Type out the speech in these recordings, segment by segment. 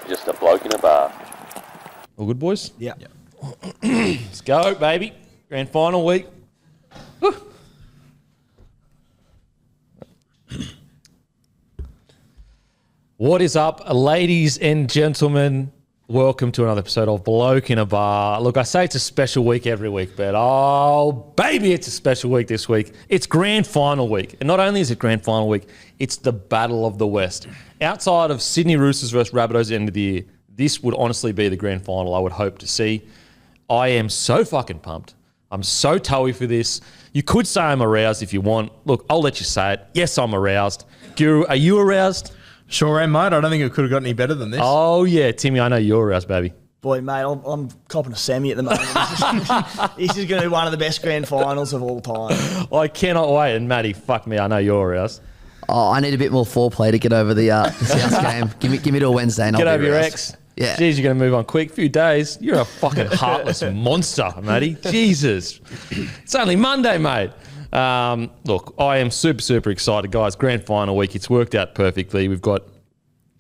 Just a bloke in a bar. All good, boys? Yeah. Let's go, baby. Grand final week. Woo. What is up, ladies and gentlemen? Welcome to another episode of Bloke in a Bar. Look, I say it's a special week every week, but oh, baby, it's a special week this week. It's grand final week. And not only is it grand final week, it's the Battle of the West. Outside of Sydney Roosters versus Rabbitohs at the end of the year, this would honestly be the grand final I would hope to see. I am so fucking pumped. I'm so toey for this. You could say I'm aroused if you want. Look, I'll let you say it. Yes, I'm aroused. Guru, are you aroused? Sure am, mate. I don't think it could have got any better than this. Oh, yeah. Timmy, I know you're aroused, baby. Boy, mate, I'm copping a semi at the moment. This is going to be one of the best grand finals of all time. I cannot wait. And Matty, fuck me, I know you're aroused. Oh, I need a bit more foreplay to get over the South game. Give me till Wednesday and Get I'll over be your aroused. ex. Yeah. Jeez, you're going to move on quick. Few days. You're a fucking heartless monster, Matty. Jesus. It's only Monday, mate. Look, I am super, super excited, guys. Grand final week. It's worked out perfectly. We've got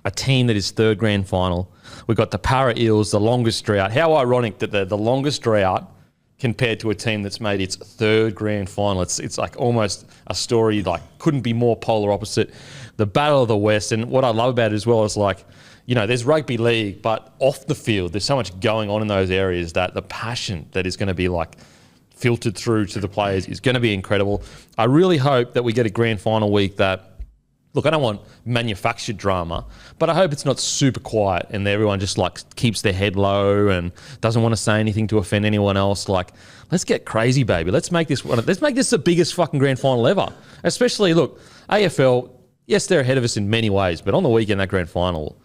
a team that is third grand final. We've got the Para Eels, the longest drought. How ironic that the longest drought compared to a team that's made its third grand final. It's like almost a story like couldn't be more polar opposite. The Battle of the West, and what I love about it as well is like, you know, there's rugby league, but off the field, there's so much going on in those areas that the passion that is going to be like filtered through to the players is going to be incredible. I really hope that we get a grand final week that, look, I don't want manufactured drama, but I hope it's not super quiet and everyone just like keeps their head low and doesn't want to say anything to offend anyone else. Like, let's get crazy, baby. Let's make this the biggest fucking grand final ever. Especially, look, AFL, yes, they're ahead of us in many ways, but on the weekend, that grand final,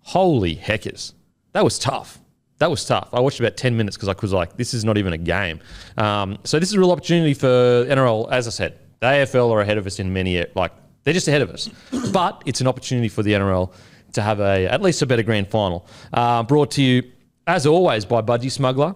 holy heckers. That was tough. I watched about 10 minutes because I was like, this is not even a game. So this is a real opportunity for NRL. As I said, the AFL are ahead of us in many, like, they're just ahead of us. But it's an opportunity for the NRL to have at least a better grand final. Brought to you, as always, by Budgie Smuggler.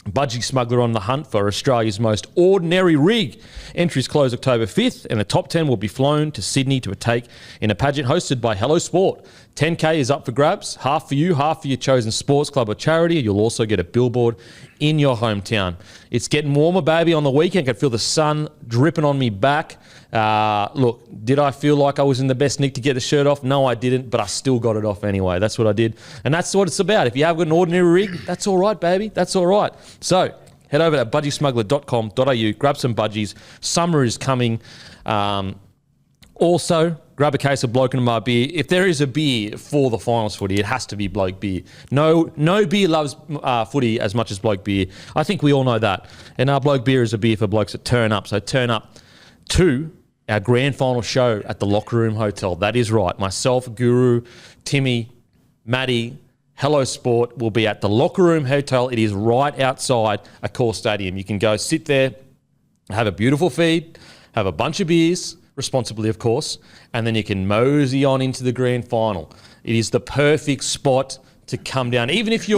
Budgie Smuggler on the hunt for Australia's most ordinary rig. Entries close October 5th, and the top 10 will be flown to Sydney to partake in a pageant hosted by Hello Sport. 10K is up for grabs, half for you, half for your chosen sports club or charity. You'll also get a billboard in your hometown. It's getting warmer, baby, on the weekend. I could feel the sun dripping on me back. Look, did I feel like I was in the best nick to get the shirt off? No, I didn't, but I still got it off anyway. That's what I did. And that's what it's about. If you have got an ordinary rig, that's all right, baby. That's all right. So head over to budgiesmuggler.com.au, grab some budgies. Summer is coming. Also, grab a case of Bloke in a Bar beer. If there is a beer for the finals footy, it has to be Bloke beer. No beer loves footy as much as Bloke beer. I think we all know that. And our Bloke beer is a beer for blokes that turn up. So turn up to our grand final show at the Locker Room Hotel. That is right. Myself, Guru, Timmy, Matty, Hello Sport will be at the Locker Room Hotel. It is right outside Accor Stadium. You can go sit there, have a beautiful feed, have a bunch of beers, responsibly of course, and then you can mosey on into the grand final. It is the perfect spot to come down. Even if you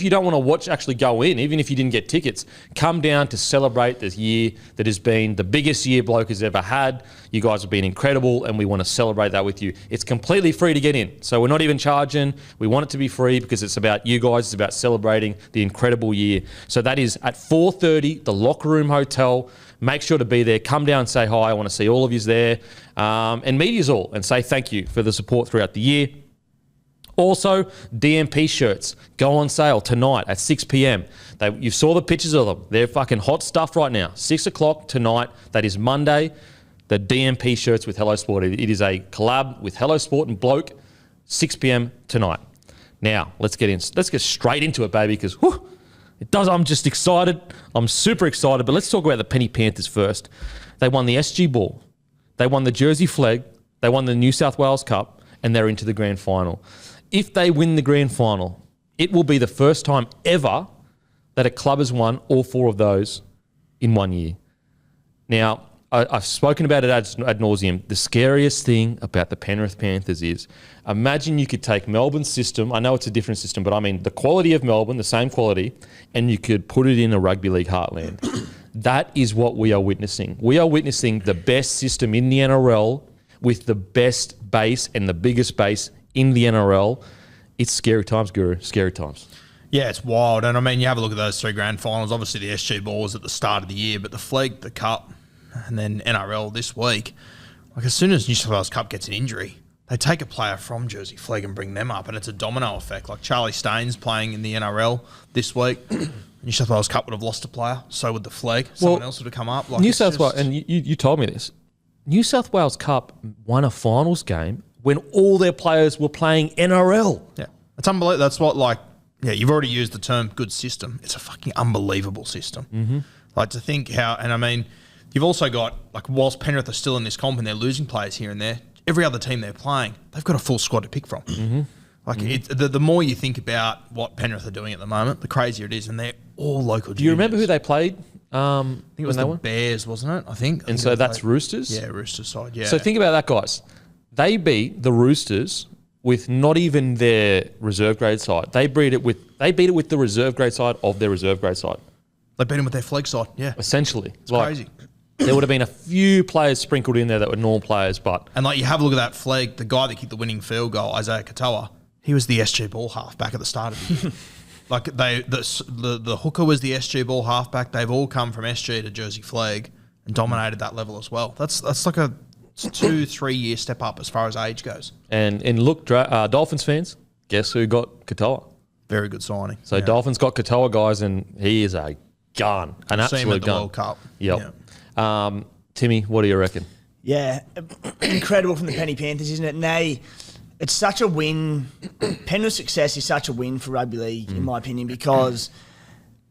don't want to actually go in, even if you didn't get tickets, come down to celebrate this year that has been the biggest year Bloke has ever had. You guys have been incredible and we want to celebrate that with you. It's completely free to get in. So we're not even charging. We want it to be free because it's about you guys. It's about celebrating the incredible year. So that is at 4:30, the Locker Room Hotel. Make sure to be there. Come down and say hi. I want to see all of you there. And meet you all and say thank you for the support throughout the year. Also, DMP shirts go on sale tonight at 6 p.m. You saw the pictures of them. They're fucking hot stuff right now. 6 o'clock tonight. That is Monday. The DMP shirts with Hello Sport. It is a collab with Hello Sport and Bloke. 6 p.m. tonight. Now, let's get straight into it, baby, because I'm just excited. I'm super excited. But let's talk about the Penny Panthers first. They won the SG Ball. They won the Jersey Flag. They won the New South Wales Cup. And they're into the grand final. If they win the grand final, it will be the first time ever that a club has won all four of those in 1 year. Now, I've spoken about it ad nauseum. The scariest thing about the Penrith Panthers is, imagine you could take Melbourne's system, I know it's a different system, but I mean the quality of Melbourne, the same quality, and you could put it in a rugby league heartland. That is what we are witnessing. We are witnessing the best system in the NRL with the best base and the biggest base in the NRL It's scary times, Guru. Scary times. Yeah, it's wild. And I mean, you have a look at those 3 grand finals. Obviously, the SG Ball was at the start of the year, but the Fleet, the Cup, and then NRL this week, like as soon as New South Wales Cup gets an injury, they take a player from Jersey Flegg and bring them up, and it's a domino effect. Like Charlie Staines playing in the NRL this week. New South Wales Cup would have lost a player, so would the Flegg. Someone else would have come up. Like New South Wales, and you told me this, New South Wales Cup won a finals game when all their players were playing NRL. Yeah, it's unbelievable. That's what, like, yeah, you've already used the term good system. It's a fucking unbelievable system. Mm-hmm. Like, to think how, and I mean, you've also got, like, whilst Penrith are still in this comp and they're losing players here and there, every other team they're playing, they've got a full squad to pick from. Mm-hmm. Like, the more you think about what Penrith are doing at the moment, the crazier it is, and they're all local. Do you remember who they played? I think it was the Bears, wasn't it? I think. And so that's Roosters? Yeah, Roosters side, yeah. So think about that, guys. They beat the Roosters with not even their reserve grade side. They beat it with the reserve grade side of their reserve grade side. They beat them with their Flegg side, yeah. Essentially. It's crazy. There would have been a few players sprinkled in there that were normal players, but... And, like, you have a look at that Flegg, the guy that kicked the winning field goal, Isaiah Katoa, he was the SG Ball halfback at the start of the year. Like, the hooker was the SG Ball halfback. They've all come from SG to Jersey Flegg and dominated that level as well. That's like a 2-3 year step up as far as age goes. And look, Dolphins fans, guess who got Katoa? Very good signing. So yeah. Dolphins got Katoa, guys, and he is a gun, an absolute gun. World Cup. Yep. Yeah. Timmy, what do you reckon? Yeah, incredible from the Penny Panthers, isn't it? It's such a win. Penrith's success is such a win for rugby league, in my opinion, because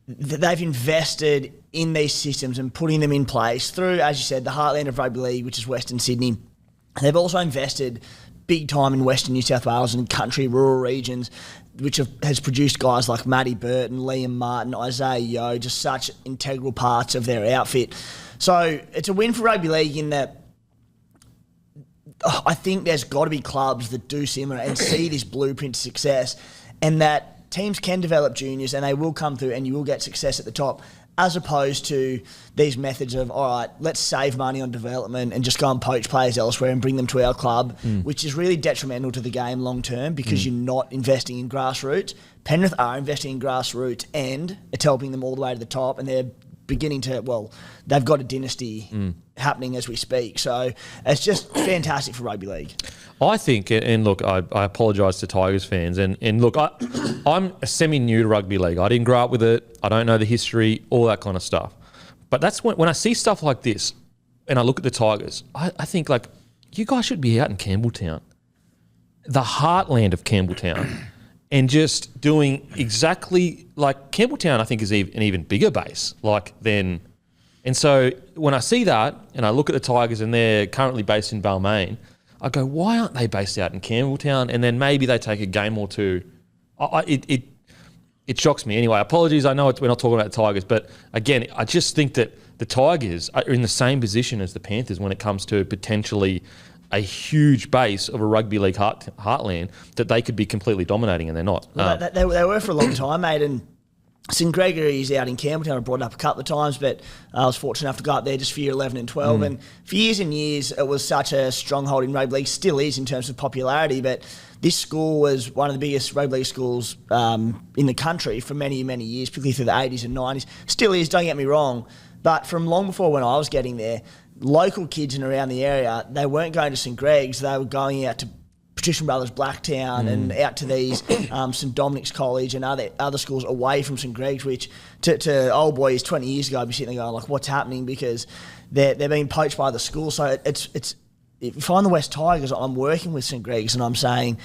they've invested in these systems and putting them in place through, as you said, the heartland of rugby league, which is Western Sydney. They've also invested big time in Western New South Wales and country, rural regions, which has produced guys like Matty Burton, Liam Martin, Isaiah Yeo, just such integral parts of their outfit. So it's a win for rugby league in that I think there's got to be clubs that do similar and see this blueprint to success, and that teams can develop juniors and they will come through and you will get success at the top, as opposed to these methods of, all right, let's save money on development and just go and poach players elsewhere and bring them to our club, which is really detrimental to the game long term because you're not investing in grassroots. Penrith are investing in grassroots and it's helping them all the way to the top, and they're beginning to, well, they've got a dynasty happening as we speak. So it's just fantastic for rugby league. I think, and look, I apologise to Tigers fans, and look, I'm semi-new to rugby league. I didn't grow up with it. I don't know the history, all that kind of stuff. But that's when I see stuff like this, and I look at the Tigers, I think, like, you guys should be out in Campbelltown, the heartland of Campbelltown, and just doing exactly like Campbelltown, I think, is an even bigger base. And so when I see that and I look at the Tigers and they're currently based in Balmain, I go, why aren't they based out in Campbelltown? And then maybe they take a game or two. It shocks me. Anyway, apologies. I know we're not talking about the Tigers, but again, I just think that the Tigers are in the same position as the Panthers when it comes to potentially a huge base of a rugby league heartland that they could be completely dominating, and they're not. Well, they were for a long time, mate, and St Gregory's out in Campbelltown. I brought it up a couple of times, but I was fortunate enough to go up there just for year 11 and 12. And for years and years, it was such a stronghold in rugby league, still is in terms of popularity, but this school was one of the biggest rugby league schools in the country for many, many years, particularly through the 80s and 90s. Still is, don't get me wrong, but from long before when I was getting there, local kids in around the area, they weren't going to St Greg's, they were going out to Patrician Brothers Blacktown and out to these St Dominic's College and other schools away from St Greg's, which to old boys 20 years ago, I'd be sitting there going, like, what's happening? Because they're being poached by the school. So it's if I'm the West Tigers, I'm working with St Greg's and I'm saying,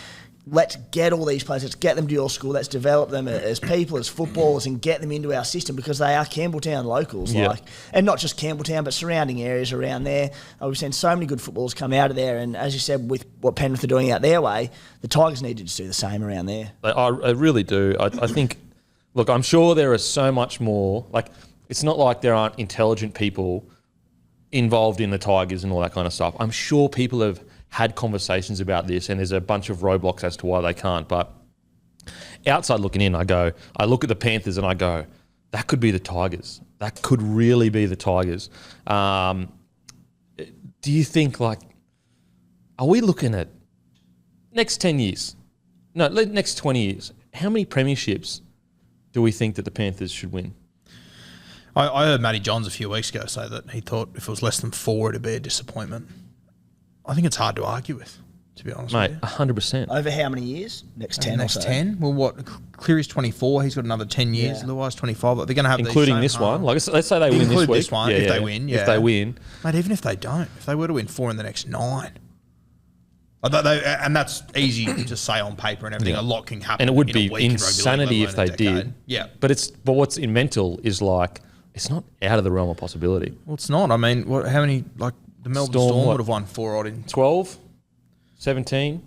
let's get all these players, let's get them to your school, let's develop them as people, as footballers, and get them into our system because they are Campbelltown locals. Yeah. And not just Campbelltown, but surrounding areas around there. We've seen so many good footballers come out of there, and as you said, with what Penrith are doing out their way, the Tigers need to just do the same around there. I really do. I think, look, I'm sure there is so much more. Like, it's not like there aren't intelligent people involved in the Tigers and all that kind of stuff. I'm sure people have had conversations about this, and there's a bunch of roadblocks as to why they can't. But outside looking in, I look at the Panthers and I go, that could be the Tigers. That could really be the Tigers. Do you think, like, are we looking at next 10 years? No, next 20 years. How many premierships do we think that the Panthers should win? I heard Matty Johns a few weeks ago say that he thought if it was less than 4, it'd be a disappointment. I think it's hard to argue with, to be honest Mate, with 10%. Over how many years? Next 10 Next or so. 10? Well, what? Cleary's 24. He's got another 10 years. Yeah. Otherwise, 25. They're going to have Including these this same one. Like, let's say they win this Include week. this one, if they win, If they win. Mate, even if they don't, if they were to win 4 in the next 9. And that's easy to say on paper and everything. Yeah. A lot can happen. And it would in a be week in rugby league, insanity let if they alone a decade. did. Yeah. But what's in mental is like, it's not out of the realm of possibility. Well, it's not. I mean, how many, like, the Melbourne Storm would have won 4 odd in 12, 17,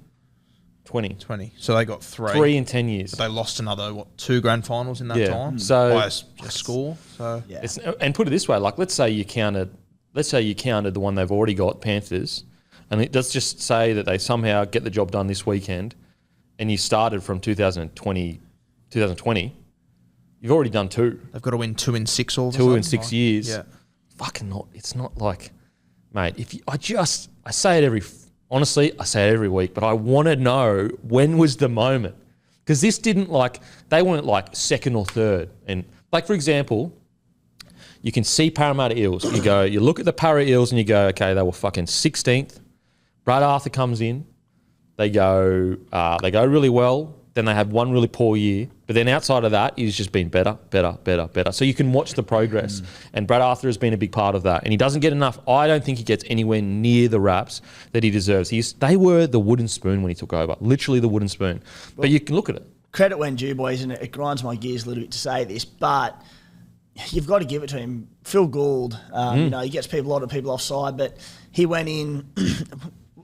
20. 20. So they got 3. 3 in 10 years. But they lost another, 2 grand finals in that Yeah. time? So- by a score. So Yeah. And put it this way, like let's say you counted the one they've already got, Panthers, and let's just say that they somehow get the job done this weekend, and you started from 2020, you've already done 2. they've got to win 2 in 6 all of a 2 sudden. in 6 years. Yeah. Fucking not. It's not like, mate. I say it honestly, I say it every week, but I want to know when was the moment, because this didn't they weren't like second or third, and like for example, you can see Parramatta Eels. You look at the Para Eels and you go, okay, they were fucking 16th. Brad Arthur comes in. They go really well. Then they have one really poor year. But then outside of that, he's just been better. So you can watch the progress. And Brad Arthur has been a big part of that. And he doesn't get enough. I don't think he gets anywhere near the raps that he deserves. They were the wooden spoon when he took over. Literally the wooden spoon. But you can look at it. Credit when due, boys, and it grinds my gears a little bit to say this, but you've got to give it to him. Phil Gould, he gets a lot of people offside, but he went in,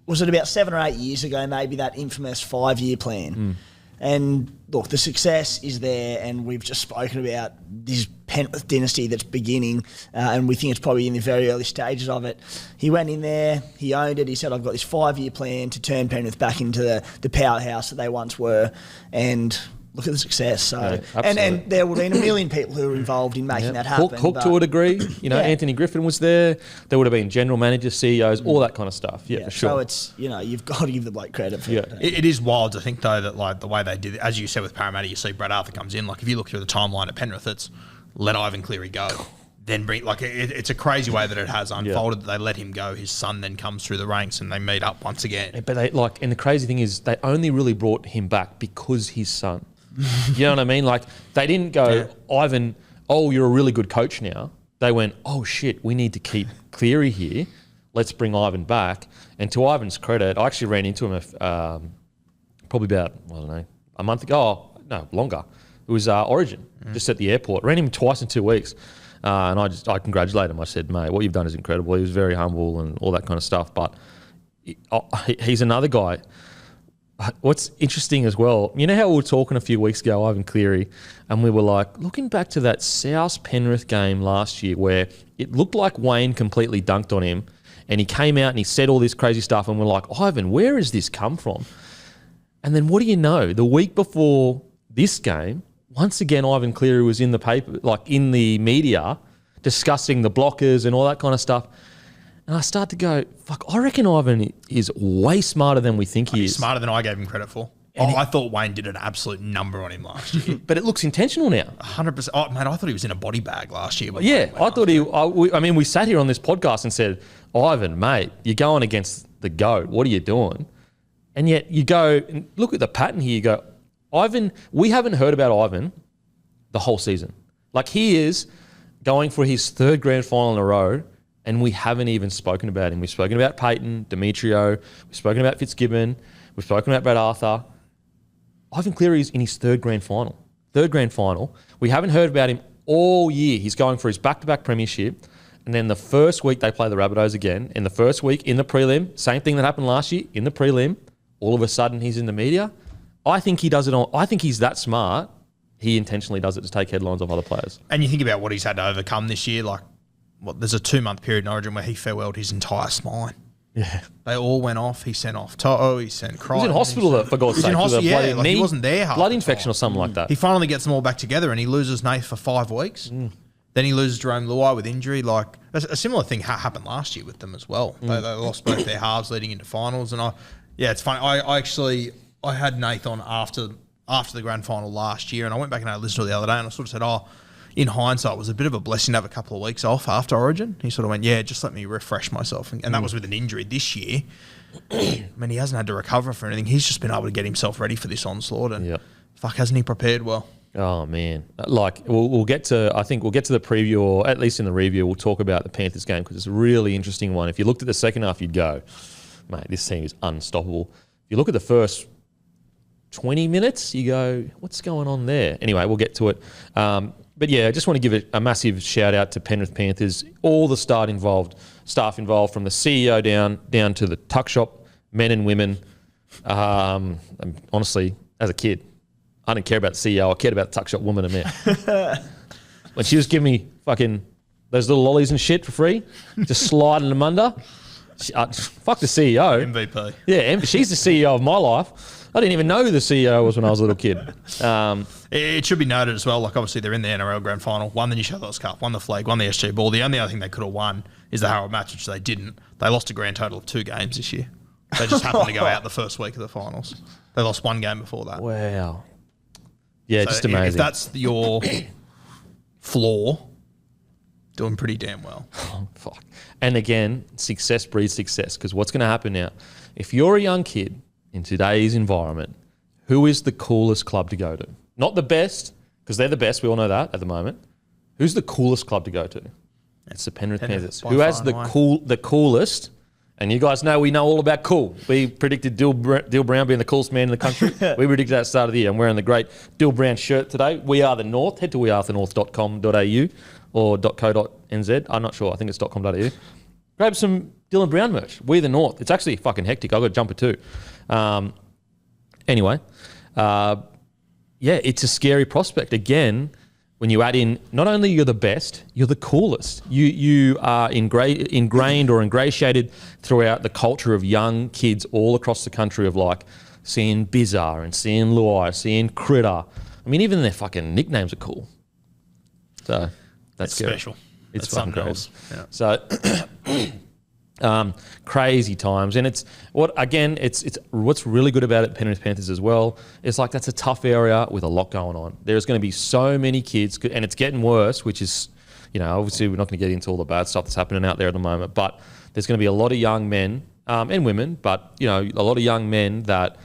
was it about 7 or 8 years ago, maybe, that infamous 5-year plan. And look, the success is there, and we've just spoken about this Penrith dynasty that's beginning, and we think it's probably in the very early stages of it. He went in there, he owned it, he said, I've got this 5-year plan to turn Penrith back into the powerhouse that they once were, and look at the success. So, and there would have been a million people who were involved in making that happen. Hook to a degree. Anthony Griffin was there. There would have been general managers, CEOs, all that kind of stuff. Yeah, for sure. So it's, you've got to give the bloke credit for it. It is wild to think, though, that like the way they did it, as you said with Parramatta, you see Brad Arthur comes in. Like if you look through the timeline at Penrith, it's let Ivan Cleary go. Then bring, it's a crazy way that it has unfolded. That they let him go. His son then comes through the ranks and they meet up once again. But and the crazy thing is they only really brought him back because his son. You know what I mean? Like they didn't go, Ivan, oh, you're a really good coach now. They went, oh shit, we need to keep Cleary here. Let's bring Ivan back. And to Ivan's credit, I actually ran into him probably about, I don't know, a month ago. Oh, no, longer. It was Origin, just at the airport. Ran him twice in 2 weeks. And I congratulated him. I said, mate, what you've done is incredible. He was very humble and all that kind of stuff. But he's another guy. What's interesting as well, you know how we were talking a few weeks ago, Ivan Cleary, and we were like, looking back to that South Penrith game last year where it looked like Wayne completely dunked on him, and he came out and he said all this crazy stuff, and we're like, Ivan, where has this come from? And then what do you know? The week before this game, once again, Ivan Cleary was in the paper, like in the media, discussing the blockers and all that kind of stuff. And I start to go, fuck, I reckon Ivan is way smarter than we think he is. Smarter than I gave him credit for. I thought Wayne did an absolute number on him last year. But it looks intentional now. 100%. Oh, man, I thought he was in a body bag last year. Yeah, I thought we sat here on this podcast and said, Ivan, mate, you're going against the GOAT. What are you doing? And yet you go, and look at the pattern here. You go, Ivan, we haven't heard about Ivan the whole season. Like he is going for his 3rd grand final in a row, and we haven't even spoken about him. We've spoken about Payton, Demetrio. We've spoken about Fitzgibbon. We've spoken about Brad Arthur. Ivan Cleary is in his 3rd grand final. 3rd grand final. We haven't heard about him all year. He's going for his back-to-back premiership. And then the first week they play the Rabbitohs again. In the first week in the prelim, same thing that happened last year in the prelim. All of a sudden he's in the media. I think he does it on. I think he's that smart. He intentionally does it to take headlines off other players. And you think about what he's had to overcome this year, like, there's a 2-month period in Origin where he farewelled his entire spine. Yeah. They all went off. He sent off Toto. He sent Crichton. He was in hospital, for God's sake. He was in hospital, yeah. he wasn't there half blood the infection time. or something like that. He finally gets them all back together and he loses Nath for 5 weeks. Then he loses Jerome Luai with injury. Like a similar thing happened last year with them as well. They lost both their halves leading into finals. And it's funny. I actually I had Nathan after the grand final last year, and I went back and I listened to it the other day, and I sort of said, in hindsight, it was a bit of a blessing to have a couple of weeks off after Origin. He sort of went, just let me refresh myself. And that was with an injury this year. I mean, he hasn't had to recover for anything. He's just been able to get himself ready for this onslaught. And hasn't he prepared well? Oh, man. Like, we'll get to, I think we'll get to the preview, or at least in the review, we'll talk about the Panthers game because it's a really interesting one. If you looked at the second half, you'd go, mate, this team is unstoppable. If you look at the first 20 minutes, you go, what's going on there? Anyway, we'll get to it. But yeah, I just want to give a massive shout out to Penrith Panthers, all the staff involved, from the CEO down to the tuck shop, men and women. And honestly, as a kid, I didn't care about the CEO. I cared about the tuck shop woman and man. When she was giving me fucking those little lollies and shit for free, just sliding them under. Fuck the CEO. MVP. Yeah, she's the CEO of my life. I didn't even know who the CEO was when I was a little kid. It should be noted as well, like obviously they're in the NRL Grand Final, won the New South Wales Cup, won the flag, won the SG Ball. The only other thing they could have won is the Harold match, which they didn't. They lost a grand total of 2 games this year. They just happened to go out the first week of the finals. They lost 1 game before that. Wow. Yeah, So just amazing. If that's your floor, doing pretty damn well. Oh, fuck. And again, success breeds success, because what's going to happen now? If you're a young kid in today's environment, who is the coolest club to go to? Not the best, because they're the best. We all know that at the moment. Who's the coolest club to go to? It's the Penrith Panthers. Who has the coolest? And you guys know we know all about cool. We predicted Dill Brown being the coolest man in the country. We predicted that at the start of the year. I'm wearing the great Dill Brown shirt today. We Are the North. Head to wearethenorth.com.au or .co.nz. I'm not sure. I think it's .com.au. Grab some Dylan Brown merch. We the North. It's actually fucking hectic. I've got a jumper too. Anyway, it's a scary prospect. Again, when you add in, not only you're the best, you're the coolest. You are ingrained or ingratiated throughout the culture of young kids all across the country of like seeing Bizarre and seeing Luai, seeing Critter. I mean, even their fucking nicknames are cool. So that's scary. Special. It's That's fucking something crazy. else. So crazy times, and it's what's really good about it, Penrith Panthers as well. It's like that's a tough area with a lot going on. There's going to be so many kids, and it's getting worse. Which is, obviously we're not going to get into all the bad stuff that's happening out there at the moment. But there's going to be a lot of young men and women, but a lot of young men that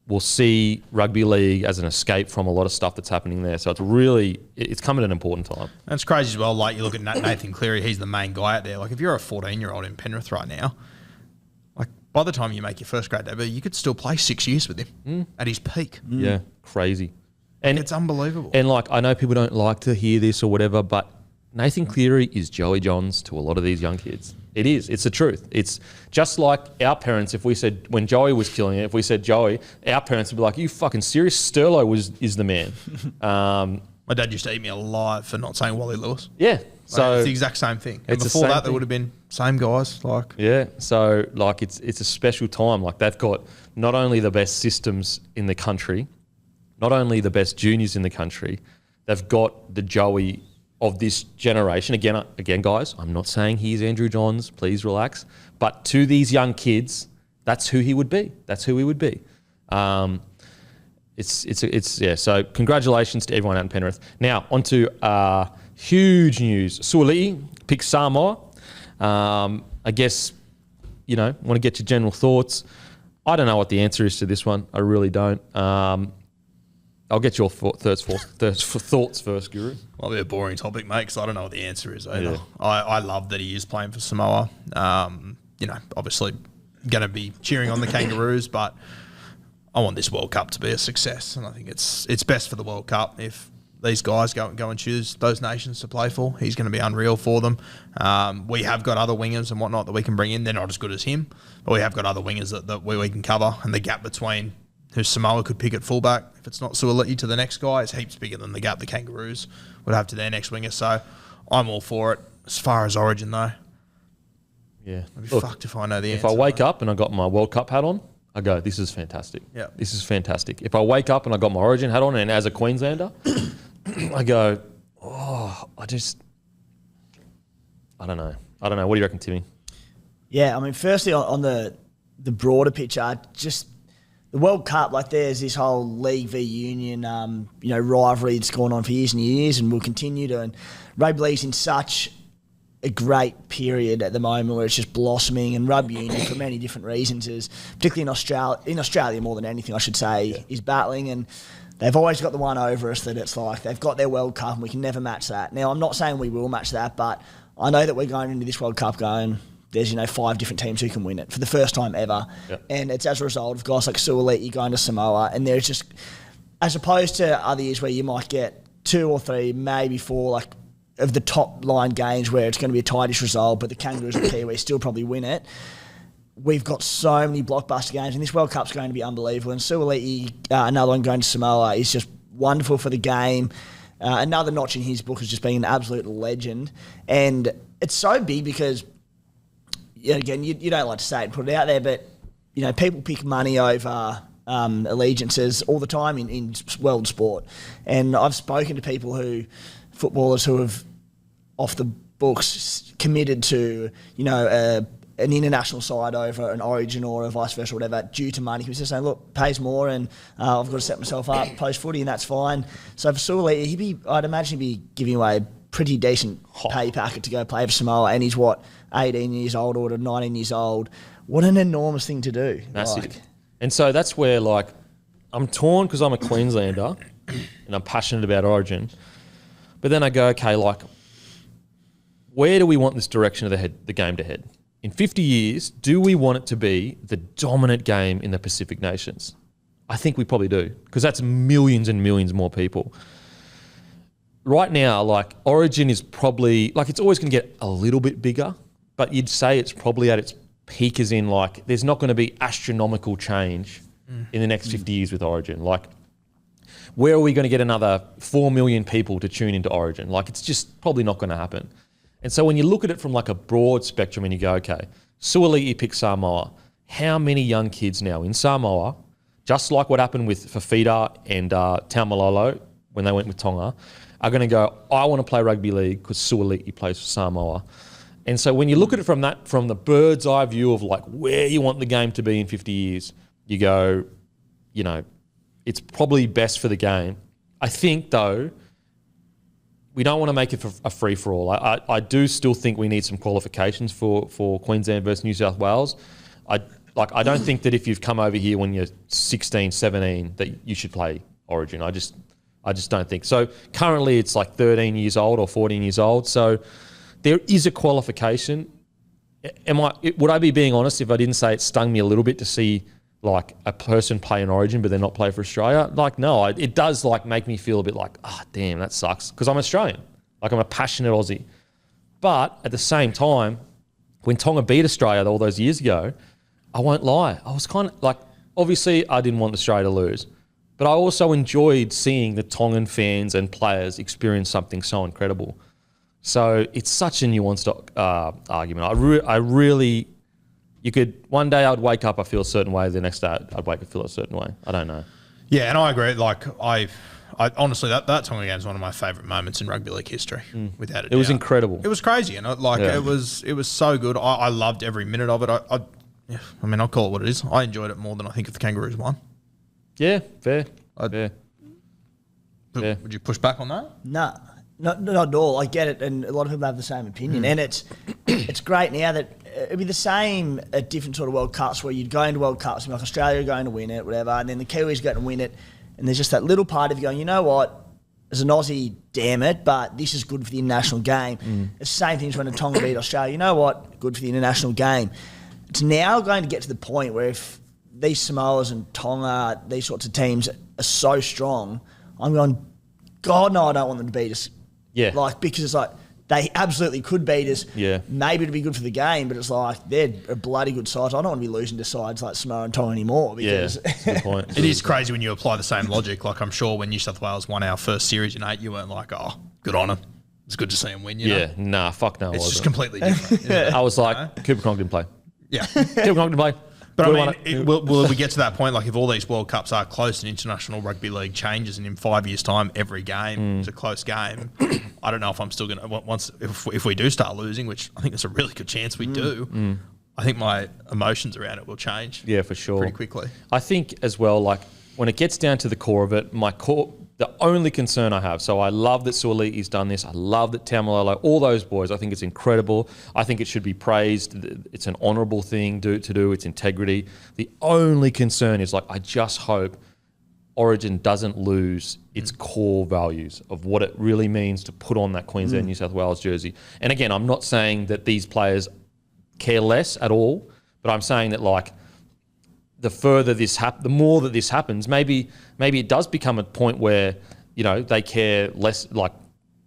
will see rugby league as an escape from a lot of stuff that's happening there. So it's come at an important time. And it's crazy as well. Like you look at Nathan Cleary, he's the main guy out there. Like if you're a 14-year-old in Penrith right now, like by the time you make your first grade debut, you could still play 6 years with him at his peak. Yeah, crazy. And it's unbelievable. And like I know people don't like to hear this or whatever, but Nathan Cleary is Joey Johns to a lot of these young kids. It is. It's the truth. It's just like our parents, if we said, when Joey was killing it, if we said Joey, our parents would be like, you fucking serious? Sterlo is the man. My dad used to eat me alive for not saying Wally Lewis. Yeah. So it's the exact same thing. And it's before the same that, there thing. would have been same guys. Like yeah. So like it's a special time. Like they've got not only the best systems in the country, not only the best juniors in the country, they've got the Joey of this generation. Again, guys, I'm not saying he's Andrew Johns. Please relax. But to these young kids, that's who he would be. That's who he would be. So congratulations to everyone out in Penrith. Now on to huge news. Suoli'i picks Samoa. I guess want to get your general thoughts. I don't know what the answer is to this one. I really don't. I'll get your thoughts first, Guru. Might be a boring topic, mate, because I don't know what the answer is either. Yeah. I love that he is playing for Samoa. Obviously going to be cheering on the Kangaroos, but I want this World Cup to be a success, and I think it's best for the World Cup if these guys go and choose those nations to play for. He's going to be unreal for them. We have got other wingers and whatnot that we can bring in. They're not as good as him, but we have got other wingers that we can cover, and the gap between who Samoa could pick at fullback, if it's not Suoli'i to the next guy, it's heaps bigger than the gap the Kangaroos would have to their next winger. So I'm all for it. As far as Origin, though, Yeah. I'd be fucked if I know the If answer. I wake up and I got my World Cup hat on, I go, this is fantastic. Yeah. This is fantastic. If I wake up and I got my Origin hat on, and as a Queenslander, I go, I don't know. What do you reckon, Timmy? Yeah, I mean, firstly on the broader picture, just the World Cup, like there's this whole league v union, rivalry that's gone on for years and years and will continue to. And rugby league's in such a great period at the moment where it's just blossoming, and rugby union for many different reasons is, particularly in Australia more than anything I should say, is battling, and they've always got the one over us that it's like they've got their World Cup and we can never match that. Now I'm not saying we will match that, but I know that we're going into this World Cup going, there's 5 different teams who can win it for the first time ever, and it's as a result of guys like Suoliti going to Samoa, and there's just, as opposed to other years where you might get 2 or 3, maybe 4, like of the top line games where it's going to be a tightish result, but the Kangaroos and Kiwis still probably win it. We've got so many blockbuster games, and this World Cup's going to be unbelievable. And Suoliti, another one going to Samoa, is just wonderful for the game. Another notch in his book has just been an absolute legend, and it's so big because. Again, you don't like to say it and put it out there, but people pick money over allegiances all the time in world sport. And I've spoken to footballers who have, off the books, committed to an international side over an Origin or a vice versa or whatever due to money. He was just saying, look, pays more, and I've got to set myself up post footy, and that's fine. So for Suoliti, I'd imagine he'd be giving away a pretty decent pay packet to go play for Samoa, and he's 18 years old or 19 years old. What an enormous thing to do. Massive. And so that's where, I'm torn because I'm a Queenslander and I'm passionate about Origin. But then I go, okay, where do we want this direction of the game to head? In 50 years, do we want it to be the dominant game in the Pacific nations? I think we probably do, because that's millions and millions more people. Right now, Origin is probably, it's always going to get a little bit bigger, but you'd say it's probably at its peak, as in, there's not going to be astronomical change in the next 50 years with Origin. Where are we going to get another 4 million people to tune into Origin? It's just probably not going to happen. And so when you look at it from a broad spectrum and you go, okay, Suoliti picks Samoa. How many young kids now in Samoa, just like what happened with Fafita and Taumalolo when they went with Tonga, are going to go, I want to play rugby league because Suoliti plays for Samoa. And so when you look at it from the bird's eye view of where you want the game to be in 50 years, you go, it's probably best for the game. I think, though, we don't want to make it a free-for-all. I do still think we need some qualifications for Queensland versus New South Wales. I don't think that if you've come over here when you're 16, 17, that you should play Origin. I just don't think. So currently it's 13 years old or 14 years old. So there is a qualification. Would I be being honest if I didn't say it stung me a little bit to see a person play an Origin but then not play for Australia? No, it does make me feel a bit damn, that sucks, because I'm Australian. I'm a passionate Aussie. But at the same time, when Tonga beat Australia all those years ago, I won't lie, I was kind of obviously I didn't want Australia to lose, but I also enjoyed seeing the Tongan fans and players experience something so incredible. So it's such a nuanced argument. I really, one day I'd wake up, I feel a certain way. The next day I'd wake up, feel a certain way. I don't know. Yeah, and I agree. I honestly, that Tonga game is one of my favourite moments in rugby league history, without a doubt. It was incredible. It was crazy, and it was so good. I loved every minute of it. I'll call it what it is. I enjoyed it more than I think if the Kangaroos won. Yeah, fair. Fair. Would you push back on that? No. Not at all. I get it, and a lot of people have the same opinion. And it's great now that it'd be the same at different sort of World Cups where you'd go into World Cups and be Australia are going to win it, whatever, and then the Kiwis go to win it, and there's just that little part of you going, you know what, as an Aussie, damn it, but this is good for the international game. It's the same thing as when a Tonga beat Australia. You know what, good for the international game. It's now going to get to the point where if these Samoas and Tonga, these sorts of teams are so strong, I'm going, God, no, I don't want them to beat us. Yeah. Because it's they absolutely could beat us. Yeah. Maybe it'd be good for the game, but it's they're a bloody good side. I don't want to be losing to sides like Samoa and Tonga anymore. Because that's a good point. It is crazy when you apply the same logic. I'm sure when New South Wales won our first series in 8, you weren't good on them. It's good to see them win, you know? Nah, fuck no. It's just completely different. Isn't it? I was Cooper Cronk didn't play. Yeah. Cooper Cronk didn't play. But will we get to that point, if all these World Cups are close and international rugby league changes, and in 5 years' time every game is a close game? I don't know if I'm still going to if we do start losing, which I think there's a really good chance we do. I think my emotions around it will change. Yeah, for sure. Pretty quickly. I think as well, like when it gets down to the core of it, the only concern I have, so I love that Suolii's done this. I love that Taumalolo, all those boys, I think it's incredible. I think it should be praised. It's an honourable thing to do. It's integrity. The only concern is like, I just hope Origin doesn't lose its core values of what it really means to put on that Queensland New South Wales jersey. And again, I'm not saying that these players care less at all, but I'm saying that like the more that this happens, maybe it does become a point where, you know, they care less, like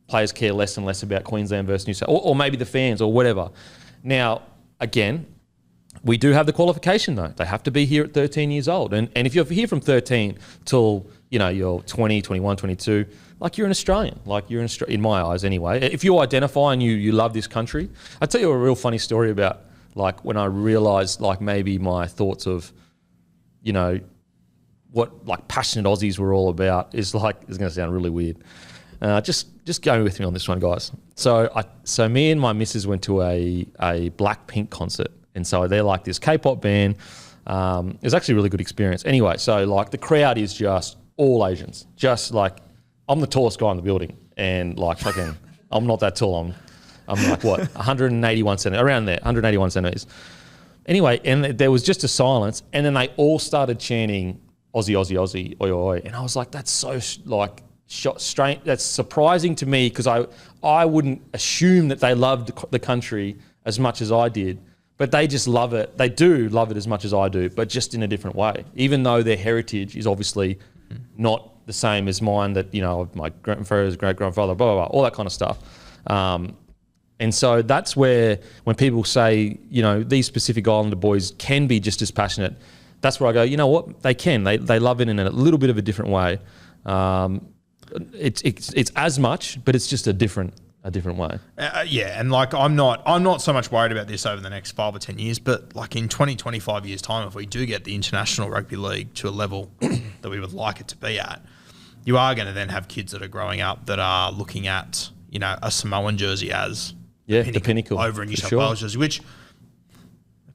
players care less and less about Queensland versus New South, or maybe the fans or whatever. Now, again, we do have the qualification though. They have to be here at 13 years old. And if you're here from 13 till, you know, you're 20, 21, 22, like you're an Australian. Like you're in my eyes anyway. If you identify and you love this country, I'll tell you a real funny story about like when I realised like maybe my thoughts of, you know, what like passionate Aussies were all about is like, it's going to sound really weird. Just go with me on this one, guys. So me and my missus went to a Blackpink concert. And so they're like this K-pop band. It was actually a really good experience. Anyway, so like the crowd is just all Asians. Just like, I'm the tallest guy in the building. And like fucking, I'm not that tall. I'm like what, 181 centimeters, around there, 181 centimeters. Anyway, and there was just a silence. And then they all started chanting Aussie, Aussie, Aussie, oi, oi, oi. And I was like, that's so like strange. That's surprising to me because I wouldn't assume that they loved the country as much as I did. But they just love it. They do love it as much as I do, but just in a different way. Even though their heritage is obviously not the same as mine, that, you know, my grandfather's great-grandfather, blah, blah, blah, all that kind of stuff. And so that's where when people say, you know, these specific Islander boys can be just as passionate, that's where I go, you know what, they can. They love it in a little bit of a different way. It's as much, but it's just a different way. Yeah, and like I'm not so much worried about this over the next 5 or 10 years, but like in 20, 25 years' time, if we do get the International Rugby League to a level that we would like it to be at, you are going to then have kids that are growing up that are looking at, you know, a Samoan jersey as the pinnacle over a New South Wales jersey, which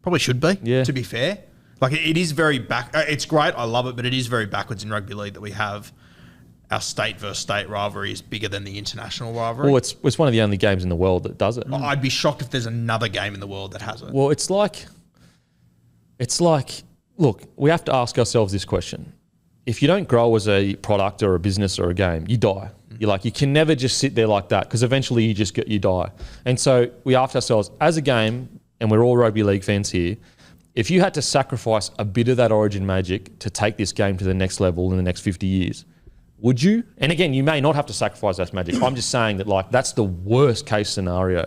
probably should be, to be fair. Like it is very it's great, I love it, but it is very backwards in rugby league that we have our state versus state rivalry is bigger than the international rivalry. Well, it's one of the only games in the world that does it. I'd be shocked if there's another game in the world that has it. Well, it's like, look, we have to ask ourselves this question. If you don't grow as a product or a business or a game, you die. You're like, you can never just sit there like that because eventually you die. And so we ask ourselves, as a game, and we're all rugby league fans here, if you had to sacrifice a bit of that origin magic to take this game to the next level in the next 50 years, would you? And again, you may not have to sacrifice that magic. I'm just saying that like that's the worst case scenario.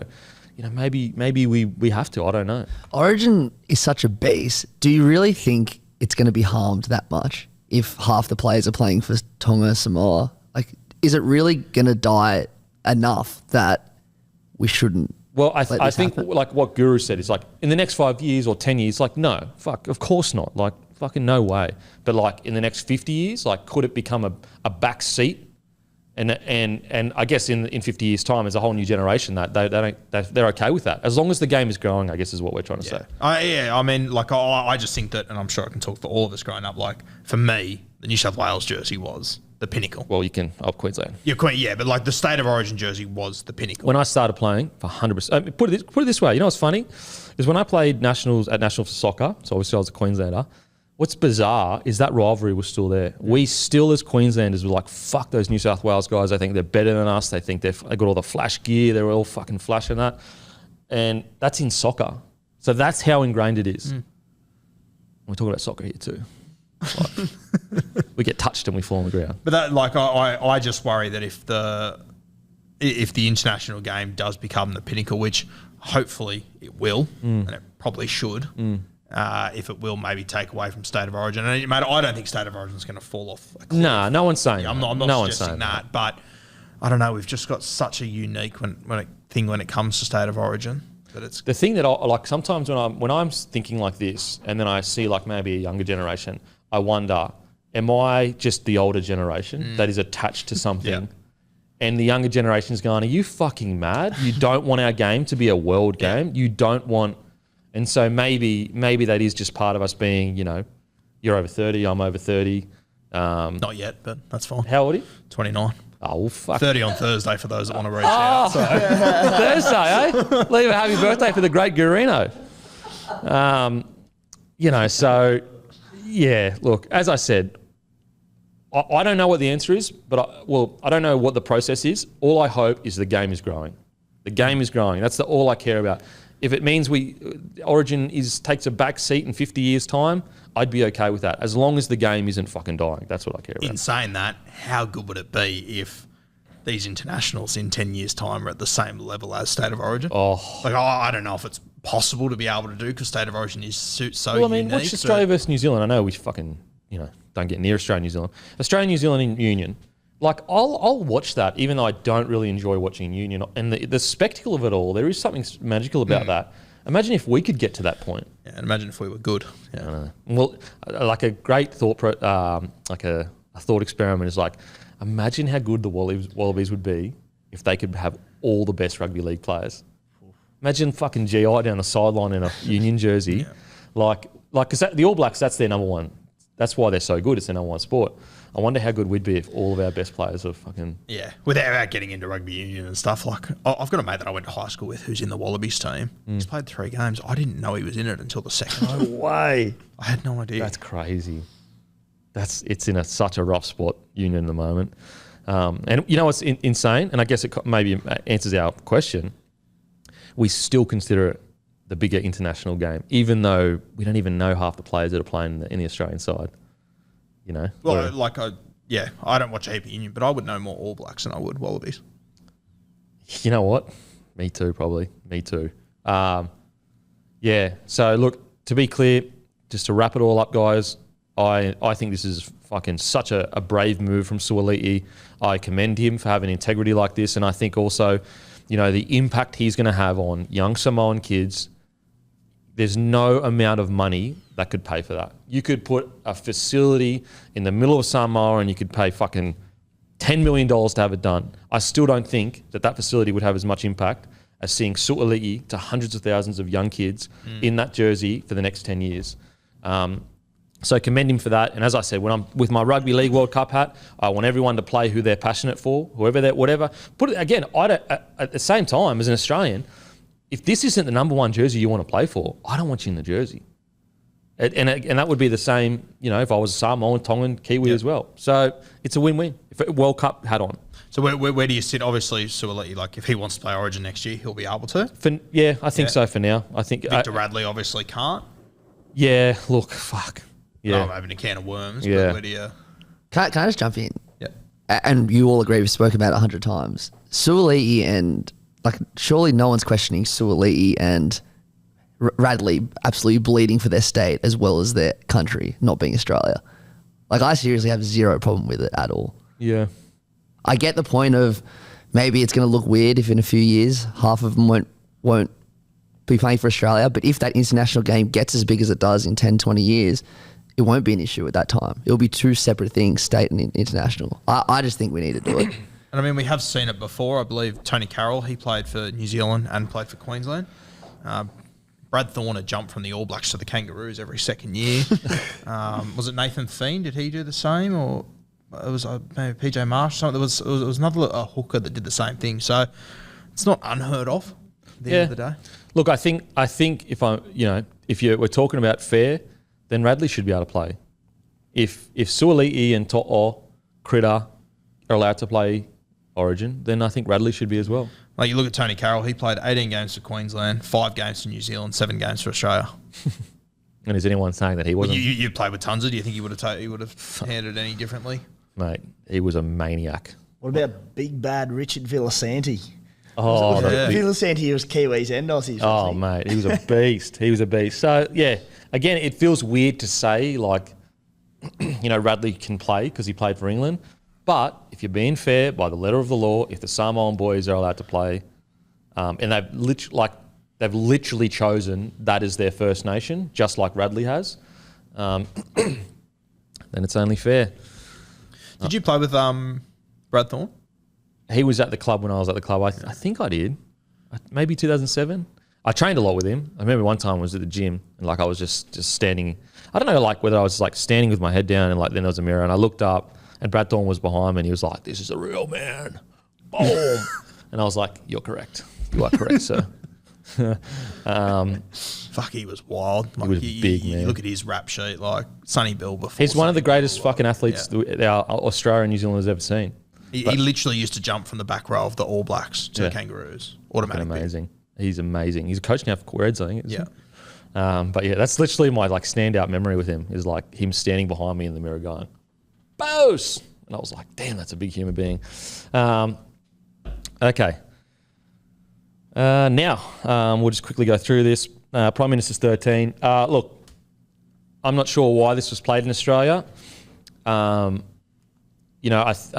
You know, maybe we have to. I don't know. Origin is such a beast. Do you really think it's going to be harmed that much if half the players are playing for Tonga, Samoa? Like, is it really going to die enough that we shouldn't? Well, I think like what Guru said is like in the next 5 years or 10 years, like no, fuck, of course not. Like fucking no way. But like in the next 50 years, like could it become a back seat? And I guess in 50 years' time, there's a whole new generation that they're okay with that as long as the game is growing. I guess is what we're trying to say. I mean, like I just think that, and I'm sure I can talk for all of us growing up. Like for me, the New South Wales jersey was the pinnacle. Well, you can up Queensland. Yeah, but like the state of origin jersey was the pinnacle. When I started playing for 100%, put it this way. You know what's funny is when I played nationals at national for soccer. So obviously I was a Queenslander. What's bizarre is that rivalry was still there. We still, as Queenslanders, were like, fuck those New South Wales guys. They think they're better than us. They think they got all the flash gear. They're all fucking flashing that. And that's in soccer. So that's how ingrained it is. We're talking about soccer here too. Like, we get touched and we fall on the ground. But that, like, I just worry that if the international game does become the pinnacle, which hopefully it will, and it probably should, if it will maybe take away from state of origin. And mate, I don't think state of origin is going to fall off. Nah, no one's saying. I'm not suggesting that, but I don't know. We've just got such a unique thing when it comes to state of origin. That it's the thing that I like sometimes when I'm thinking like this, and then I see like maybe a younger generation, I wonder, am I just the older generation that is attached to something? And the younger generation is going, are you fucking mad? You don't want our game to be a world game. You don't want, And so maybe that is just part of us being, you're over 30, I'm over 30. Not yet, but that's fine. How old are you? 29. Oh, well, fuck. 30 on Thursday for those that want to reach out. So. Thursday, eh? Leave a happy birthday for the great Gurino. So, yeah, look, as I said, I don't know what the answer is, but I don't know what the process is. All I hope is the game is growing. The game is growing. That's all I care about. If it means Origin takes a back seat in 50 years' time, I'd be okay with that, as long as the game isn't fucking dying. That's what I care about. In saying that, how good would it be if these internationals in 10 years' time are at the same level as State of Origin? Oh. I don't know if it's possible to be able to do, because State of Origin is so unique. Watch Australia versus New Zealand. I know we fucking, don't get near Australia and New Zealand. Australia and New Zealand in Union. Like, I'll watch that, even though I don't really enjoy watching Union. And the spectacle of it all, there is something magical about that. Imagine if we could get to that point. Yeah, and imagine if we were good. Yeah. Well, like a great thought, like a thought experiment is like, imagine how good the Wallabies would be if they could have all the best rugby league players. Imagine fucking GI down the sideline in a Union jersey. Like, because the All Blacks, that's their number one. That's why they're so good. It's their number one sport. I wonder how good we'd be if all of our best players are fucking... Yeah, without getting into rugby union and stuff. Like, I've got a mate that I went to high school with who's in the Wallabies team. He's played 3 games. I didn't know he was in it until the second. No way. I had no idea. That's crazy. It's in such a rough spot, Union, at the moment. And you know what's insane? And I guess it maybe answers our question. We still consider it the bigger international game, even though we don't even know half the players that are playing in the Australian side. Well, I don't watch a heap of Union, but I would know more All Blacks than I would Wallabies. You know what? Me too, probably. Me too. So look, to be clear, just to wrap it all up, guys, I think this is fucking such a brave move from Suaalii. I commend him for having integrity like this, and I think also, the impact he's going to have on young Samoan kids. There's no amount of money that could pay for that. You could put a facility in the middle of Samoa and you could pay fucking $10 million to have it done. I still don't think that facility would have as much impact as seeing Suaalii to hundreds of thousands of young kids in that jersey for the next 10 years. So commend him for that. And as I said, when I'm with my Rugby League World Cup hat, I want everyone to play who they're passionate for, whatever. Put it again. At the same time, as an Australian, if this isn't the number one jersey you want to play for, I don't want you in the jersey. And that would be the same, if I was a Samoan, Tongan, Kiwi as well. So it's a win-win. If a World Cup hat on. So where do you sit? Obviously, Suaalii, like if he wants to play Origin next year, he'll be able to. I think so for now. I think Victor Radley obviously can't. Yeah, look, fuck. Yeah. I'm having a can of worms. Yeah. But where do you... Can I just jump in? Yeah. And you all agree, we've spoken about it 100 times. Suaalii and... surely no one's questioning Suaalii and Radley absolutely bleeding for their state as well as their country, not being Australia. I seriously have zero problem with it at all. Yeah. I get the point of maybe it's going to look weird if in a few years half of them won't be playing for Australia, but if that international game gets as big as it does in 10, 20 years, it won't be an issue at that time. It'll be 2 separate things, state and international. I just think we need to do it. And I mean, we have seen it before. I believe Tony Carroll, he played for New Zealand and played for Queensland. Brad Thorne had jumped from the All Blacks to the Kangaroos every second year. Was it Nathan Thien? Did he do the same? Or it was maybe PJ Marsh? Something. It was another hooker that did the same thing. So it's not unheard of at the end of the day. Look, I think if we're talking about fair, then Radley should be able to play. If Suaalii and To'o, Critter are allowed to play Origin, then I think Radley should be as well. Like you look at Tony Carroll, he played 18 games for Queensland, 5 games for New Zealand, 7 games for Australia. And is anyone saying that he wasn't? You played with Tunza. Do you think he would have handled it any differently? Mate, he was a maniac. What about big bad Richard Villasanti? Oh, Villasanti was Kiwis and Aussies. Oh, mate, he was a beast. He was a beast. So, yeah, again, it feels weird to say, Radley can play because he played for England. But if you're being fair, by the letter of the law, if the Samoan boys are allowed to play, and they've literally chosen that as their First Nation, just like Radley has, then it's only fair. Did you play with Brad Thorne? He was at the club when I was at the club. I think I did. Maybe 2007. I trained a lot with him. I remember one time I was at the gym and like I was just standing. I don't know like whether I was like standing with my head down and like then there was a mirror and I looked up and Brad Thorne was behind me and he was like, "This is a real man." Boom. And I was like, "You're correct. You are correct, sir." Fuck, he was wild. Like, he was big, man. You look at his rap sheet, like Sonny Bill before. He's one of the Sonny Bill, greatest fucking athletes that our Australia and New Zealand has ever seen. He literally used to jump from the back row of the All Blacks to the Kangaroos. Automatic. Amazing. He's amazing. He's a coach now for Reds, I think. Yeah. But yeah, that's literally my like standout memory with him is like him standing behind me in the mirror going, "Boss!" And I was like, "Damn, that's a big human being." Okay. Now we'll just quickly go through this. Prime Minister's 13. Look, I'm not sure why this was played in Australia.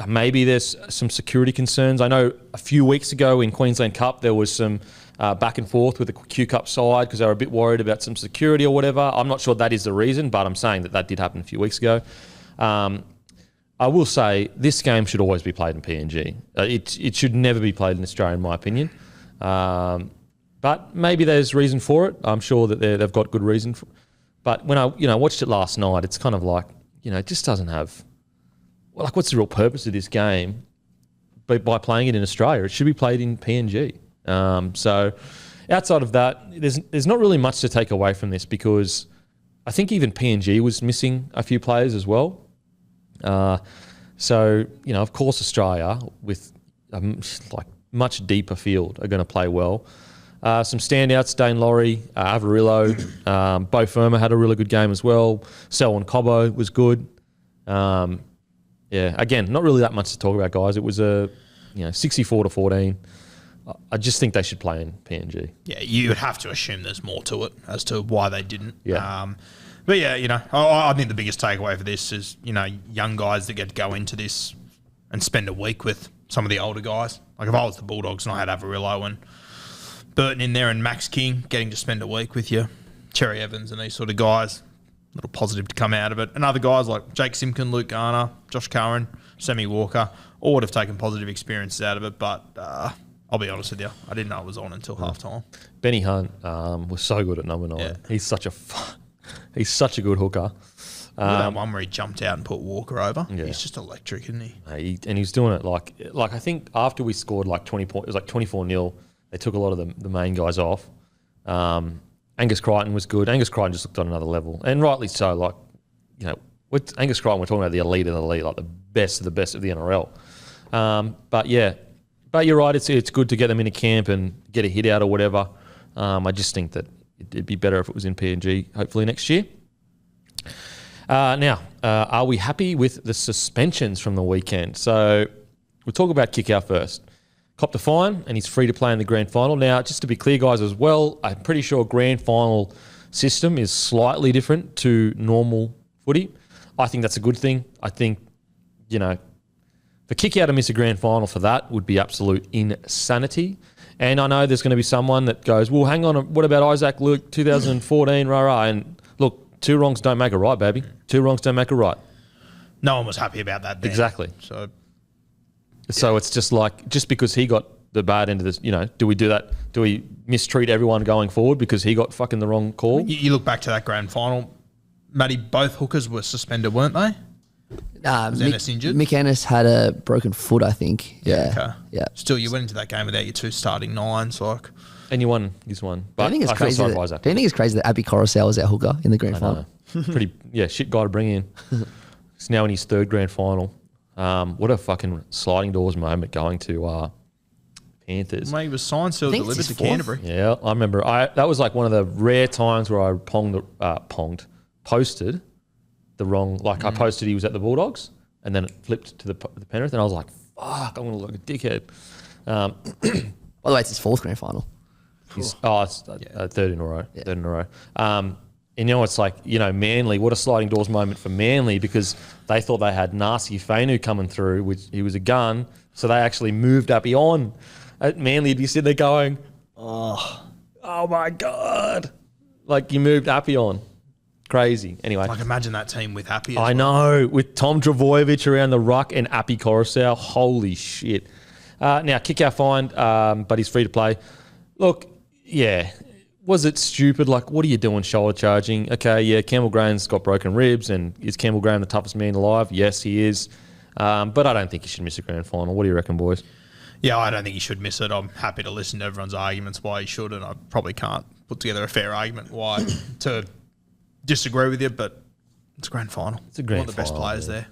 Maybe there's some security concerns. I know a few weeks ago in Queensland Cup there was some back and forth with the Q Cup side because they were a bit worried about some security or whatever. I'm not sure that is the reason, but I'm saying that did happen a few weeks ago. I will say this game should always be played in PNG. It should never be played in Australia, in my opinion. But maybe there's reason for it. I'm sure that they've got good reason for it. But when I watched it last night, it's kind of like, it just doesn't have... Like, what's the real purpose of this game? But by playing it in Australia, it should be played in PNG. So outside of that, there's not really much to take away from this because I think even PNG was missing a few players as well. So, of course, Australia with like much deeper field are going to play well. Some standouts, Dane Laurie, Avarillo, Bo Firma had a really good game as well. Selwyn Cobbo was good. Yeah, again, not really that much to talk about, guys. It was 64-14. I just think they should play in PNG. Yeah, you would have to assume there's more to it as to why they didn't. Yeah. But yeah, I think the biggest takeaway for this is, young guys that get to go into this and spend a week with some of the older guys. Like if I was the Bulldogs and I had Avarillo and Burton in there and Max King getting to spend a week with you, Cherry Evans and these sort of guys, little positive to come out of it. And other guys like Jake Simpkin, Luke Garner, Josh Curran, Sammy Walker, all would have taken positive experiences out of it. But I'll be honest with you, I didn't know it was on until halftime. Benny Hunt was so good at number 9. Yeah. He's such a good hooker. That one where he jumped out and put Walker over. Yeah. He's just electric, isn't he? And he's doing it like I think after we scored like 20 points, it was like 24-0. They took a lot of the main guys off. Angus Crichton was good. Angus Crichton just looked on another level, and rightly so. Like, with Angus Crichton, we're talking about the elite of the elite, like the best of the NRL. But you're right. It's good to get them into camp and get a hit out or whatever. I just think that it'd be better if it was in PNG, hopefully next year. Now, are we happy with the suspensions from the weekend? So we'll talk about Kickout first. Copped a fine and he's free to play in the grand final. Now, just to be clear, guys, as well, I'm pretty sure grand final system is slightly different to normal footy. I think that's a good thing. I think, for Kickout to miss a grand final for that would be absolute insanity. And I know there's going to be someone that goes, well, hang on, what about Isaac Luke 2014, rah-rah? And look, 2 wrongs don't make a right, baby. 2 wrongs don't make a right. No one was happy about that then. Exactly. So it's just like, just because he got the bad end of this, do we do that? Do we mistreat everyone going forward because he got fucking the wrong call? You look back to that grand final, Matty, both hookers were suspended, weren't they? Was Ennis injured? Mick Ennis had a broken foot, I think. Yeah. Okay. Yeah. Still, you went into that game without your 2 starting 9s, like. And you won this one. But I think it's crazy. Feel sorry for Isaac. Do you think it's crazy that Abby Coruscant was our hooker in the grand I final? know. Shit guy to bring in. He's now in his 3rd grand final. What a fucking sliding doors moment going to Panthers. Mate, he was signed, sealed, I think delivered it's to his 4th. Canterbury. Yeah, I remember. That was like one of the rare times where I posted the wrong. Like I posted he was at the Bulldogs, and then it flipped to the Penrith, and I was like, "Fuck, I'm gonna look like a dickhead." By the way, it's his 4th grand final. It's 3rd in a row. Yeah. 3rd in a row. And it's like, Manly, what a sliding doors moment for Manly because they thought they had Nasi Fainu coming through, which he was a gun. So they actually moved Appy on. At Manly, you'd be sitting there going, oh my God. Like you moved Appy on. Crazy. Anyway. Like imagine that team with Happy. I know. With Tom Travojevic around the ruck and Appy Coruscant. Holy shit. Now, Kickout fined, but he's free to play. Look, yeah. was it stupid? Like, what are you doing shoulder charging? Okay, yeah, Campbell Graham's got broken ribs, and is Campbell Graham the toughest man alive? Yes, he is. But I don't think he should miss a grand final. What do you reckon, boys? Yeah, I don't think he should miss it. I'm happy to listen to everyone's arguments why he should, and I probably can't put together a fair argument why to disagree with you, but it's a grand final. It's a grand One of the best final, players yeah. there.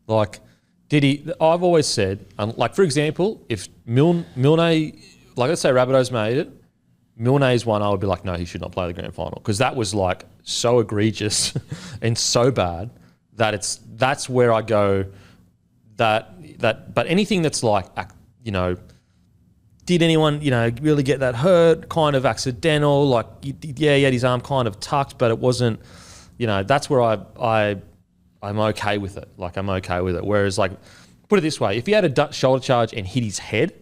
Like, did he? I've always said, like, for example, if Milne, like, let's say Rabbitohs made it, Milne's one, I would be like, no, he should not play the grand final, because that was like so egregious and so bad that that's where I go. But anything that's like, you know, did anyone, you know, really get that hurt? Kind of accidental, like, yeah, he had his arm kind of tucked, but it wasn't, you know, that's where I'm okay with it. Like, I'm okay with it. Whereas, like, put it this way, if he had a shoulder charge and hit his head,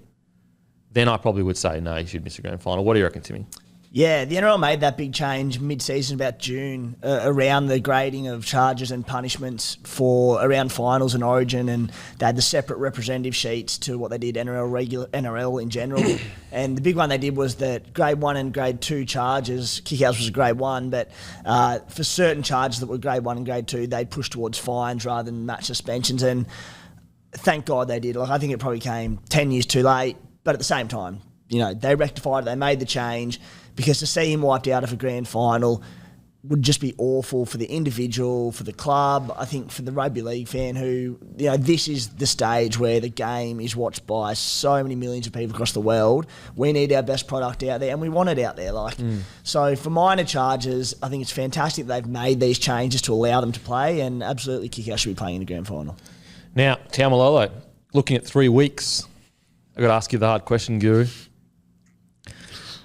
then I probably would say, no, he should miss a grand final. What do you reckon, Timmy? Yeah, the NRL made that big change mid-season, about June, around the grading of charges and punishments for around finals and Origin, and they had the separate representative sheets to what they did NRL in general. And the big one they did was that grade 1 and grade 2 charges, kickouts was a grade 1, but for certain charges that were grade 1 and grade 2, they'd push towards fines rather than match suspensions. And thank God they did. Like, I think it probably came 10 years too late, but at the same time, you know, they rectified it, they made the change, because to see him wiped out of a grand final would just be awful for the individual, for the club, I think for the rugby league fan who, you know, this is the stage where the game is watched by so many millions of people across the world. We need our best product out there, and we want it out there. So for minor charges, I think it's fantastic that they've made these changes to allow them to play, and absolutely Kickout should be playing in the grand final. Now, Taumalolo, looking at 3 weeks, I've got to ask you the hard question, Guru.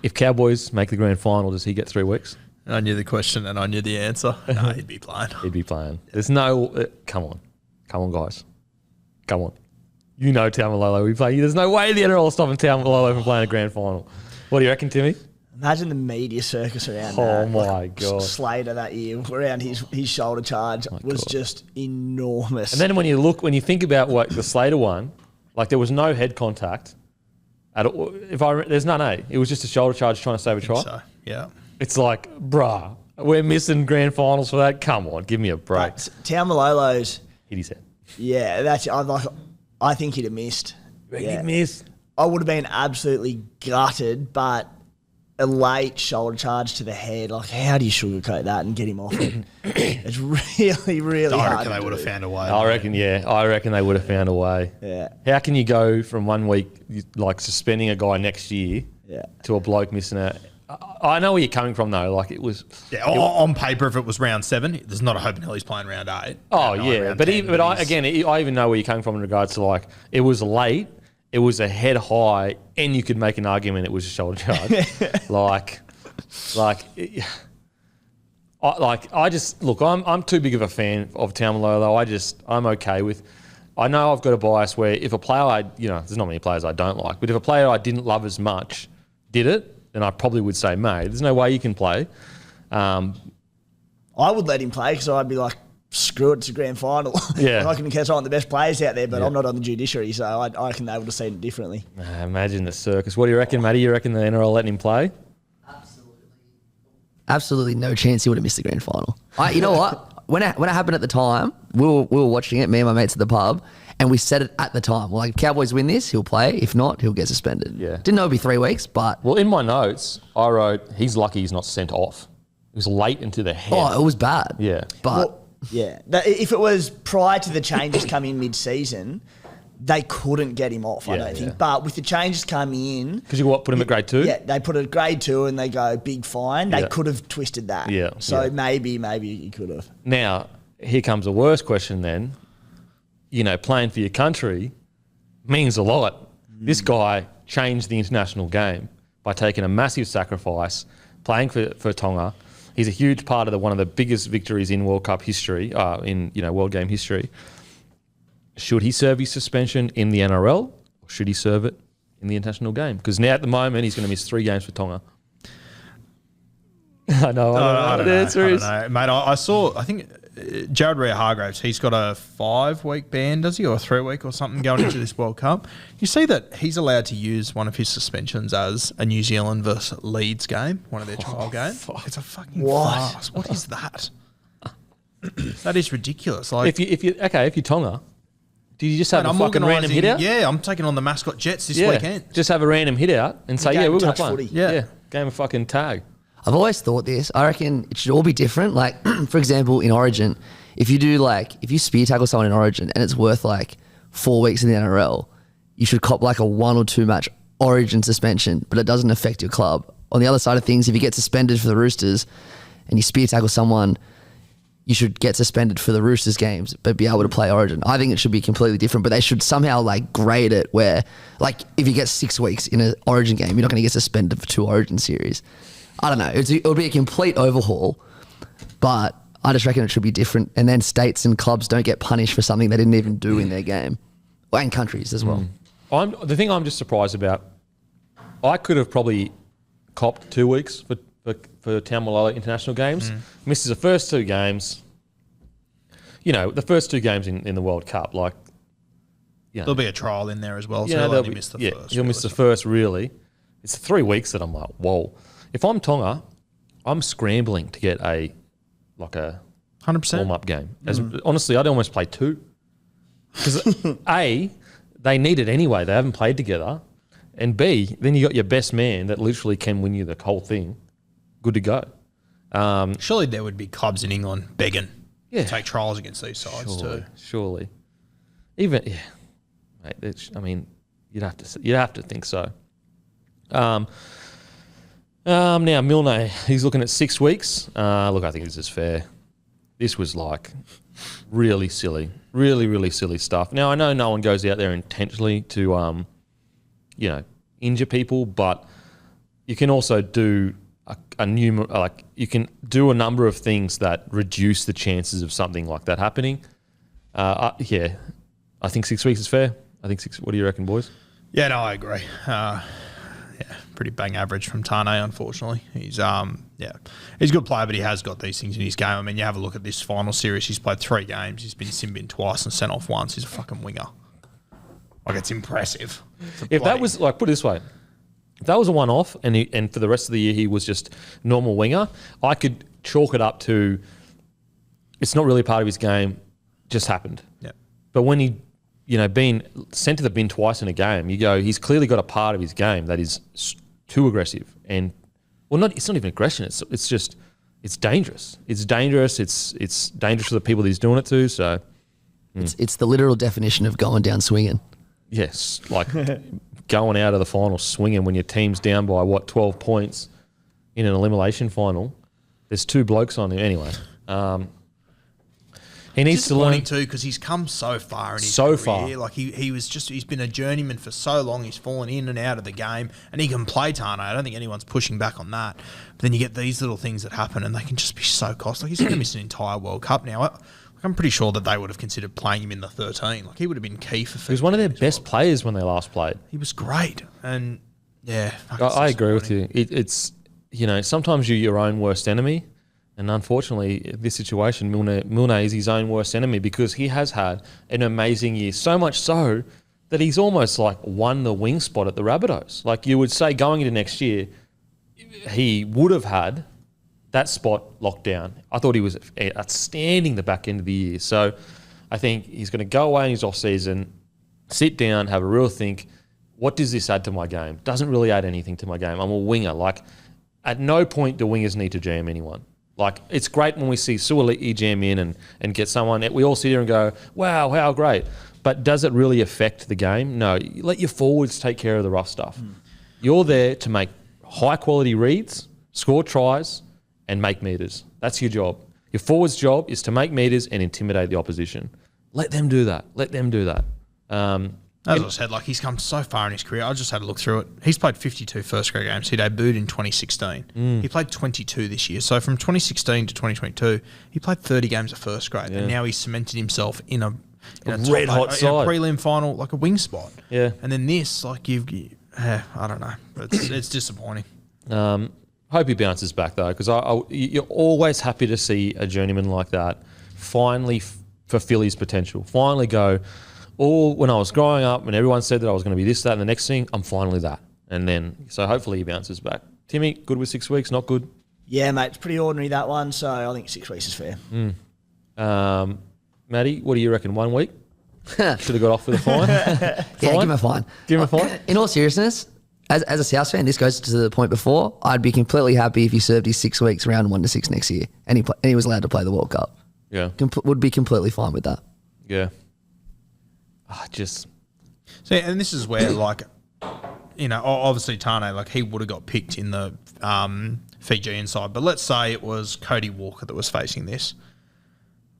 If Cowboys make the grand final, does he get 3 weeks? I knew the question and I knew the answer. No, he'd be playing. He'd be playing. There's no... come on, guys. Come on. You know Taumalolo will be playing. There's no way the NRL is stopping Taumalolo from playing a grand final. What do you reckon, Timmy? Imagine the media circus around Oh, that. my God. Slater that year around his shoulder charge was just enormous. And then when you think about what the Slater one, like, there was no head contact at all. There's none, eh? It was just a shoulder charge trying to save a try. So, yeah. It's like, bruh, we're missing grand finals for that. Come on, give me a break. Taumalolo's, Hit his head. yeah, I think he'd have missed. He'd miss. I would have been absolutely gutted, but a late shoulder charge to the head, like, how do you sugarcoat that and get him off it? It's really, really hard. I reckon they would have found a way. I reckon they would have found a way. Yeah. How can you go from 1 week, like, suspending a guy next year to a bloke missing out? I know where you're coming from, though. Like, it was... Yeah, on paper, if it was round 7, there's not a hope in hell he's playing round 8. Oh, Round 9, yeah. round But 10, I even know where you're coming from in regards to, like, it was late, it was a head high, and you could make an argument it was a shoulder charge. I'm too big of a fan of Taumalolo. I'm okay with... I know I've got a bias where if a player there's not many players I don't like, but if a player I didn't love as much did it, then I probably would say, mate, there's no way you can play. I would let him play because I'd be like, screw it, it's a grand final. Yeah. I can catch on the best players out there, but I'm not on the judiciary, so I reckon they would have seen it differently. Imagine the circus. What do you reckon, Matty? You reckon the NRL letting him play? Absolutely no chance he would have missed the grand final. You know what? When it happened at the time, we were watching it, me and my mates at the pub, and we said it at the time. We're like, if Cowboys win this, he'll play. If not, he'll get suspended. Yeah. Didn't know it'd be 3 weeks, but... Well, in my notes, I wrote, he's lucky he's not sent off. It was late into the head. Oh, it was bad. Yeah. But... If it was prior to the changes coming in mid-season, they couldn't get him off, I don't think. But with the changes coming in... Because you put him at grade 2? Yeah, they put a grade 2 and they go, big fine. They could have twisted that. Yeah. So maybe he could have. Now, here comes a worse question then. Playing for your country means a lot. This guy changed the international game by taking a massive sacrifice, playing for Tonga. He's a huge part of one of the biggest victories in World Cup history, World Game history. Should he serve his suspension in the NRL, or should he serve it in the international game? Because now at the moment he's going to miss 3 games for Tonga. I know. I don't know, mate. I think Jared Rea-Hargraves, he's got a 5-week ban, does he, or a 3-week or something going into this World Cup. You see that he's allowed to use one of his suspensions as a New Zealand versus Leeds game, one of their trial games. It's a fucking farce. What is that? That is ridiculous. Like, if you're Tonga, do you just have a fucking random hit out? Yeah, I'm taking on the mascot Jets this weekend. Just have a random hit out and say, we're going to play. Footy. Yeah, game of fucking tag. I've always thought this. I reckon it should all be different. Like, for example, in Origin, if you spear tackle someone in Origin and it's worth like 4 weeks in the NRL, you should cop like a 1 or 2 match Origin suspension, but it doesn't affect your club. On the other side of things, if you get suspended for the Roosters and you spear tackle someone, you should get suspended for the Roosters games, but be able to play Origin. I think it should be completely different, but they should somehow like grade it where, like, if you get 6 weeks in an Origin game, you're not going to get suspended for 2 Origin series. I don't know. It'll be a complete overhaul, but I just reckon it should be different. And then states and clubs don't get punished for something they didn't even do in their game, and countries as well. The thing I'm just surprised about, I could have probably copped 2 weeks for Taumalola international games. Misses the first 2 games. You know, the first 2 games in the World Cup, like, there'll be a trial in there as well, so he'll only miss the first. He'll miss the first, really. It's 3 weeks that I'm like, whoa. If I'm Tonga, I'm scrambling to get a 100% warm-up game. Honestly, I'd almost play 2. Because A, they need it anyway. They haven't played together. And B, then you got your best man that literally can win you the whole thing. Good to go. Surely there would be clubs in England begging to take trials against these sides too. Surely. Even, mate, I mean, you'd have to think so. Now, Milne, he's looking at 6 weeks. Look, I think this is fair. This was like really silly, really, really silly stuff. Now, I know no one goes out there intentionally to, injure people, but you can also do you can do a number of things that reduce the chances of something like that happening. I think 6 weeks is fair. I think 6. What do you reckon, boys? Yeah, no, I agree. Pretty bang average from Tane, unfortunately. He's a good player, but he has got these things in his game. I mean, you have a look at this final series. He's played 3 games. He's been sin-bin twice and sent off once. He's a fucking winger. Like, it's impressive. If that was, like, put it this way, if that was a one-off and for the rest of the year he was just normal winger, I could chalk it up to it's not really part of his game, just happened. Yeah. But when he, being sent to the bin twice in a game, you go, he's clearly got a part of his game that is too aggressive and, it's not even aggression. It's just, it's dangerous. It's dangerous. It's dangerous for the people that he's doing it to. So it's the literal definition of going down swinging. Yes, like going out of the final swinging when your team's down by 12 points in an elimination final. There's 2 blokes on him anyway. He needs to learn too, because he's come so far in his career. Like he's been a journeyman for so long. He's fallen in and out of the game, and he can play Tane. I don't think anyone's pushing back on that. But then you get these little things that happen, and they can just be so costly. Like, he's going to miss an entire World Cup now. I'm pretty sure that they would have considered playing him in the 13. Like, he would have been key for. He was one of their best players when they last played. He was great, and I agree with you. It's sometimes you're your own worst enemy. And unfortunately, this situation, Milne is his own worst enemy because he has had an amazing year. So much so that he's almost like won the wing spot at the Rabbitohs. Like, you would say going into next year, he would have had that spot locked down. I thought he was outstanding the back end of the year. So I think he's going to go away in his off-season, sit down, have a real think, what does this add to my game? Doesn't really add anything to my game. I'm a winger. Like, at no point do wingers need to jam anyone. Like, it's great when we see Suoli'i jam in and get someone. We all sit here and go, wow, how great. But does it really affect the game? No. You let your forwards take care of the rough stuff. You're there to make high-quality reads, score tries, and make meters. That's your job. Your forward's job is to make meters and intimidate the opposition. Let them do that. As I said, like, he's come so far in his career. I just had a look through it. He's played 52 first-grade games. He debuted in 2016. He played 22 this year. So from 2016 to 2022, he played 30 games of first grade. Yeah. And now he's cemented himself in a red-hot side. In a prelim final, like a wing spot. Yeah. And then this, like, I don't know. It's disappointing. Hope he bounces back, though, because you're always happy to see a journeyman like that finally fulfill his potential. Finally go, when I was growing up and everyone said that I was going to be this, that, and the next thing, I'm finally that. And then, so hopefully he bounces back. Timmy, good with 6 weeks, not good? Yeah, mate, it's pretty ordinary, that one, so I think 6 weeks is fair. Maddie, what do you reckon, 1 week? Should have got off with a fine. Yeah, give him a fine. Give him a fine? In all seriousness, as a South fan, this goes to the point before, I'd be completely happy if he served his 6 weeks round 1 to 6 next year and he was allowed to play the World Cup. Yeah. Would be completely fine with that. Yeah. See, and this is where, like, you know, obviously Tane, like, he would have got picked in the Fijian side, but let's say it was Cody Walker that was facing this.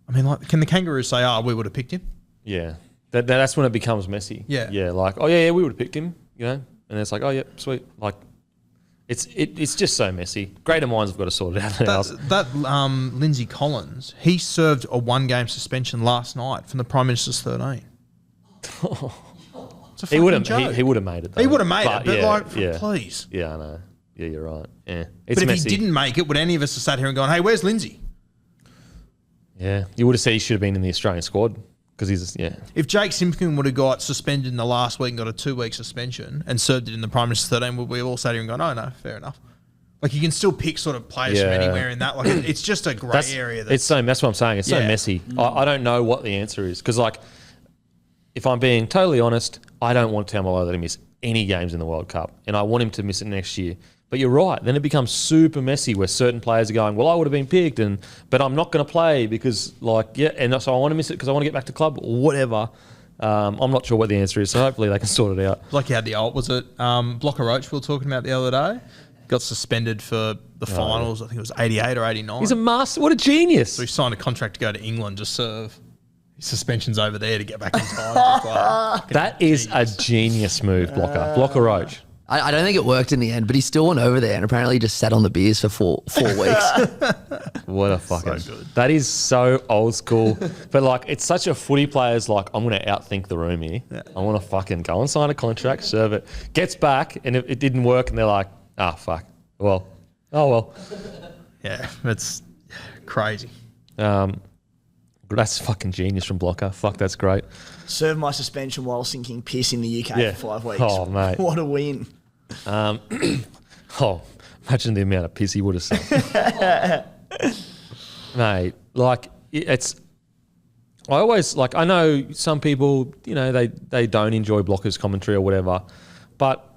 I mean, like, can the Kangaroos say, we would have picked him? Yeah. That's when it becomes messy. Yeah. Yeah, like, we would have picked him, you know? And it's like, sweet. Like, it's just so messy. Greater minds have got to sort it out. That Lindsay Collins, he served a 1-game suspension last night from the Prime Minister's 13. He would have made it, though. He would have made it, but please. Yeah, I know. Yeah, you're right. Yeah. But if he didn't make it, would any of us have sat here and gone, hey, where's Lindsay? Yeah. You would have said he should have been in the Australian squad because If Jake Simpkin would have got suspended in the last week and got a 2-week suspension and served it in the Prime Minister's 13, would we have all sat here and gone, oh, no, fair enough? Like, you can still pick sort of players from anywhere in that. Like, it's just a grey area. That's what I'm saying. It's so messy. I don't know what the answer is because, like, if I'm being totally honest, I don't want Tamalolo to miss any games in the World Cup, and I want him to miss it next year. But you're right. Then it becomes super messy where certain players are going, well, I would have been picked, but I'm not going to play because, and so I want to miss it because I want to get back to club or whatever. I'm not sure what the answer is, so hopefully they can sort it out. Like you had the old, was it Blocker Roach we were talking about the other day? Got suspended for the finals. I think it was 88 or 89. He's a master. What a genius. So he signed a contract to go to England to serve his suspensions over there to get back in time. That is a genius move, Blocker Roach. I don't think it worked in the end, but he still went over there and apparently just sat on the beers for four weeks. What a fucking... So good. That is so old school. But, like, it's such a footy player's like, I'm going to outthink the room here. Yeah. I want to fucking go and sign a contract, serve it. Gets back, and it didn't work, and they're like, fuck. Well, oh, well. Yeah, it's crazy. That's fucking genius from Blocker. Fuck, that's great. Serve my suspension while sinking piss in the UK for 5 weeks. Oh, mate. What a win. Imagine the amount of piss he would have seen. Mate, like, it's... I always, like, I know some people, you know, they don't enjoy Blocker's commentary or whatever, but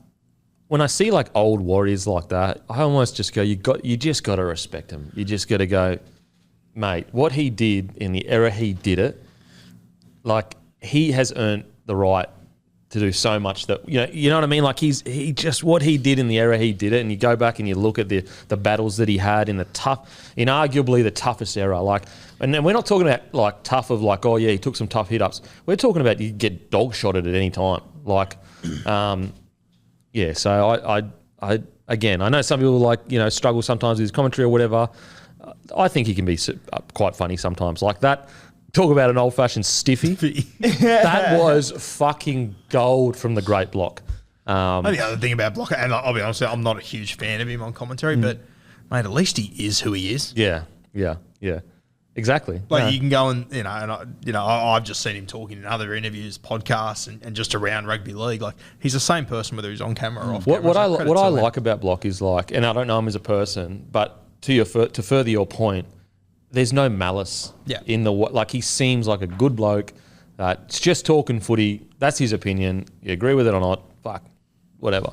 when I see, like, old Warriors like that, I almost just go, you just got to respect him. You just got to go... Mate, what he did in the era he did it, like, he has earned the right to do so much that, you know what I mean? Like, he just, what he did in the era he did it, and you go back and you look at the battles that he had in arguably the toughest era. Like, and then we're not talking about, like, tough of, like, he took some tough hit-ups. We're talking about you get dog shotted at any time. Like, so I again, I know some people, like, you know, struggle sometimes with his commentary or whatever. I think he can be quite funny sometimes. Like that, talk about an old-fashioned stiffy. That was fucking gold from the great Block. The other thing about Blocker, and I'll be honest, I'm not a huge fan of him on commentary, but, mate, at least he is who he is. Yeah. Exactly. Like, you can go and, I've just seen him talking in other interviews, podcasts, and just around rugby league. Like, he's the same person whether he's on camera or off camera. What I like about Block is, like, and I don't know him as a person, but to further your point, there's no malice in the... Like, he seems like a good bloke. It's just talking footy. That's his opinion. You agree with it or not, fuck, whatever.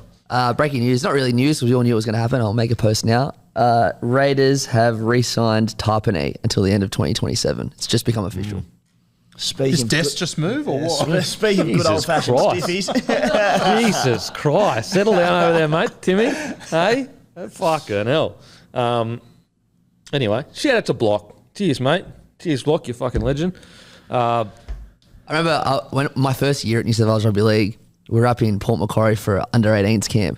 Breaking news. Not really news because we all knew it was going to happen. I'll make a post now. Raiders have re-signed Tapine until the end of 2027. It's just become official. Is Des just move or what? Speaking of good old-fashioned stiffies. Jesus Christ. Settle down over there, mate. Timmy. Hey? Fucking hell. Anyway, shout out to Block. Cheers, mate. Cheers, Block. You fucking legend. I remember when my first year at New South Wales Rugby League, we were up in Port Macquarie for under 18s camp,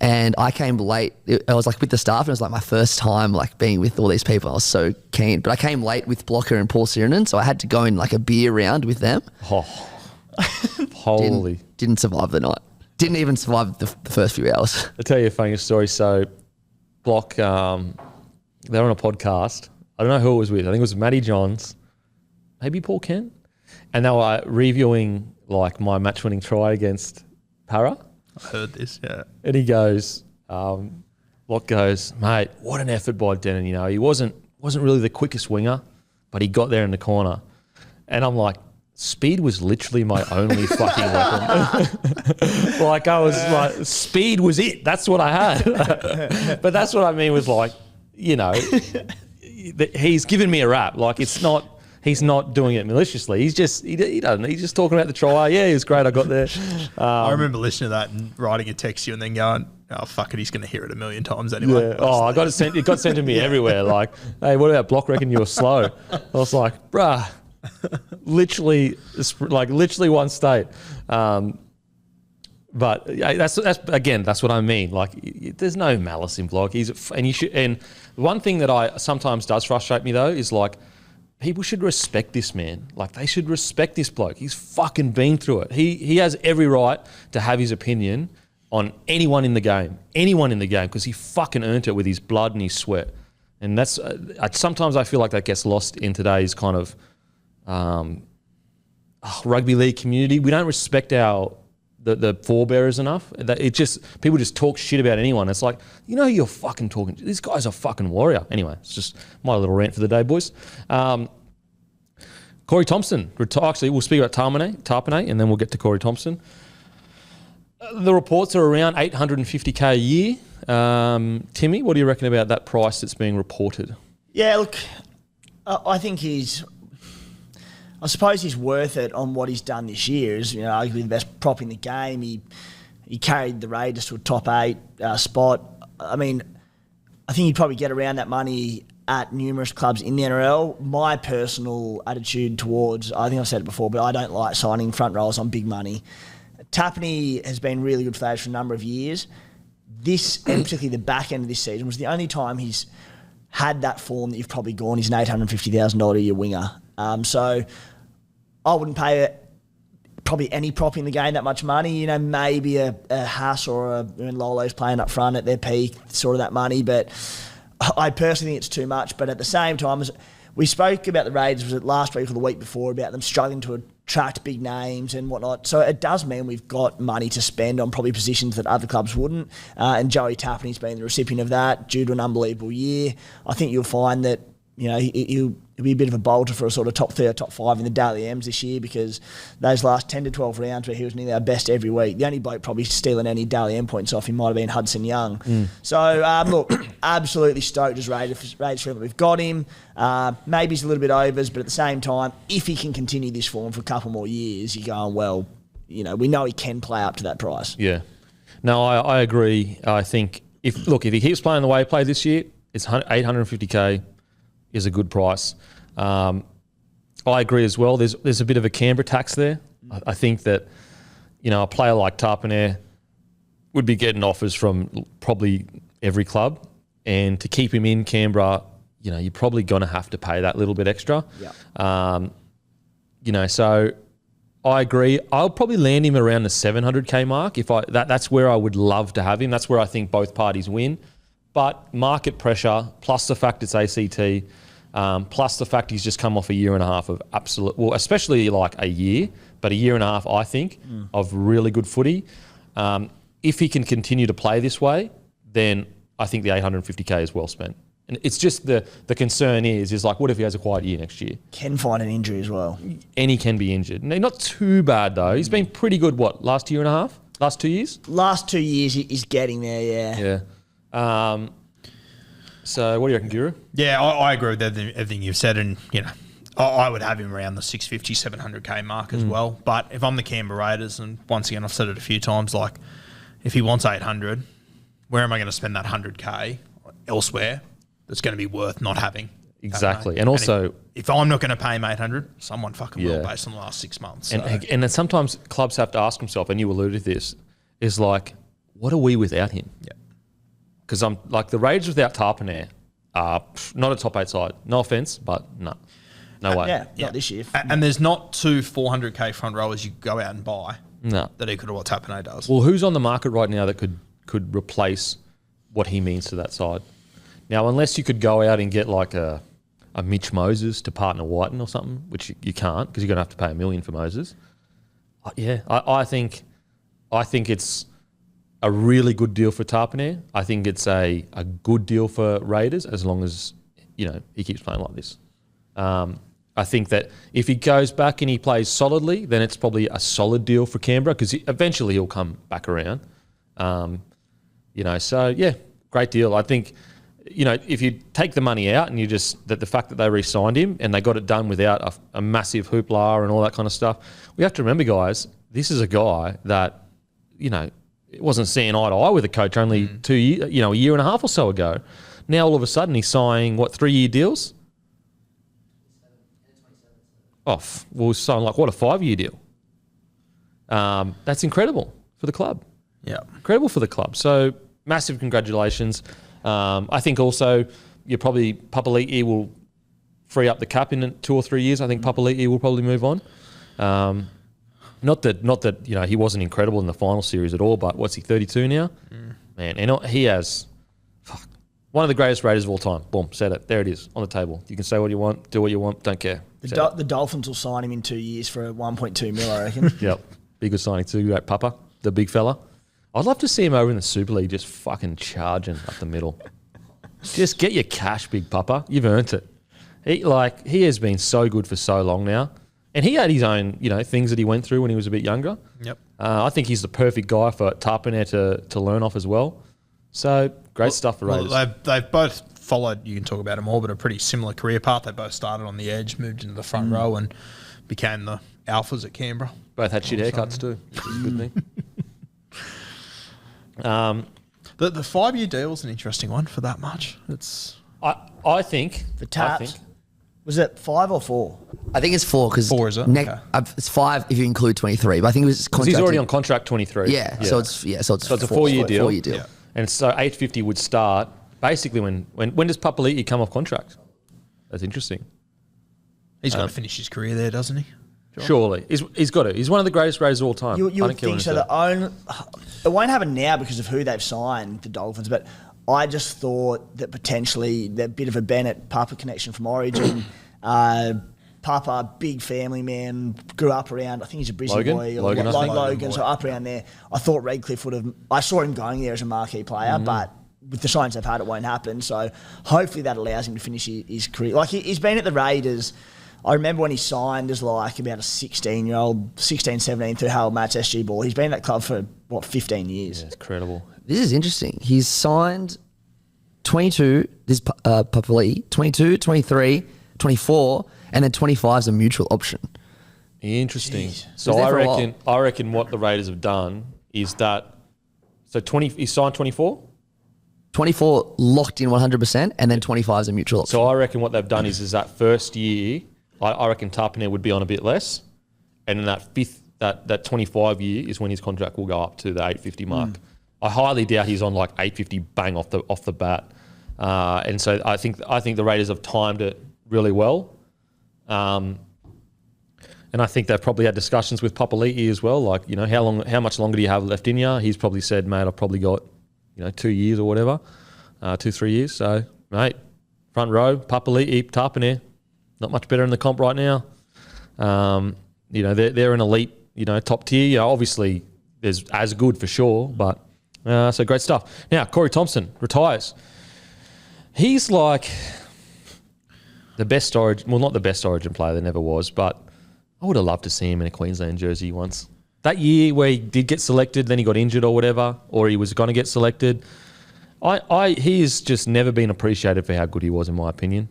and I came late. I was like with the staff, and it was like my first time like being with all these people. I was so keen, but I came late with Blocker and Paul Sirenen, so I had to go in like a beer round with them. Oh, holy! Didn't survive the night. Didn't even survive the first few hours. I'll tell you a funny story. So, Block, they're on a podcast. I don't know who it was with. I think it was Matty Johns maybe Paul Kent, and they were reviewing like my match-winning try against Para. I heard this, yeah. And he goes, Locke goes, mate, what an effort by Denon. You know, he wasn't really the quickest winger, but he got there in the corner. And I'm like, speed was literally my only fucking weapon. Like I was like, speed was it. That's what I had. But that's what I mean with like, you know, he's given me a rap. Like it's not, he's not doing it maliciously. He's just, he doesn't. He's just talking about the try. Yeah, it was great. I got there. I remember listening to that and writing a text to you and then going, oh, fuck it, he's going to hear it a million times anyway. Yeah. Oh, I got it sent. It got sent to me everywhere. Like, hey, what about Block? Reckon you were slow? I was like, bruh, literally one state. But yeah, that's again, that's what I mean. Like, there's no malice in Block. And one thing that I sometimes does frustrate me though is like, people should respect this man. Like, they should respect this bloke. He's fucking been through it. He has every right to have his opinion on anyone in the game, because he fucking earned it with his blood and his sweat. And that's sometimes I feel like that gets lost in today's kind of rugby league community. We don't respect the forebearers enough. People just talk shit about anyone. It's like, you know, you're fucking talking. This guy's a fucking warrior. Anyway, it's just my little rant for the day, boys. Corey Thompson. Actually, we'll speak about Tapine, and then we'll get to Corey Thompson. The reports are around $850K a year. Timmy, what do you reckon about that price that's being reported? Yeah, look, I think I suppose he's worth it on what he's done this year. He's, you know, arguably the best prop in the game. He carried the Raiders to a top 8 spot. I mean, I think he'd probably get around that money at numerous clubs in the NRL. My personal attitude towards, I think I've said it before, but I don't like signing front rows on big money. Tapine has been really good for those for a number of years. This, and particularly the back end of this season, was the only time he's had that form that you've probably gone. He's an $850,000 a year winger. So I wouldn't pay probably any prop in the game that much money. You know, maybe a Haas or Lolo's playing up front at their peak, sort of that money. But I personally think it's too much. But at the same time, we spoke about the Raiders, was it last week or the week before, about them struggling to attract big names and whatnot. So it does mean we've got money to spend on probably positions that other clubs wouldn't. And Joey Tapine's been the recipient of that due to an unbelievable year. I think you'll find that, you know, he'll be a bit of a bolter for a sort of top 3 or top 5 in the Daily M's this year, because those last 10 to 12 rounds where he was nearly our best every week, the only bloke probably stealing any Daily M points off him might have been Hudson Young. So, look, absolutely stoked as Raiders for him. We've got him. Maybe he's a little bit overs, but at the same time, if he can continue this form for a couple more years, you're going, well, you know, we know he can play up to that price. Yeah. No, I agree. I think if he keeps playing the way he played this year, it's $850K. Is a good price. I agree as well. There's a bit of a Canberra tax there. I think that, you know, a player like Tapine would be getting offers from probably every club, and to keep him in Canberra, you know, you're probably going to have to pay that little bit extra. Yeah. You know, so I agree. I'll probably land him around the $700K mark. That's where I would love to have him. That's where I think both parties win. But market pressure, plus the fact it's ACT, plus the fact he's just come off a year and a half of absolute, well, especially like a year, but a year and a half, I think, of really good footy. If he can continue to play this way, then I think the $850K is well spent. And it's just the concern is like, what if he has a quiet year next year? Can find an injury as well. And he can be injured. Not too bad, though. He's been pretty good, last year and a half? Last 2 years? Last 2 years, he's getting there, yeah. Yeah. So what do you reckon, Guru? Yeah, I agree with everything you've said, and you know, I would have him around the 650, 700K mark as well. But if I'm the Canberra Raiders, and once again I've said it a few times, like if he wants 800, where am I going to spend that 100K elsewhere that's going to be worth not having? Exactly, and also if I'm not going to pay him 800, someone fucking will based on the last 6 months. So. And then sometimes clubs have to ask themselves, and you alluded to this, is like, what are we without him? Yeah. Because I'm like the Raiders without Tapine are not a top 8 side. No offense, but no way. Yeah, not this year. And there's not 2 400K front rowers you go out and buy. No, that equal to what Tapine does. Well, who's on the market right now that could replace what he means to that side? Now, unless you could go out and get like a a Mitch Moses to partner Whiten or something, which you can't because you're going to have to pay $1 million for Moses. I think it's a really good deal for Tapine. I think it's a good deal for Raiders as long as, he keeps playing like this. I think that if he goes back and he plays solidly, then it's probably a solid deal for Canberra because eventually he'll come back around. Great deal. I think, if you take the money out and the fact that they re-signed him and they got it done without a massive hoopla and all that kind of stuff, we have to remember, guys, this is a guy that, it wasn't seeing eye to eye with a coach only 2 years, a year and a half or so ago. Now all of a sudden he's signing 3-year deals? He's signing a 5-year deal. That's incredible for the club. Yeah, incredible for the club. So massive congratulations. I think also Papali'i will free up the cap in 2 or 3 years. I think Papali'i will probably move on. Not that he wasn't incredible in the final series at all, but what's he, 32 now? Man, and he has one of the greatest Raiders of all time. Boom, said it. There it is on the table. You can say what you want, do what you want, don't care. The Dolphins will sign him in 2 years for 1.2 mil, I reckon. Yep, be good signing too. Great Papa, the big fella. I'd love to see him over in the Super League just fucking charging up the middle. Just get your cash, big Papa. You've earned it. He has been so good for so long now. And he had his own, things that he went through when he was a bit younger. Yep. I think he's the perfect guy for Tapine to learn off as well. So, great stuff for Raiders. They've both followed, you can talk about them all, but a pretty similar career path. They both started on the edge, moved into the front row and became the alphas at Canberra. Both had shit haircuts too, which is a good thing. The 5-year deal is an interesting one for that much. I think the Taps. Was it 5 or 4? I think it's 4 because 4 is it? Okay. It's 5 if you include 23. But I think it was contracted. He's already on contract 23. Yeah. So it's a 4-year deal. 4-year deal. Yeah. And so 850 would start basically when does Papali'i come off contract? That's interesting. He's got to finish his career there, doesn't he? Surely. He's got to. He's one of the greatest Raiders of all time. You would think so. It won't happen now because of who they've signed, the Dolphins, but I just thought that potentially that bit of a Bennett Papa connection from Origin. Papa, big family man, grew up around, I think he's a Brisbane boy. Logan, so up around there. I thought Redcliffe would have, I saw him going there as a marquee player, but with the signs they've had, it won't happen. So hopefully that allows him to finish his career. He's been at the Raiders. I remember when he signed as about a 16-year-old, 16, 17 through Harold Matt's SG ball. He's been at that club for, 15 years. Yeah, it's incredible. This is interesting. He's signed 22, this Papali'i, 22, 23, 24, and then 25 is a mutual option. Interesting. Jeez. So I reckon what the Raiders have done is that, he signed 24? 24 locked in 100%, and then 25 is a mutual option. So I reckon what they've done is that first year, I reckon Tapine would be on a bit less, and then that 25 year is when his contract will go up to the 850 mark. I highly doubt he's on 850 bang off the bat, and so I think the Raiders have timed it really well, and I think they've probably had discussions with Papali'i as well. How much longer do you have left in you? He's probably said, mate, I've probably got 2 years or whatever, 2-3 years. So, mate, front row, Papali'i, Tapine, not much better in the comp right now. They're an elite, top tier. Obviously, there's as good for sure, but so great stuff. Now, Corey Thompson retires. He's the best Origin, well, not the best Origin player there never was, but I would have loved to see him in a Queensland jersey once. That year where he did get selected, then he got injured or whatever, or he was going to get selected, he has just never been appreciated for how good he was, in my opinion.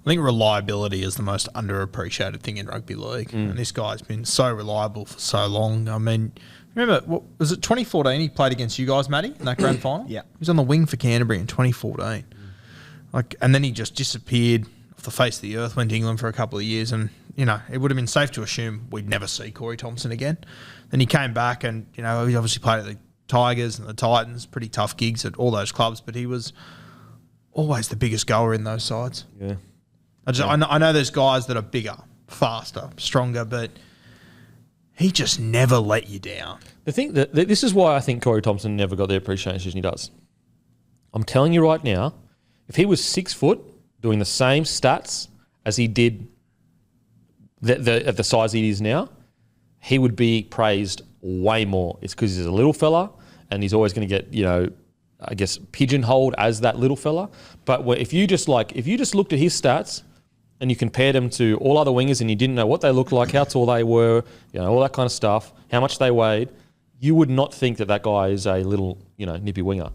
I think reliability is the most underappreciated thing in rugby league. And this guy's been so reliable for so long. I mean, remember, was it 2014 he played against you guys, Matty, in that grand final? Yeah. He was on the wing for Canterbury in 2014. And then he just disappeared off the face of the earth, went to England for a couple of years, and, it would have been safe to assume we'd never see Corey Thompson again. Then he came back and, he obviously played at the Tigers and the Titans, pretty tough gigs at all those clubs, but he was always the biggest goer in those sides. Yeah. I know there's guys that are bigger, faster, stronger, but he just never let you down. The thing that this is why I think Corey Thompson never got the appreciation he does. I'm telling you right now, if he was 6 foot, doing the same stats, as he did at the size he is now, he would be praised way more. It's because he's a little fella and he's always going to get, I guess, pigeonholed as that little fella. But if you just looked at his stats and you compared them to all other wingers and you didn't know what they looked like, how tall they were, all that kind of stuff, how much they weighed, you would not think that guy is a little, nippy winger.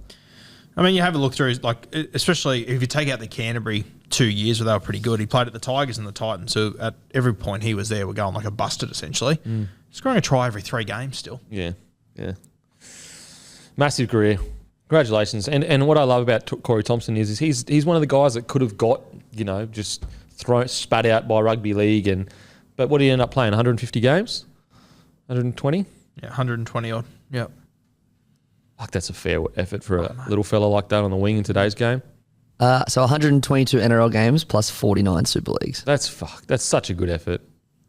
I mean, you have a look through, especially if you take out the Canterbury 2 years where they were pretty good. He played at the Tigers and the Titans, so at every point he was there, we're going like a busted, essentially. Scoring a try every 3 games still. Yeah. Massive career. Congratulations. And what I love about Corey Thompson is he's one of the guys that could have got, just spat out by rugby league. But what did he end up playing? 150 games? 120? Yeah, 120 odd. Yep. Fuck, that's a fair effort for a little fella like that on the wing in today's game. So 122 NRL games plus 49 Super Leagues. That's such a good effort.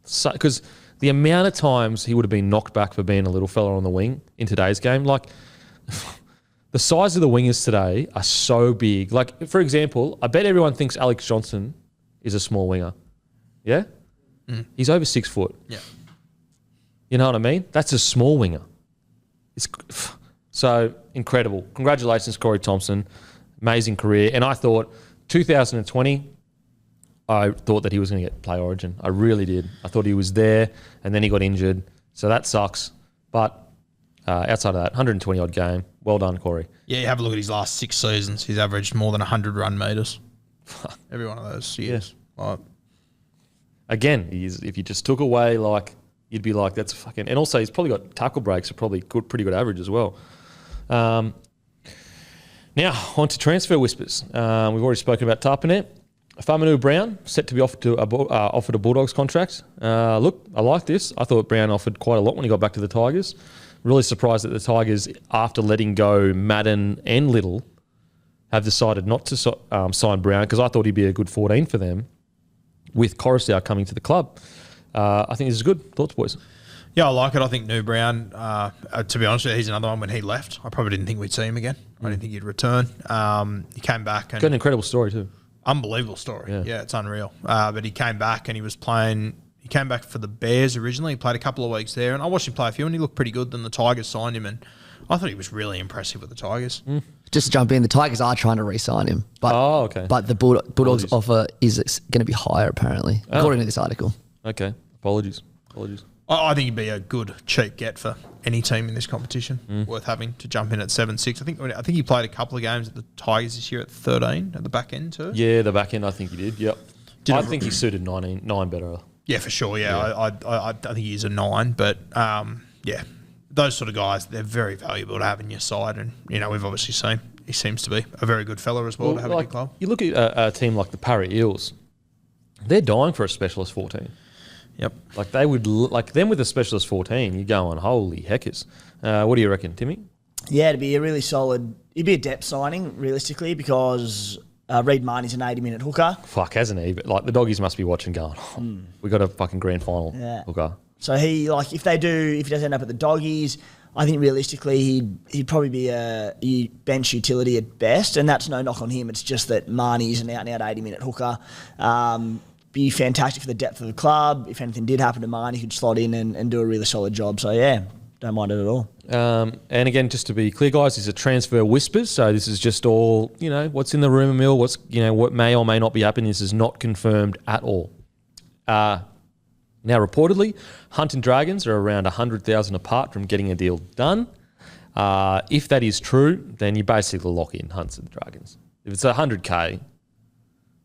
Because the amount of times he would have been knocked back for being a little fella on the wing in today's game, like the size of the wingers today are so big. Like, for example, I bet everyone thinks Alex Johnson is a small winger. Yeah? He's over 6 foot. Yeah. You know what I mean? That's a small winger. It's so incredible. Congratulations, Corey Thompson. Amazing career. And I thought 2020, I thought that he was going to play Origin. I really did. I thought he was there and then he got injured. So that sucks. But outside of that, 120-odd game. Well done, Corey. Yeah, you have a look at his last 6 seasons. He's averaged more than 100 run metres. Every one of those years. Yeah. Again, if you just took away, you'd be like, that's fucking... And also, he's probably got tackle breaks, are probably pretty good average as well. Now, on to transfer whispers. We've already spoken about Tapine. Famanu Brown, set to be offered a Bulldogs contract. Look, I like this. I thought Brown offered quite a lot when he got back to the Tigers. Really surprised that the Tigers, after letting go Madden and Little, have decided not to sign Brown, because I thought he'd be a good 14 for them with Coruscant coming to the club. I think this is good. Thoughts, boys? Yeah, I like it. I think New Brown, to be honest with you, he's another one. When he left, I probably didn't think we'd see him again. I didn't think he'd return. He came back. And got an incredible story too. Unbelievable story. Yeah, it's unreal. But he came back and he was playing... He came back for the Bears originally. He played a couple of weeks there, and I watched him play a few, and he looked pretty good. Then the Tigers signed him, and I thought he was really impressive with the Tigers. Just to jump in, the Tigers are trying to re-sign him. But, okay. But the Bulldogs offer is going to be higher, apparently, according to this article. Okay. Apologies. I think he'd be a good, cheap get for any team in this competition, worth having to jump in at 7'6". I think he played a couple of games at the Tigers this year at 13 at the back end too. Yeah, the back end, I think he did. Yep. I think he suited 9 better. Yeah, for sure. Yeah. I think he is a 9, but those sort of guys, they're very valuable to have in your side, and we've obviously seen he seems to be a very good fella as well to have in your club. You look at a team like the Parra Eels, they're dying for a specialist 14. Yep. Like they would them with a specialist 14. You're going, holy heckers. What do you reckon, Timmy? Yeah, it'd be a really solid. It'd be a depth signing realistically, because Reid Marnie's an 80-minute hooker. Fuck, hasn't he? But the doggies must be watching going, we got a fucking grand final hooker. So he, if he does end up at the doggies, I think realistically he'd probably be a bench utility at best, and that's no knock on him. It's just that Marnie's an out-and-out 80-minute hooker. Be fantastic for the depth of the club. If anything did happen to Marnie, he could slot in and do a really solid job. So yeah, don't mind it at all. And again, just to be clear, guys, this is a transfer whispers. So this is just all, what's in the rumour mill, what may or may not be happening. This is not confirmed at all. Now, reportedly, Hunt and Dragons are around 100,000 apart from getting a deal done. If that is true, then you basically lock in Hunts and Dragons. If it's 100K,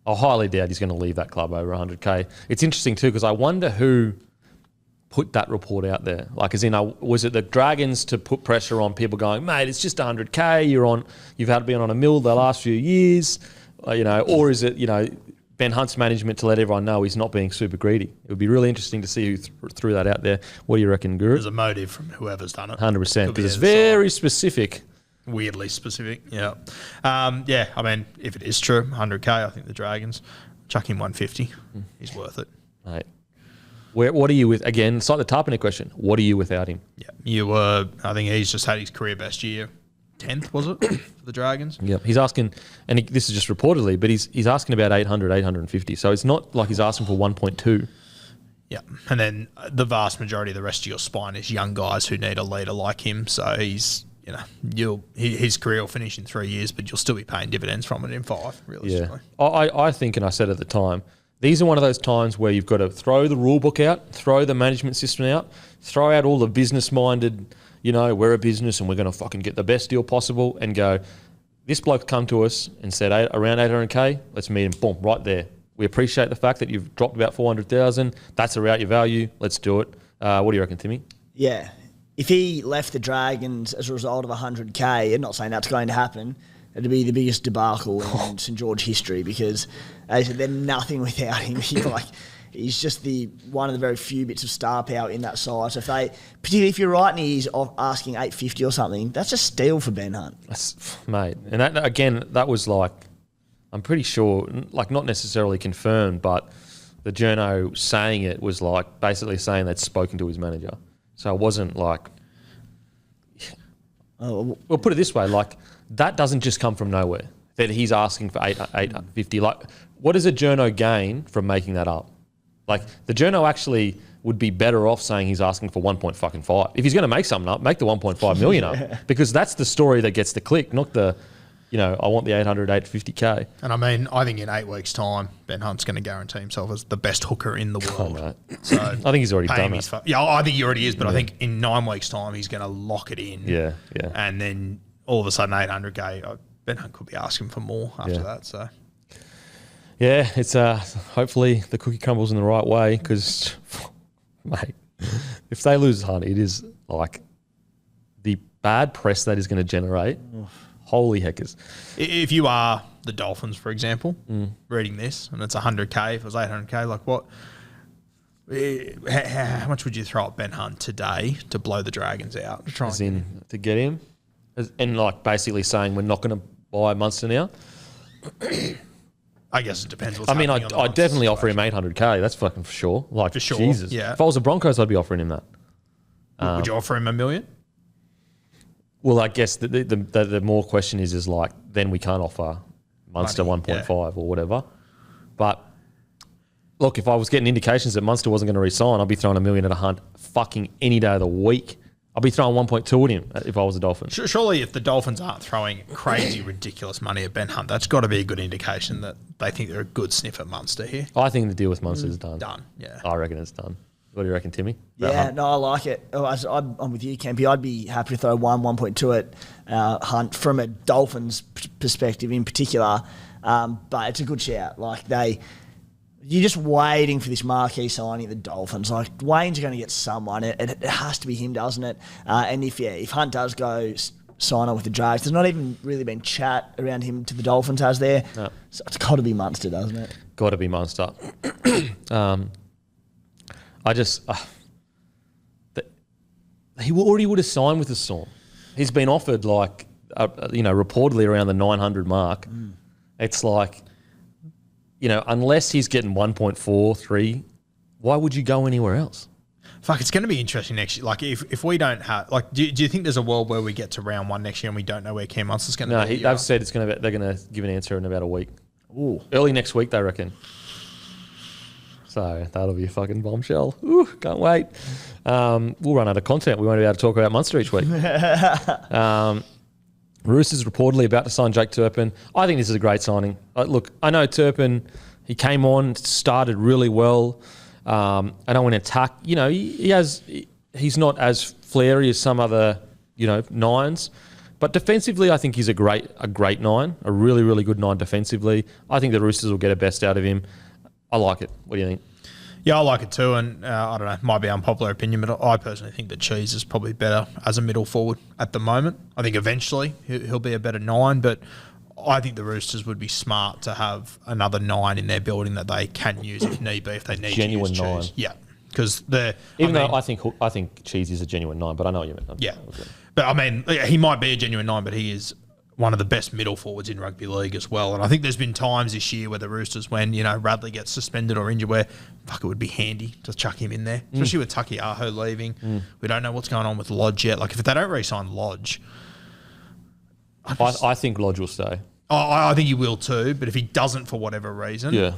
I highly doubt he's going to leave that club over 100K. It's interesting too, because I wonder who put that report out there. Was it the Dragons to put pressure on people going, mate, it's just 100K, you've had to be on a mill the last few years, or is it, Ben Hunt's management to let everyone know he's not being super greedy? It would be really interesting to see who threw that out there. What do you reckon, Guru? There's a motive from whoever's done it. 100%, because it's very specific. Weirdly specific, yeah. I mean, if it is true, 100K, I think the Dragons, chuck him 150. He's worth it. Mate. What are you with? Again, it's like the Tapine question. What are you without him? Yeah, I think he's just had his career best year. 10th, was it, for the Dragons? Yep. He's asking, and this is just reportedly, but he's asking about 800, 850. So it's not like he's asking for 1.2. Yeah, and then the vast majority of the rest of your spine is young guys who need a leader like him. So he's, his career will finish in 3 years, but you'll still be paying dividends from it in 5, realistically. Yeah, I think, and I said at the time, these are one of those times where you've got to throw the rule book out, throw the management system out, throw out all the business-minded, we're a business and we're going to fucking get the best deal possible, and go, this bloke come to us and said around 800K, let's meet him, boom, right there. We appreciate the fact that you've dropped about 400,000. That's around your value. Let's do it. What do you reckon, Timmy? Yeah. If he left the Dragons as a result of 100K, and not saying that's going to happen, it'd be the biggest debacle in St George history, because as I said, they're nothing without him. He's just one of the very few bits of star power in that side. So particularly if you're right and he's asking 850 or something, that's a steal for Ben Hunt. Mate. And that was like, I'm pretty sure, like not necessarily confirmed, but the journo saying it was like basically saying they'd spoken to his manager. So it wasn't like, well, put it this way, like that doesn't just come from nowhere, that he's asking for 850. Like, what does a journo gain from making that up? Like, the journo actually would be better off saying he's asking for 1.5. If he's going to make something up, make the 1.5 million up, because that's the story that gets the click, not the, I want the 800, 850K. And I mean, I think in 8 weeks' time, Ben Hunt's going to guarantee himself as the best hooker in the world. Mate. So I think he's already done it. I think he already is, but I think in 9 weeks' time, he's going to lock it in. Yeah. And then all of a sudden, 800K, Ben Hunt could be asking for more after that. So, yeah, it's hopefully the cookie crumbles in the right way, because, mate, if they lose Hunt, it is like the bad press that is going to generate. Holy heckers. If you are the Dolphins, for example, reading this, and it's 100K, if it was 800K, like what? How much would you throw at Ben Hunt today to blow the Dragons out? To get him? And like basically saying we're not going to buy Munster now? I guess it depends what's happening. I'd definitely offer him 800K, that's fucking for sure. Like, for sure, Jesus. yeah. If I was the Broncos, I'd be offering him that. Would you offer him $1 million? Well, I guess the more question is like, then we can't offer Munster 1.5 or whatever. But look, if I was getting indications that Munster wasn't going to resign, I'd be throwing $1 million at a Hunt fucking any day of the week. I'd be throwing 1.2 at him if I was a Dolphin. Surely if the Dolphins aren't throwing crazy, ridiculous money at Ben Hunt, that's got to be a good indication that they think they're a good sniff at Munster here. I think the deal with Munster is done. Done, yeah. I reckon it's done. What do you reckon, Timmy? Yeah, no, I like it. I'm with you, Campy. I'd be happy to throw 1.2 at Hunt from a Dolphins perspective in particular. But it's a good shout. Like you're just waiting for this marquee signing at the Dolphins. Like Wayne's going to get someone. It has to be him, doesn't it? And if Hunt does go sign on with the Dragons, there's not even really been chat around him to the Dolphins, has there? No. So it's got to be Munster, doesn't it? Got to be Munster. He already would have signed with the Storm. He's been offered reportedly around the 900 mark. It's like, unless he's getting 1.43, why would you go anywhere else? Fuck, it's going to be interesting next year. Like, if we don't have, like, do you think there's a world where we get to round 1 next year and we don't know where Cam Munster's going to be? No, they've said they're going to give an answer in about a week. Ooh. Early next week, they reckon. So that'll be a fucking bombshell. Ooh, can't wait. We'll run out of content. We won't be able to talk about Munster each week. Roosters reportedly about to sign Jake Turpin. I think this is a great signing. Look, I know Turpin, he came on, started really well. I don't want to attack. He's not as flary as some other, nines. But defensively, I think he's a great nine, a really, really good nine defensively. I think the Roosters will get a best out of him. I like it. What do you think? Yeah, I like it too, and I don't know, might be an unpopular opinion, but I personally think that Cheese is probably better as a middle forward at the moment. I think eventually he'll be a better nine, but I think the Roosters would be smart to have another nine in their building that they can use if need be, if they need genuine to use nine. Cheese. Yeah, because though I think Cheese is a genuine nine, but I know what you mean. Yeah, but I mean, he might be a genuine nine, but he is one of the best middle forwards in rugby league as well. And I think there's been times this year where the Roosters, when, Radley gets suspended or injured, where, fuck, it would be handy to chuck him in there, especially with Taki Aho leaving. We don't know what's going on with Lodge yet. Like, if they don't re-sign Lodge, I think Lodge will stay. I think he will too, but if he doesn't for whatever reason, Yeah.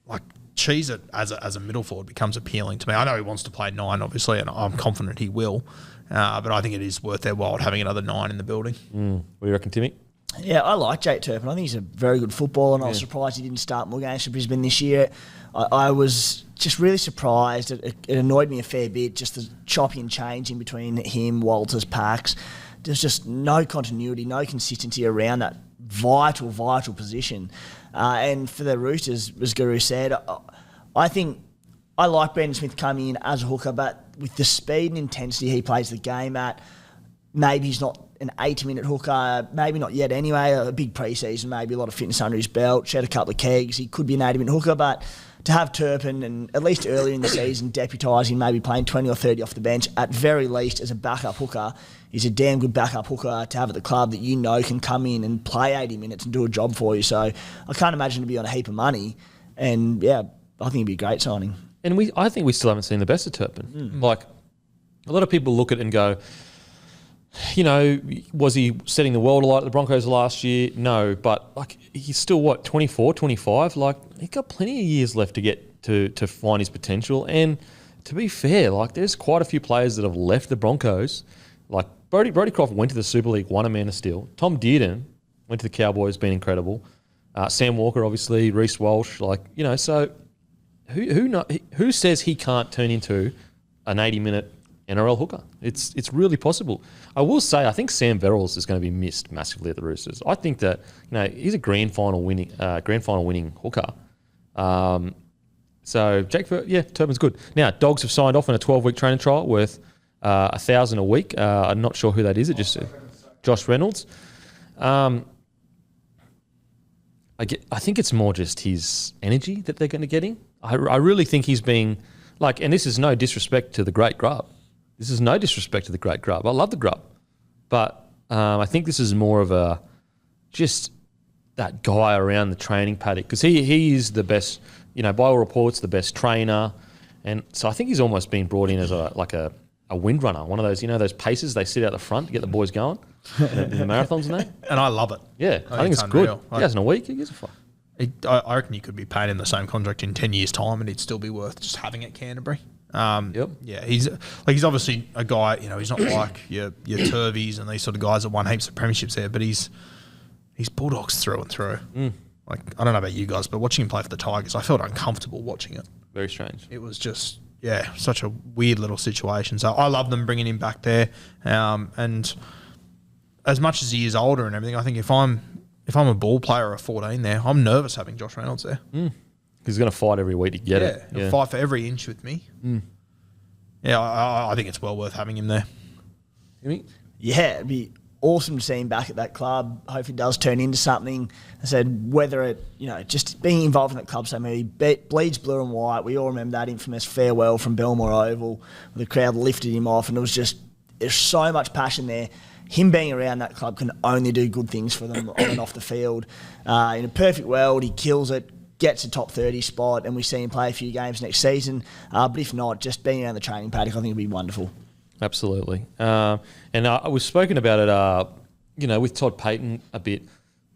like Cheese it as a middle forward becomes appealing to me. I know he wants to play 9, obviously, and I'm confident he will, but I think it is worth their while having another 9 in the building. What do you reckon, Timmy? Yeah, I like Jake Turpin. I think he's a very good footballer, and I was surprised he didn't start more games for Brisbane this year. I was just really surprised. It annoyed me a fair bit, just the choppy and changing between him, Walters, Pax. There's just no continuity, no consistency around that vital position. And for the Roosters, as Guru said, I think I like Brandon Smith coming in as a hooker, but with the speed and intensity he plays the game at, maybe he's not an 80-minute hooker, maybe not yet anyway, a big pre-season, maybe a lot of fitness under his belt, shed a couple of kegs, he could be an 80-minute hooker, but to have Turpin and at least earlier in the season deputising, maybe playing 20 or 30 off the bench, at very least as a backup hooker, is a damn good backup hooker to have at the club that you know can come in and play 80 minutes and do a job for you. So I can't imagine to be on a heap of money, and yeah, I think it'd be a great signing. And I think we still haven't seen the best of Turpin. Like, a lot of people look at it and go, you know, was he setting the world alight at the Broncos last year? No, but like he's still 24, 25. Like he's got plenty of years left to get to find his potential. And to be fair, like there's quite a few players that have left the Broncos. Like Brody Croft went to the Super League, won a Man of Steel. Tom Dearden went to the Cowboys, been incredible. Sam Walker, obviously, Reece Walsh, like you know. So who says he can't turn into an 80-minute NRL hooker? It's really possible. I will say I think Sam Verrills is going to be missed massively at the Roosters. I think that he's a grand final winning hooker. So Turpin's good. Now Dogs have signed off on a 12-week training trial worth $1,000 a week. I'm not sure who that is. It just Josh Reynolds. I think it's more just his energy that they're going to get him. I really think he's being like, and this is no disrespect to the great Grub. This is no disrespect to the great Grub. I love the Grub. But I think this is more of a just that guy around the training paddock because he is the best, by all reports, the best trainer. And so I think he's almost been brought in as a windrunner, one of those, those paces they sit out the front to get the boys going in the marathons and that. And I love it. Yeah, I think it's unreal. Good. He hasn't a week. He gives a fuck. I reckon you could be paying him the same contract in 10 years' time and he'd still be worth just having at Canterbury. Yep. Yeah, he's obviously a guy, he's not like your Turveys and these sort of guys that won heaps of premierships there, but he's Bulldogs through and through. Like, I don't know about you guys, but watching him play for the Tigers, I felt uncomfortable watching it. Very strange. It was just, such a weird little situation. So I love them bringing him back there. And as much as he is older and everything, I think if I'm a ball player of 14 there, I'm nervous having Josh Reynolds there. He's going to fight every week to get it. He'll fight for every inch with me. Yeah, I think it's well worth having him there. Yeah, it'd be awesome to see him back at that club. Hope it does turn into something. I said whether it, just being involved in that club so many bleeds blue and white. We all remember that infamous farewell from Belmore Oval. The crowd lifted him off, and there's so much passion there. Him being around that club can only do good things for them on and off the field. In a perfect world, he kills it, gets a top 30 spot, and we see him play a few games next season. But if not, just being around the training paddock, I think it'd be wonderful. Absolutely. And we've spoken about it, with Todd Payton a bit.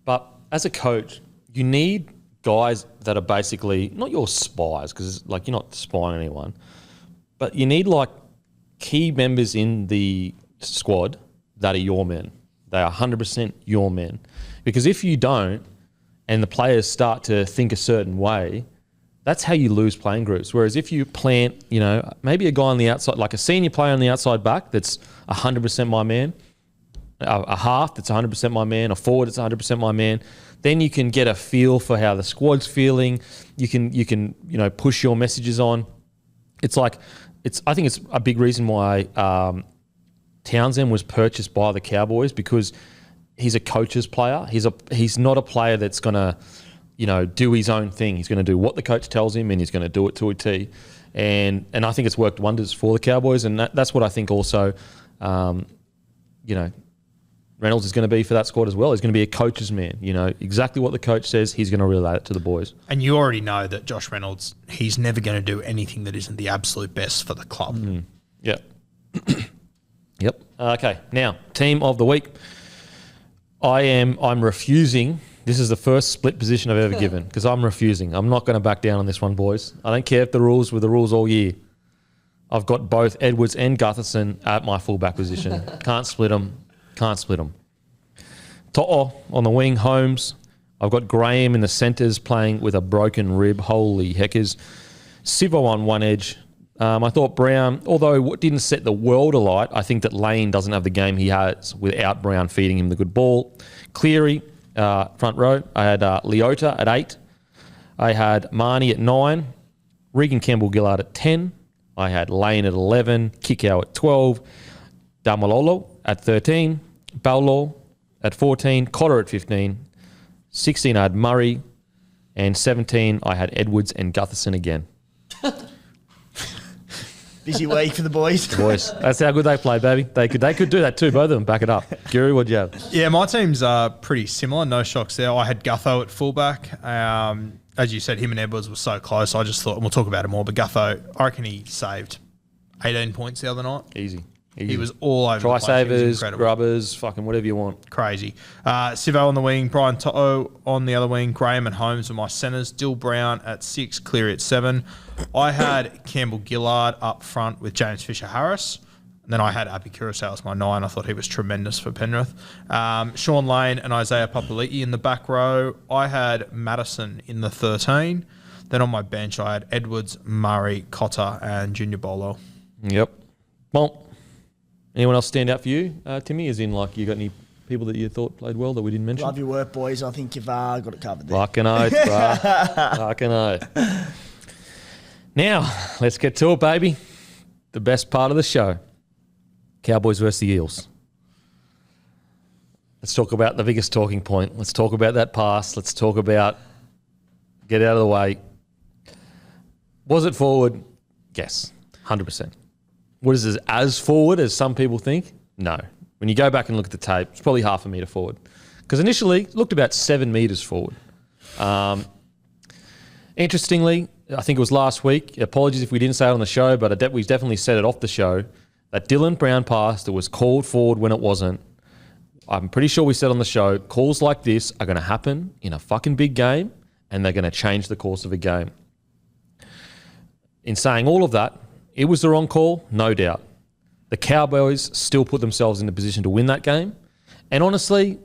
But as a coach, you need guys that are basically not your spies, because you're not spying on anyone, but you need key members in the squad that are your men. They are 100% your men. Because if you don't, and the players start to think a certain way, that's how you lose playing groups. Whereas if you plant, maybe a guy on the outside, like a senior player on the outside back that's 100% my man, a half that's 100% my man, a forward that's 100% my man, then you can get a feel for how the squad's feeling. You can push your messages on. I think it's a big reason why Townsend was purchased by the Cowboys, because he's a coach's player. He's not a player that's going to, do his own thing. He's going to do what the coach tells him, and he's going to do it to a T. And I think it's worked wonders for the Cowboys, and that's what I think also, Reynolds is going to be for that squad as well. He's going to be a coach's man. Exactly what the coach says, he's going to relay it to the boys. And you already know that Josh Reynolds, he's never going to do anything that isn't the absolute best for the club. Yep. Yep. Okay, now, team of the week. I'm refusing. This is the first split position I've ever given because I'm refusing. I'm not going to back down on this one, boys. I don't care if the rules were the rules all year. I've got both Edwards and Gutherson at my fullback position. Can't split them. Can't split them. To'o on the wing, Holmes. I've got Graham in the centres playing with a broken rib. Holy heckers. Sivo on one edge. I thought Brown, although it didn't set the world alight, I think that Lane doesn't have the game he has without Brown feeding him the good ball. Cleary, front row. I had Leota at 8. I had Marnie at 9. Regan Campbell-Gillard at 10. I had Lane at 11. Kikau at 12. Damalolo at 13. Bowlaw at 14. Cotter at 15. 16, I had Murray. And 17, I had Edwards and Gutherson again. Busy week for the boys. Boys, that's how good they played, baby. They could do that too, both of them. Back it up. Guru, what'd you have? Yeah, my team's pretty similar. No shocks there. I had Gutho at fullback. As you said, him and Edwards were so close. I just thought, and we'll talk about it more, but Gutho, I reckon he saved 18 points the other night. Easy. He was all over Try the place. savers, grubbers, fucking whatever you want. Crazy. Sivo on the wing, Brian To'o on the other wing, Graham and Holmes were my centres, Dill Brown at 6, Cleary at 7. I had Campbell-Gillard up front with James Fisher-Harris. And then I had Api Curacao as my 9. I thought he was tremendous for Penrith. Sean Lane and Isaiah Papali'i in the back row. I had Madison in the 13. Then on my bench, I had Edwards, Murray, Cotter and Junior Bolo. Yep. Well, anyone else stand out for you, Timmy? As in, like, you got any people that you thought played well that we didn't mention? Love your work, boys. I think you've got it covered there. Fucking oath, bruh. Fucking oath. Now, let's get to it, baby. The best part of the show. Cowboys versus the Eels. Let's talk about the biggest talking point. Let's talk about that pass. Let's talk about get out of the way. Was it forward? Yes, 100%. Was it as forward as some people think? No. When you go back and look at the tape, it's probably half a metre forward. Because initially, it looked about 7 metres forward. Interestingly, I think it was last week, apologies if we didn't say it on the show, but we definitely said it off the show, that Dylan Brown pass that was called forward when it wasn't. I'm pretty sure we said on the show, calls like this are going to happen in a fucking big game and they're going to change the course of a game. In saying all of that, it was the wrong call, no doubt. The Cowboys still put themselves in the position to win that game. And honestly,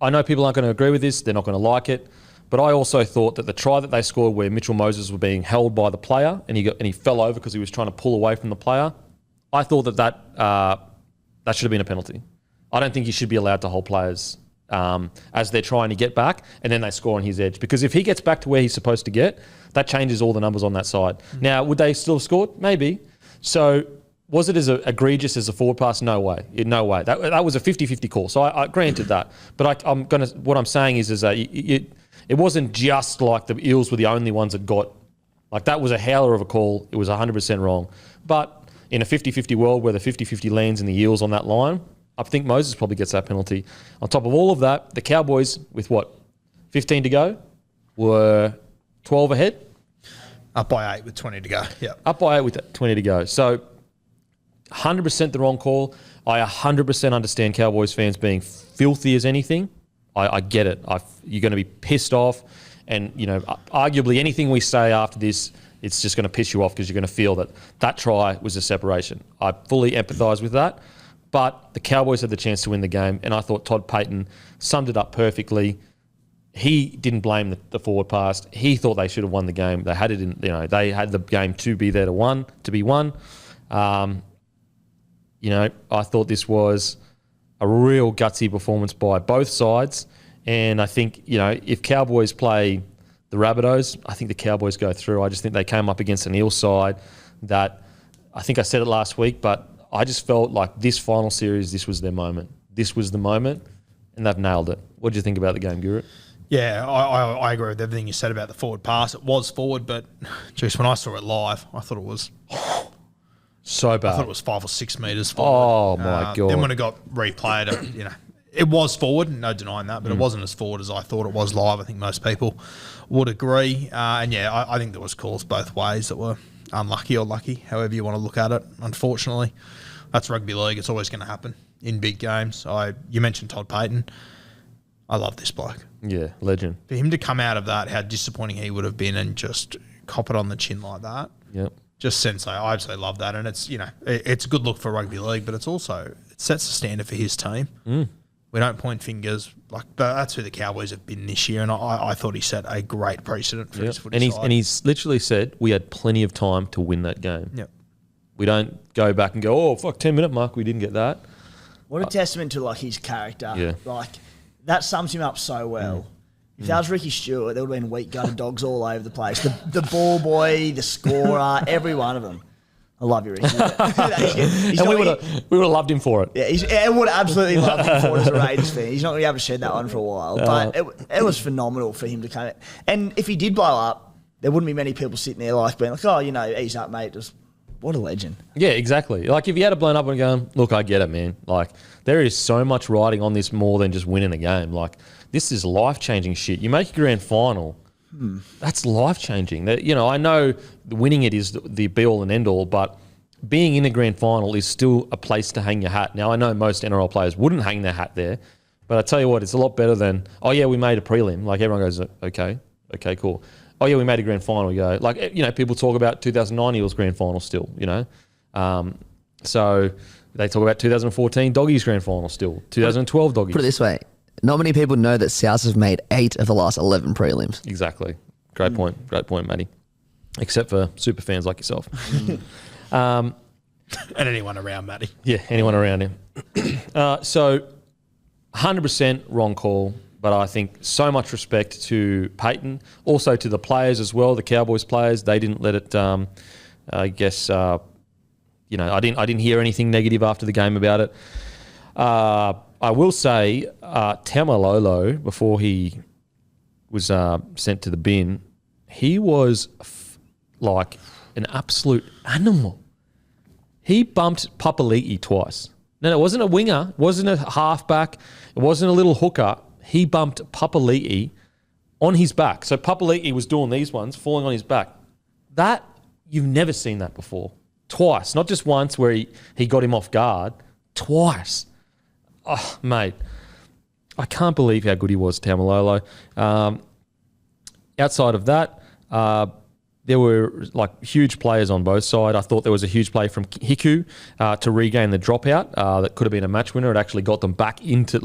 I know people aren't going to agree with this, they're not going to like it, but I also thought that the try that they scored where Mitchell Moses was being held by the player and he fell over because he was trying to pull away from the player, I thought that should have been a penalty. I don't think you should be allowed to hold players as they're trying to get back and then they score on his edge. Because if he gets back to where he's supposed to get, that changes all the numbers on that side. Now, would they still have scored? Maybe. So was it as egregious as a forward pass? No way. No way. That was a 50-50 call. So I granted that. But what I'm saying is that it wasn't just like the Eels were the only ones that got, like that was a howler of a call. It was 100% wrong. But in a 50-50 world where the 50-50 lands in the Eels on that line, I think Moses probably gets that penalty. On top of all of that, the Cowboys, with 15 to go, were 12 ahead. Up by 8 with 20 to go. Yeah. Up by 8 with 20 to go. So 100% the wrong call. I 100% understand Cowboys fans being filthy as anything. I get it. You're going to be pissed off. And, arguably anything we say after this, it's just going to piss you off because you're going to feel that try was a separation. I fully empathise with that. But the Cowboys had the chance to win the game, and I thought Todd Payton summed it up perfectly. He didn't blame the forward pass. He thought they should have won the game. They had it in, they had the game to be there to be won. I thought this was a real gutsy performance by both sides. And I think, if Cowboys play the Rabbitohs, I think the Cowboys go through. I just think they came up against an Eels side that, I think I said it last week, but I just felt like this final series, this was their moment. This was the moment, and they've nailed it. What did you think about the game, Guru? Yeah, I agree with everything you said about the forward pass. It was forward, but just when I saw it live, I thought it was so bad. I thought it was 5 or 6 metres forward. Oh my God. Then when it got replayed, it was forward, no denying that, but it wasn't as forward as I thought it was live. I think most people would agree. I think there was calls both ways that were unlucky or lucky, however you want to look at it. Unfortunately, that's rugby league. It's always going to happen in big games. You mentioned Todd Payton. I love this bloke. Yeah, legend. For him to come out of that, how disappointing he would have been and just cop it on the chin like that. Yep. Just sensei. I absolutely love that. And it's, it's a good look for rugby league, but it sets the standard for his team. We don't point fingers. That's who the Cowboys have been this year. And I thought he set a great precedent for his footy side. And he's literally said we had plenty of time to win that game. Yep. We don't go back and go, 10-minute mark, we didn't get that. What a testament to his character. Yeah. That sums him up so well. If that was Ricky Stewart, there would have been weak gutted dogs all over the place. The ball boy, the scorer, every one of them. I love you, Ricky. And we would have loved him for it. Yeah, I would have absolutely loved him for it as a Raiders fan. He's not going to be able to shed that one for a while. But it was phenomenal for him to come in. And if he did blow up, there wouldn't be many people sitting there being ease up, mate. What a legend. Yeah, exactly. If you had it blown up and going, look, I get it, man. There is so much riding on this more than just winning a game. This is life-changing shit. You make a grand final, that's life-changing. I know winning it is the be-all and end-all, but being in a grand final is still a place to hang your hat. Now, I know most NRL players wouldn't hang their hat there, but I tell you what, it's a lot better than, we made a prelim. Everyone goes, okay, cool. We made a grand final. You go, people talk about 2009 Eels grand final still, So they talk about 2014 Doggies grand final still, 2012 Doggies. Put it this way. Not many people know that South have made 8 of the last 11 prelims. Exactly. Great point, Matty. Except for super fans like yourself. And anyone around Matty. Yeah, anyone around him. So 100% wrong call. But I think so much respect to Peyton, also to the players as well, the Cowboys players. They didn't let it. I guess I didn't hear anything negative after the game about it. I will say Tamalolo, before he was sent to the bin, he was an absolute animal. He bumped Papali'i twice. No, it wasn't a winger, it wasn't a halfback, it wasn't a little hooker. He bumped Papali'i on his back. So Papali'i was doing these ones, falling on his back. That, you've never seen that before. Twice. Not just once where he got him off guard. Twice. Oh, mate. I can't believe how good he was, Tamalolo. Outside of that, there were huge players on both sides. I thought there was a huge play from Hiku to regain the dropout. That could have been a match winner. It actually got them back into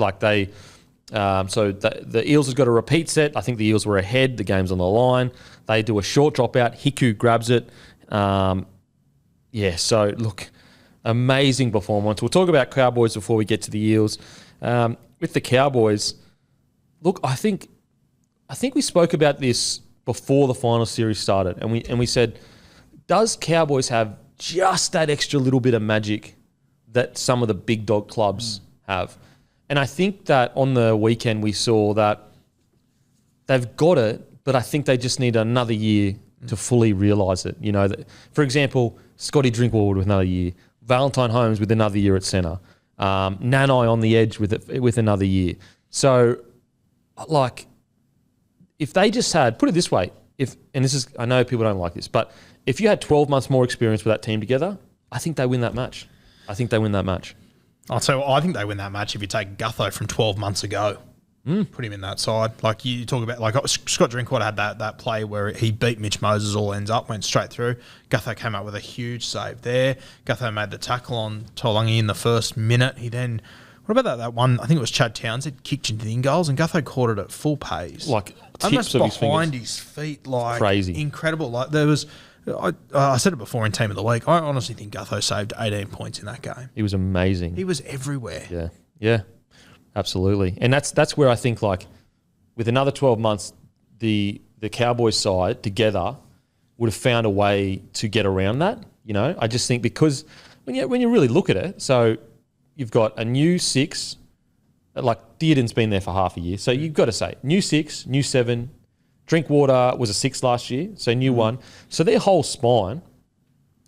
so the Eels has got a repeat set. I think the Eels were ahead. The game's on the line. They do a short dropout. Hiku grabs it. So look, amazing performance. We'll talk about Cowboys before we get to the Eels. With the Cowboys, look, I think we spoke about this before the final series started, and we said, does Cowboys have just that extra little bit of magic that some of the big dog clubs have? And I think that on the weekend we saw that they've got it, but I think they just need another year to fully realise it. For example, Scotty Drinkwater with another year, Valentine Holmes with another year at centre, Nanai on the edge with another year. So, if they just had, put it this way, I know people don't like this, but if you had 12 months more experience with that team together, I think they win that match. I think I think they win that match if you take Gutho from 12 months ago, put him in that side. You talk about, Scott Drinkwater had that play where he beat Mitch Moses all ends up, went straight through. Gutho came up with a huge save there. Gutho made the tackle on Tolungi in the first minute. He then, what about that one, I think it was Chad Townsend, kicked into the in goals and Gutho caught it at full pace. Tips of his behind fingers. his feet, Crazy. Incredible. There was... I said it before in Team of the Week. I honestly think Gutho saved 18 points in that game. He was amazing. He was everywhere. Yeah, absolutely. And that's where I think with another 12 months, the Cowboys side together would have found a way to get around that. I just think because when you really look at it, so you've got a new 6, Dearden's been there for half a year, so you've got to say new 6, new 7. Drinkwater was a 6 last year, so new 1. So their whole spine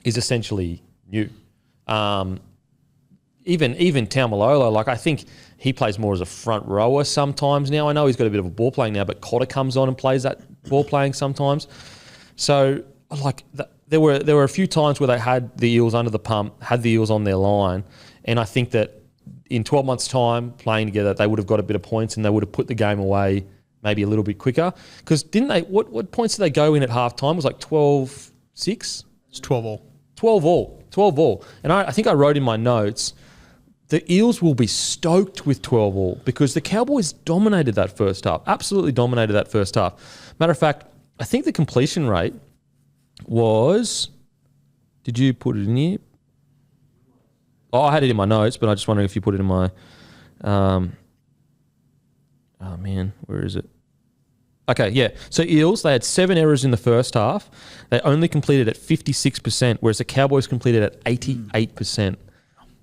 is essentially new. Even Tamalolo, I think he plays more as a front rower sometimes now. I know he's got a bit of a ball playing now, but Cotter comes on and plays that ball playing sometimes. So there were a few times where they had the Eels under the pump, had the Eels on their line, and I think that in 12 months' time playing together, they would have got a bit of points and they would have put the game away maybe a little bit quicker. Because didn't they? What points did they go in at halftime? It was like 12-6? It's 12 all. 12 all. And I think I wrote in my notes, the Eels will be stoked with 12 all because the Cowboys dominated that first half. Absolutely dominated that first half. Matter of fact, I think the completion rate was... Did you put it in here? Oh, I had it in my notes, but I just wondering if you put it in my... oh, man, where is it? Okay, yeah. So Eels, they had 7 errors in the first half. They only completed at 56%, whereas the Cowboys completed at 88%.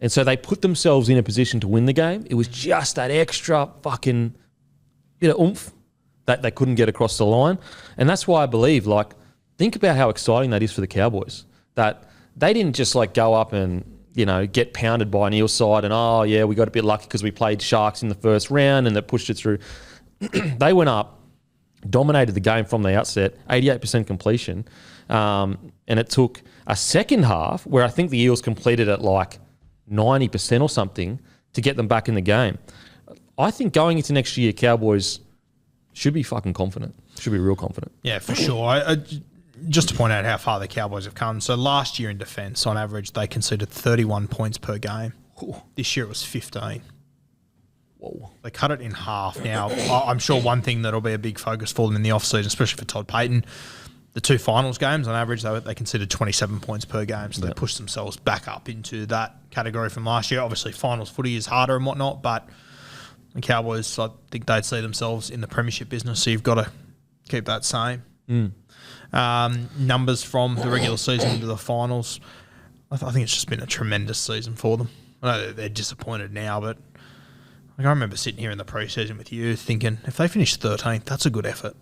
And so they put themselves in a position to win the game. It was just that extra fucking bit of oomph that they couldn't get across the line. And that's why I believe, like, think about how exciting that is for the Cowboys. That they didn't just, like, go up and, you know, get pounded by an Eels side and, oh, yeah, we got a bit lucky because we played Sharks in the first round and they pushed it through. They went up, dominated the game from the outset, 88% completion. And it took a second half where I think the Eels completed at like 90% or something to get them back in the game. I think going into next year, Cowboys should be fucking confident. Should be real confident. Yeah, for sure. Just to point out how far the Cowboys have come. So last year in defence, on average, they conceded 31 points per game. This year it was 15. Whoa. They cut it in half. Now, I'm sure one thing that'll be a big focus for them in the offseason, especially for Todd Payton, the 2 finals games, on average, they conceded 27 points per game. So they pushed themselves back up into that category from last year. Obviously, finals footy is harder and whatnot, but the Cowboys, I think they'd see themselves in the premiership business. So you've got to keep that same. Numbers from the regular season into the finals, I think it's just been a tremendous season for them. I know they're disappointed now, but like, I remember sitting here in the pre-season with you thinking, if they finish 13th, that's a good effort.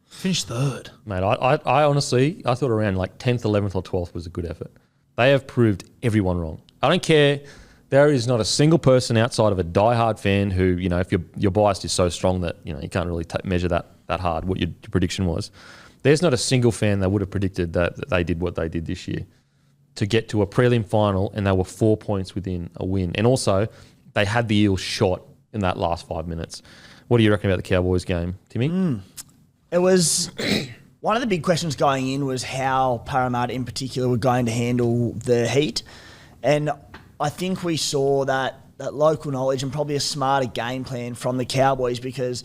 Finish third. Mate, I honestly, I thought around like 10th, 11th or 12th was a good effort. They have proved everyone wrong. I don't care. There is not a single person outside of a diehard fan who, you know, if your bias is so strong that, you know, you can't really measure that hard, what your prediction was. There's not a single fan that would have predicted that they did what they did this year to get to a prelim final, and they were 4 points within a win. And also, they had the Eels shot in that last 5 minutes. What do you reckon about the Cowboys game, Timmy? It was one of the big questions going in was how Parramatta in particular were going to handle the heat. And I think we saw that local knowledge and probably a smarter game plan from the Cowboys, because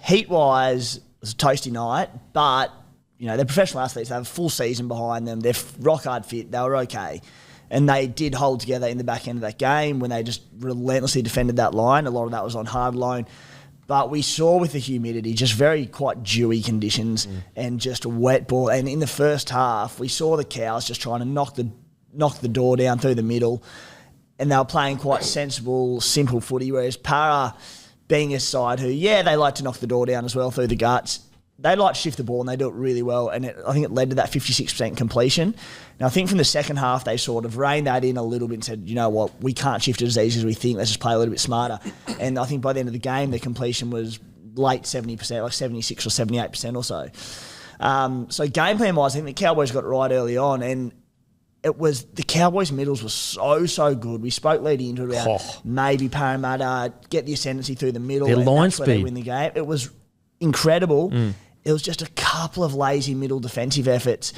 heat-wise, it was a toasty night, but you know, they're professional athletes. They have a full season behind them. They're rock hard fit. They were okay. And they did hold together in the back end of that game when they just relentlessly defended that line. A lot of that was on hard line. But we saw with the humidity just very quite dewy conditions and just a wet ball. And in the first half, we saw the Cows just trying to knock the door down through the middle. And they were playing quite sensible, simple footy, whereas Para, being a side who, yeah, they like to knock the door down as well through the guts, they like to shift the ball and they do it really well. And I think it led to that 56% completion. Now, I think from the second half, they sort of reined that in a little bit and said, you know what, we can't shift it as easy as we think. Let's just play a little bit smarter. And I think by the end of the game, their completion was late 70%, like 76 or 78% or so. So game plan-wise, I think the Cowboys got it right early on. And it was the Cowboys' middles were so good. We spoke leading into it about maybe Parramatta get the ascendancy through the middle. Their line speed. They win the game. It was incredible. It was just a couple of lazy middle defensive efforts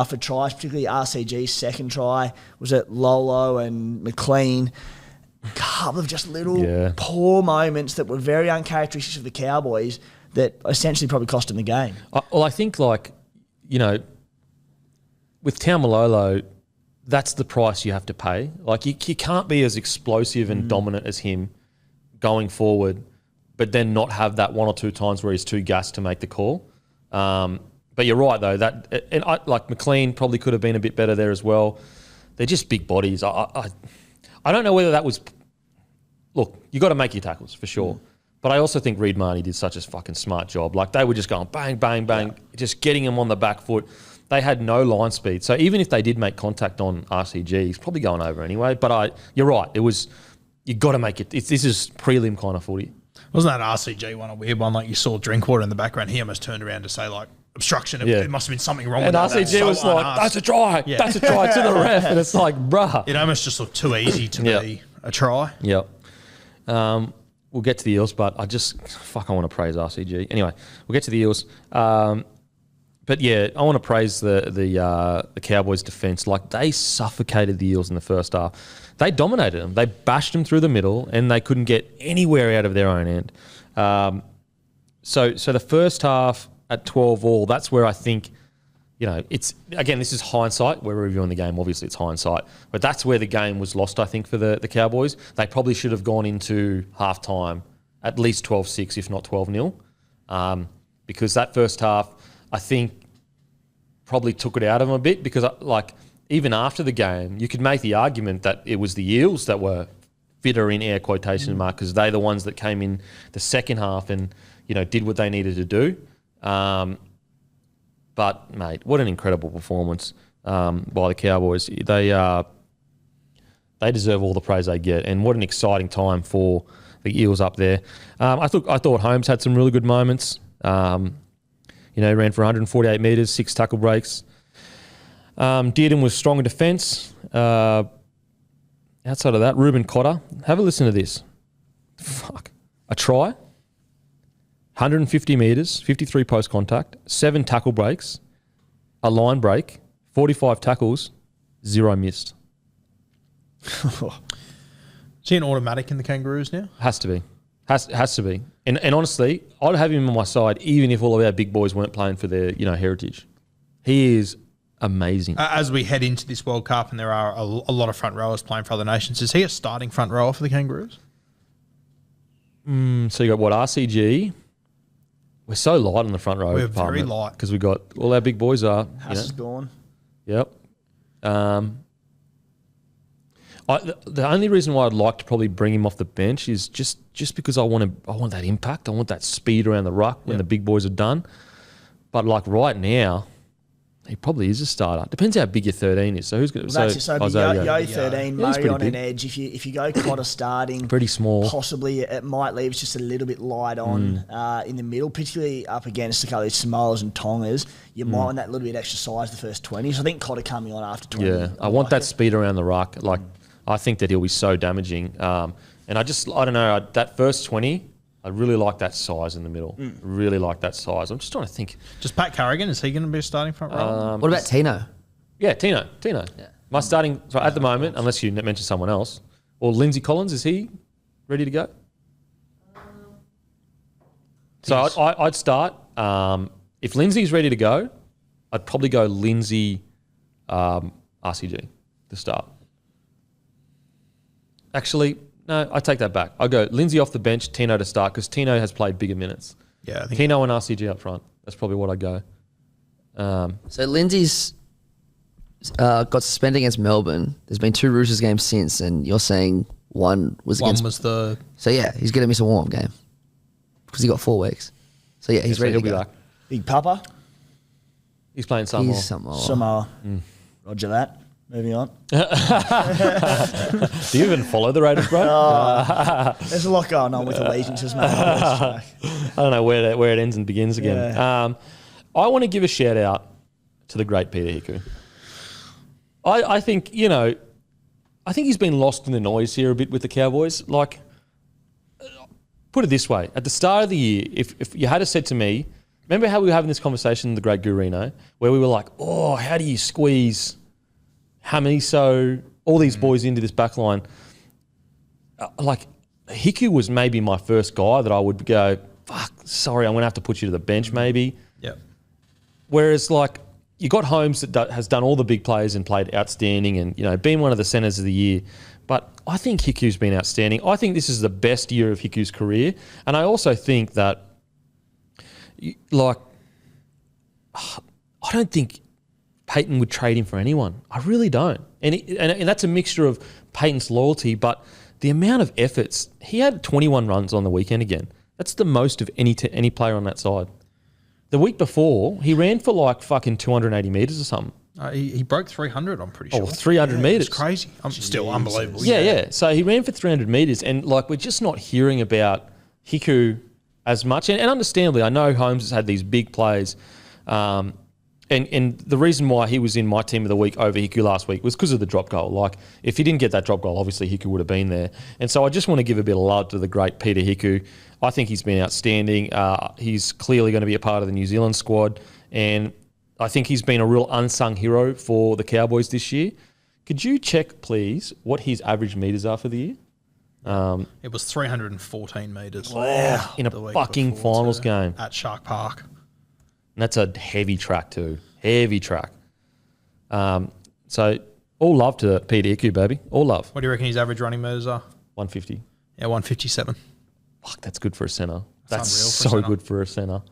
for tries, particularly RCG's second try was at Lolo and McLean. A couple of just little poor moments that were very uncharacteristic of the Cowboys that essentially probably cost them the game. Well, I think, like, you know, with Taumalolo, that's the price you have to pay. Like, you can't be as explosive and dominant as him going forward, but then not have that one or two times where he's too gassed to make the call. But you're right, though. Like McLean probably could have been a bit better there as well. They're just big bodies. I don't know whether that was... Look, you got to make your tackles, for sure. But I also think Reid Marnie did such a fucking smart job. Like, they were just going bang, bang, bang, just getting him on the back foot. They had no line speed. So even if they did make contact on RCG, he's probably going over anyway. But you're right. It was... You got to make it... This is prelim kind of footy. Wasn't that RCG one a weird one? Like, you saw Drinkwater in the background. He almost turned around to say, like, obstruction. It must have been something wrong with that. And RCG was like, that's a try. Yeah. That's a try to the ref. And it's like, bruh. It almost just looked too easy to be a try. Yep. We'll get to the Eels, but I want to praise RCG. Anyway, we'll get to the Eels. But yeah, I want to praise the Cowboys' defence. Like, they suffocated the Eels in the first half. They dominated them. They bashed them through the middle, and they couldn't get anywhere out of their own end. So the first half at 12-all, that's where I think, it's, again, this is hindsight. We're reviewing the game. Obviously, it's hindsight. But that's where the game was lost, I think, for the Cowboys. They probably should have gone into halftime at least 12-6, if not 12-0. Because that first half, I think, probably took it out of them a bit, because, even after the game, you could make the argument that it was the Eels that were fitter, in air quotation mark, because they're the ones that came in the second half and, did what they needed to do. But, mate, what an incredible performance by the Cowboys. They deserve all the praise they get, and what an exciting time for the Eels up there. I thought Holmes had some really good moments. Ran for 148 metres, 6 tackle breaks. Dearden was strong in defence. Outside of that, Ruben Cotter. Have a listen to this. A try, 150 metres, 53 post contact, 7 tackle breaks, a line break, 45 tackles, 0 missed. Is he an automatic in the Kangaroos now? Has to be. Has to be. And honestly, I'd have him on my side even if all of our big boys weren't playing for their heritage. He is amazing. As we head into this World Cup and there are a lot of front rowers playing for other nations, is he a starting front rower for the Kangaroos? So you got RCG. We're so light on the front row. We're very light. Because we got all our big boys are. Haas is gone. Yep. The only reason why I'd like to probably bring him off the bench is just because I want that impact. I want that speed around the ruck when the big boys are done. But right now, he probably is a starter. Depends how big your 13 is. So who's going to? So if you go 13, Murray on an edge. If you go Cotter starting, pretty small. Possibly it might leave us just a little bit light on in the middle, particularly up against a couple of Samoas and Tongas. You might want that little bit extra size the first 20. So I think Cotter coming on after 20. Yeah, I want that speed around the ruck. I think that he'll be so damaging. And I don't know, that first 20, I really like that size in the middle. Really like that size. I'm just trying to think. Just Pat Carrigan, is he going to be a starting front rower? What about Tino? Yeah, Tino. Yeah. My starting, so at the moment, unless you mention someone else, or Lindsay Collins, is he ready to go? So I'd start. If Lindsay's ready to go, I'd probably go Lindsay RCG to start. Actually, no, I take that back. I'll go Lindsay off the bench, Tino to start, because Tino has played bigger minutes. Yeah, I think Tino and RCG up front. That's probably what I'd go. So Lindsay's got suspended against Melbourne. There's been 2 Roosters games since, and you're saying one was against... One was the... So yeah, he's going to miss a warm game because he got 4 weeks. So yeah, he's ready to be go. back. Big Papa, He's playing Samoa. He's Samoa. Samoa. Roger that. Moving on. Do you even follow the Raiders, bro? There's a lot going on with allegiances, mate. I don't know where it ends and begins again. Yeah. I want to give a shout out to the great Peter Hiku. I think he's been lost in the noise here a bit with the Cowboys. Put it this way: at the start of the year, if you had said to me, remember how we were having this conversation, the great Gurino, where we were like, "Oh, how do you squeeze Hamiso, all these boys into this back line?" Hiku was maybe my first guy that I would go, fuck, sorry, I'm going to have to put you to the bench maybe. Yep. Whereas, you got Holmes that has done all the big plays and played outstanding and, been one of the centres of the year. But I think Hiku's been outstanding. I think this is the best year of Hiku's career. And I also think that, I don't think Peyton would trade him for anyone. I really don't. And that's a mixture of Peyton's loyalty, but the amount of efforts. He had 21 runs on the weekend again. That's the most of any any player on that side. The week before, he ran for fucking 280 metres or something. He broke 300, I'm pretty sure. 300 metres. It's crazy. Still unbelievable. Yeah. So he ran for 300 metres, and we're just not hearing about Hiku as much. And understandably, I know Holmes has had these big plays, And the reason why he was in my team of the week over Hiku last week was because of the drop goal. Like, if he didn't get that drop goal, obviously Hiku would have been there. And so I just want to give a bit of love to the great Peter Hiku. I think he's been outstanding. He's clearly going to be a part of the New Zealand squad. And I think he's been a real unsung hero for the Cowboys this year. Could you check, please, what his average metres are for the year? It was 314 metres. Wow. In a fucking finals game. At Shark Park. And that's a heavy track too. Heavy track. So all love to Peter Hiku, baby. All love. What do you reckon his average running metres are? 150. Yeah, 157. Fuck, that's good for a centre. That's unreal for a so centre. good for a centre.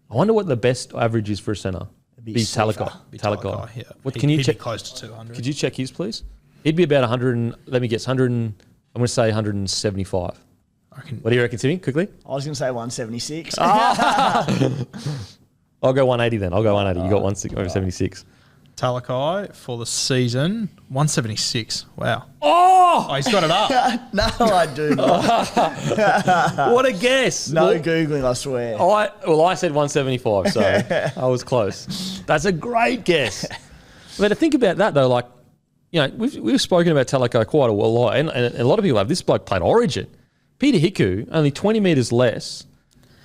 I wonder what the best average is for a centre. be Talakai. Be Talakai. Yeah. What He'd- can you he'd check? Be close to 200. Could you check his, please? He'd be about 100. Let me guess. 100. I'm going to say 175. I reckon. What do you reckon, Timmy? Quickly. I was going to say 176. I'll go 180 then. I'll go 180. You got 176. Talakai for the season, 176. Wow. Oh, He's got it up. No, I do not. what a guess! No Well, Googling, I swear. I said 175, so I was close. That's a great guess. But to think about that though, like, you know, we've spoken about Talakai quite a lot, and a lot of people have. This bloke played Origin. Peter Hiku, only 20 metres less,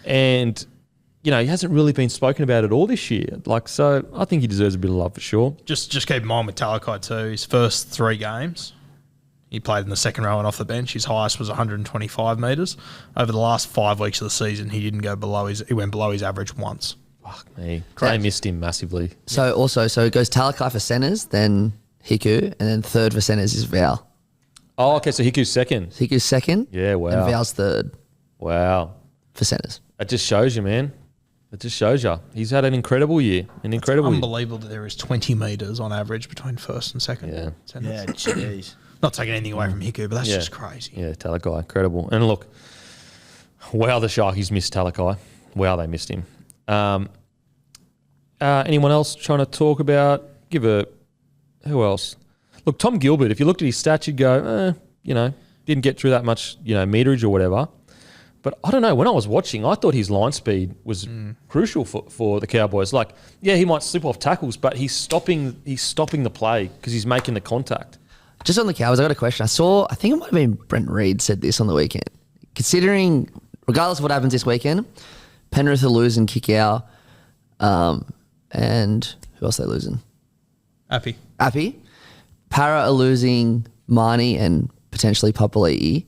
and you know, he hasn't really been spoken about at all this year. Like, so I think he deserves a bit of love for sure. Just keep in mind with Talakai too, his first 3 games, he played in the second row and off the bench. His highest was 125 metres. Over the last 5 weeks of the season, he went below his average once. Fuck me. They missed him massively. So it goes Talakai for centres, then Hiku, and then third for centres is Val. Oh, okay, so Hiku's second. Hiku's second. Yeah, wow. And Val's third Wow. for centres. That just shows you, man. It just shows you. He's had an incredible year. Unbelievable that there is 20 metres on average between first and second. Yeah. centres. Yeah, jeez. Not taking anything away from Hiku, but that's Yeah. just crazy. Yeah, Talakai, incredible. And look, wow, the Sharkies missed Talakai. Wow, they missed him. Anyone else trying to talk about? Who else? Look, Tom Gilbert, if you looked at his stats, you'd go, you know, didn't get through that much, you know, meterage or whatever. But I don't know, when I was watching, I thought his line speed was crucial for the Cowboys. Like, yeah, he might slip off tackles, but he's stopping the play because he's making the contact. Just on the Cowboys, I got a question. I think it might have been Brent Reid said this on the weekend. Considering, regardless of what happens this weekend, Penrith are losing Kickow, and who else are they losing? Appy. Para are losing Marnie and potentially Papali'i.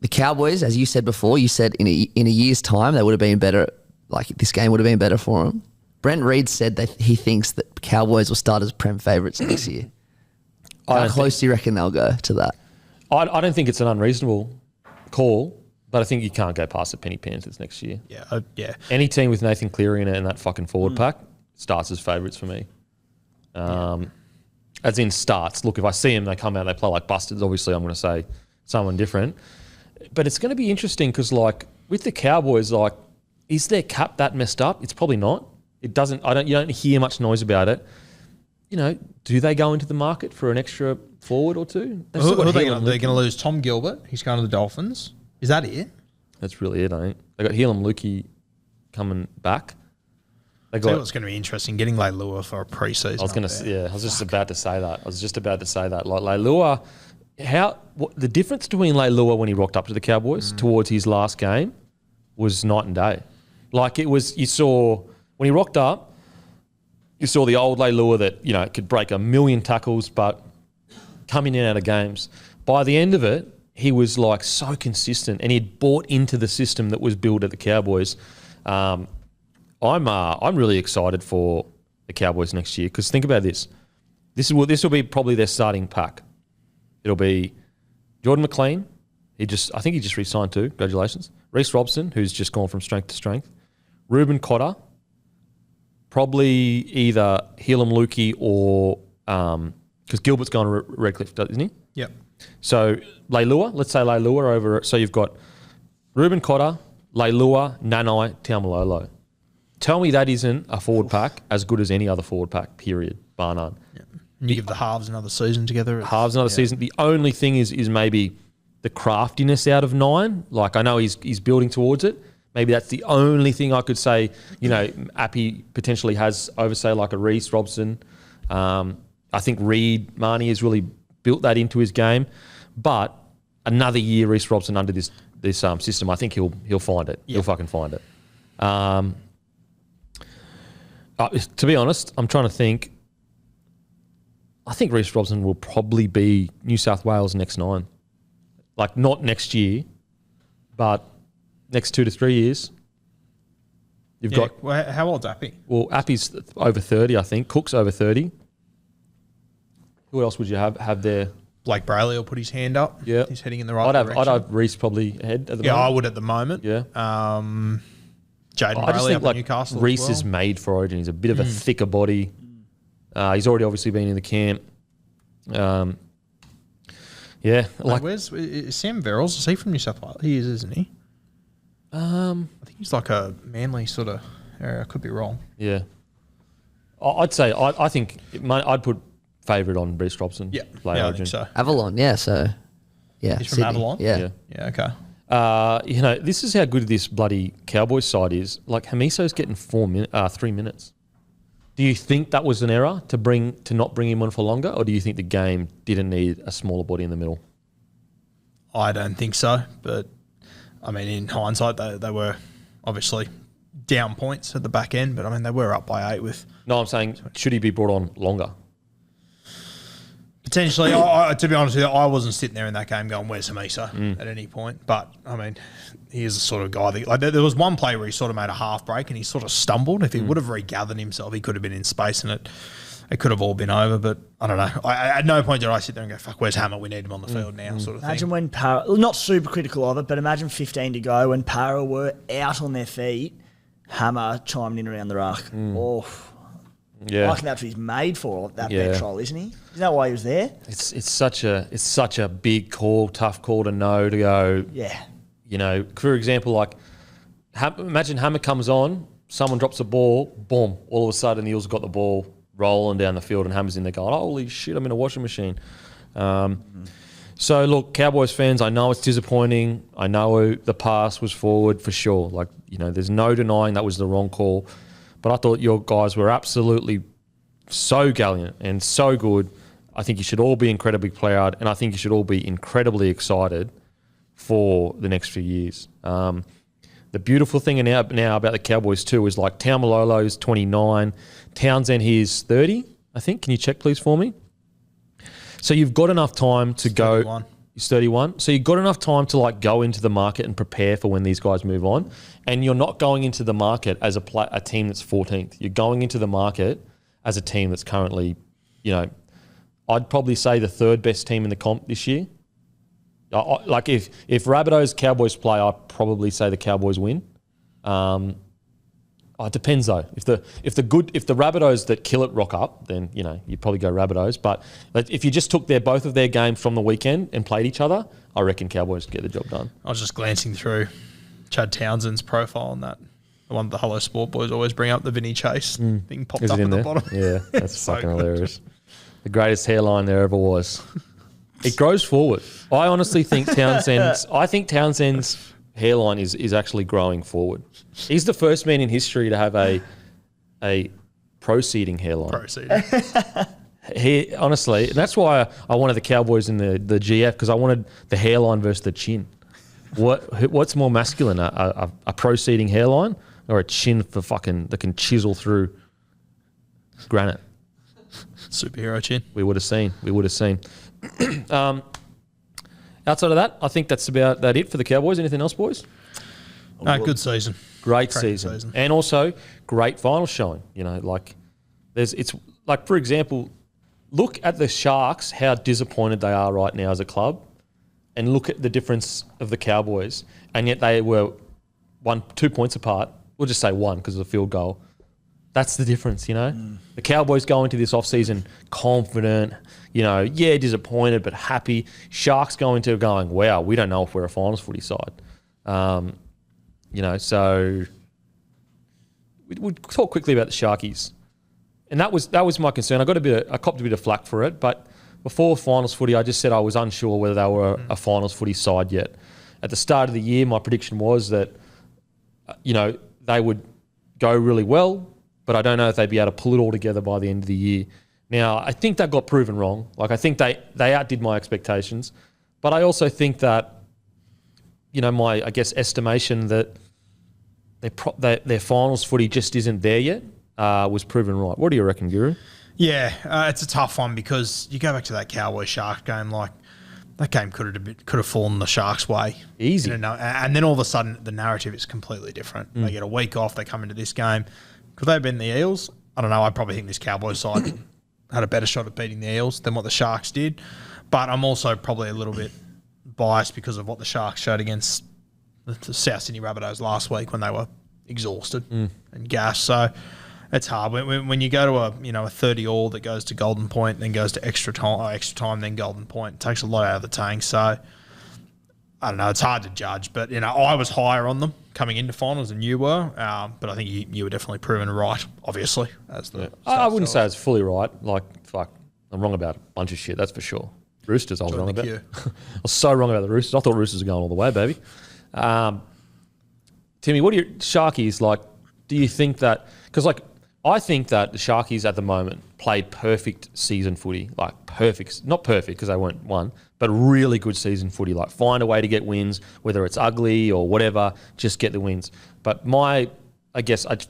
The Cowboys, as you said before, you said in a year's time they would have been better. Like, this game would have been better for them. Brent Reid said that he thinks that Cowboys will start as Prem favourites next year. How close do you reckon they'll go to that? I don't think it's an unreasonable call, but I think you can't go past the Penny Panthers next year. Yeah. Any team with Nathan Cleary in it and that fucking forward pack starts as favourites for me. As in starts. Look, if I see them, they come out, they play like bustards. Obviously, I'm going to say someone different. But it's going to be interesting because, like, with the Cowboys, like, is their cap that messed up? It's probably not. It doesn't. You don't hear much noise about it. You know, do they go into the market for an extra forward or two? They're going to lose Tom Gilbert. He's going to the Dolphins. Is that it? That's really it, I think. They got Helam Lukey coming back. They Tell you got. what's going to be interesting, getting Leilua for a pre-season. I was going to. Yeah, I was just about to say that. Like Leilua, the difference between Leilua when he rocked up to the Cowboys towards his last game was night and day. Like, it was. You saw when he rocked up. You saw the old Leilua that, you know, could break a million tackles, but coming in and out of games. By the end of it, he was like so consistent, and he'd bought into the system that was built at the Cowboys. I'm really excited for the Cowboys next year because think about this. This will be probably their starting pack. It'll be Jordan McLean. I think he just re-signed too. Congratulations. Reece Robson, who's just gone from strength to strength. Ruben Cotter. Probably either Helam Lukey or because Gilbert's gone to Redcliffe, isn't he? Yep. So let's say Leilua over. So you've got Ruben Cotter, Leilua, Nanai, Taumalolo. Tell me that isn't a forward pack as good as any other forward pack, period, bar none. Yeah. And you give the halves another season together. Season. The only thing is maybe the craftiness out of 9. Like, I know he's building towards it, Maybe that's the only thing I could say. You know, Appy potentially has over, say, like a Reece Robson. I think Marnie has really built that into his game. But another year, Reece Robson under this system, I think he'll find it. He'll fucking find it. To be honest, I'm trying to think. I think Reece Robson will probably be New South Wales next 9. Like, not next year, but next 2 to 3 years. You've got... Well, how old's Appy? Well, Appy's over 30, I think. Cook's over 30. Who else would you have there? Blake Brayley will put his hand up. Yeah. He's heading in the right direction. I'd have Reece probably ahead at the moment. Yeah, I would at the moment. Yeah. Jaden I just Brayley think up like in Newcastle Reece as well. is made for Origin. He's a bit of a thicker body. He's already obviously been in the camp. Yeah. Like, where's Sam Verrills? Is he from New South Wales? He is, isn't he? I think he's like a Manly sort of area. I could be wrong. Yeah. I'd say, I think I'd put favourite on Reece Robson. Yeah, Play I Origin. think so. Avalon, yeah. So, yeah. He's from Sydney. Avalon? Yeah. Yeah, okay. You know, this is how good this bloody Cowboys side is. Like, Hamiso's getting 3 minutes. Do you think that was an error to not bring him on for longer, or do you think the game didn't need a smaller body in the middle? I don't think so, but I mean, in hindsight, they were obviously down points at the back end, but I mean, they were up by 8 with... No, I'm saying, should he be brought on longer? Potentially. To be honest with you, I wasn't sitting there in that game going, where's Hamiso at any point. But, I mean, he is the sort of guy that... Like, there was one play where he sort of made a half break and he sort of stumbled. If he would have regathered himself, he could have been in space and it could have all been over. But, I don't know. At no point did I sit there and go, fuck, where's Hammer? We need him on the field now, sort of Imagine thing. when Para... Not super critical of it, but imagine 15 to go when Para were out on their feet, Hammer chimed in around the ruck. Oh... Yeah. I reckon that's what he's made for, that Yeah. back troll, isn't he? Isn't that why he was there? It's such a big call, tough call to know, to go, Yeah. you know, for example, like, imagine Hammer comes on, someone drops a ball, boom, all of a sudden the Eels have got the ball rolling down the field and Hammer's in there going, holy shit, I'm in a washing machine. So, look, Cowboys fans, I know it's disappointing. I know the pass was forward for sure. Like, you know, there's no denying that was the wrong call. But I thought your guys were absolutely so gallant and so good. I think you should all be incredibly proud, and I think you should all be incredibly excited for the next few years. The beautiful thing now about the Cowboys too is like Taumalolo's 29, Townsend here's 30, I think. Can you check please for me? So you've got enough time to go. 31. He's 31. So you've got enough time to like go into the market and prepare for when these guys move on. And you're not going into the market as a team that's 14th. You're going into the market as a team that's currently, you know, I'd probably say the third best team in the comp this year. Like if Rabbitohs Cowboys play, I'd probably say the Cowboys win. It depends though. If the Rabbitohs that kill it rock up, then you know you'd probably go Rabbitohs. But if you just took both of their games from the weekend and played each other, I reckon Cowboys get the job done. I was just glancing through Chad Townsend's profile on that. The one that the Hello Sport boys always bring up, the Vinny Chase thing popped Is up it at in the there? bottom. Yeah, that's So fucking good. hilarious. The greatest hairline there ever was. It grows forward. I honestly think Townsend's hairline is actually growing forward. He's the first man in history to have a proceeding hairline. Proceeding. He honestly, and that's why I wanted the Cowboys in the GF, because I wanted the hairline versus the chin. What's more masculine, a proceeding hairline or a chin for fucking that can chisel through granite? Superhero chin. We would have seen. Outside of that, I think that's about it for the Cowboys. Anything else, boys? No, good season. Great Cracking season, and also great final showing. You know, like it's like, for example, look at the Sharks, how disappointed they are right now as a club, and look at the difference of the Cowboys, and yet they were 2 points apart. We'll just say one because of the field goal. That's the difference, you know. The Cowboys go into this offseason confident, you know, disappointed but happy. Sharks go into going, wow, we don't know if we're a finals footy side. You know, so we'll talk quickly about the Sharkies. And that was my concern. I copped a bit of flack for it, but before finals footy, I just said I was unsure whether they were a finals footy side yet. At the start of the year, my prediction was that they would go really well, but I don't know if they'd be able to pull it all together by the end of the year. Now, I think that got proven wrong. Like, I think they outdid my expectations, but I also think that, my, estimation that their finals footy just isn't there yet was proven right. What do you reckon, Guru? Yeah, it's a tough one because you go back to that Cowboys Sharks game, like that game could have fallen the Sharks' way. Easy. And then all of a sudden the narrative is completely different. They get a week off, they come into this game. Could they have been the Eels? I don't know. I probably think this Cowboys side had a better shot at beating the Eels than what the Sharks did. But I'm also probably a little bit biased because of what the Sharks showed against the South Sydney Rabbitohs last week when they were exhausted and gassed. So it's hard when you go to a 30-all that goes to Golden Point, then goes to extra time, then Golden Point. It takes a lot out of the tank. So I don't know. It's hard to judge, but I was higher on them coming into finals than you were. But I think you were definitely proven right, obviously. I wouldn't say it's fully right. Like, fuck, I'm wrong about a bunch of shit. That's for sure. Roosters, I was wrong about. I was so wrong about the Roosters. I thought Roosters were going all the way, baby. Timmy, what are your Sharkies like? Do you think that because I think that the Sharkies at the moment played perfect season footy, like perfect, not perfect because they weren't one, but really good season footy. Like find a way to get wins, whether it's ugly or whatever, just get the wins. But my,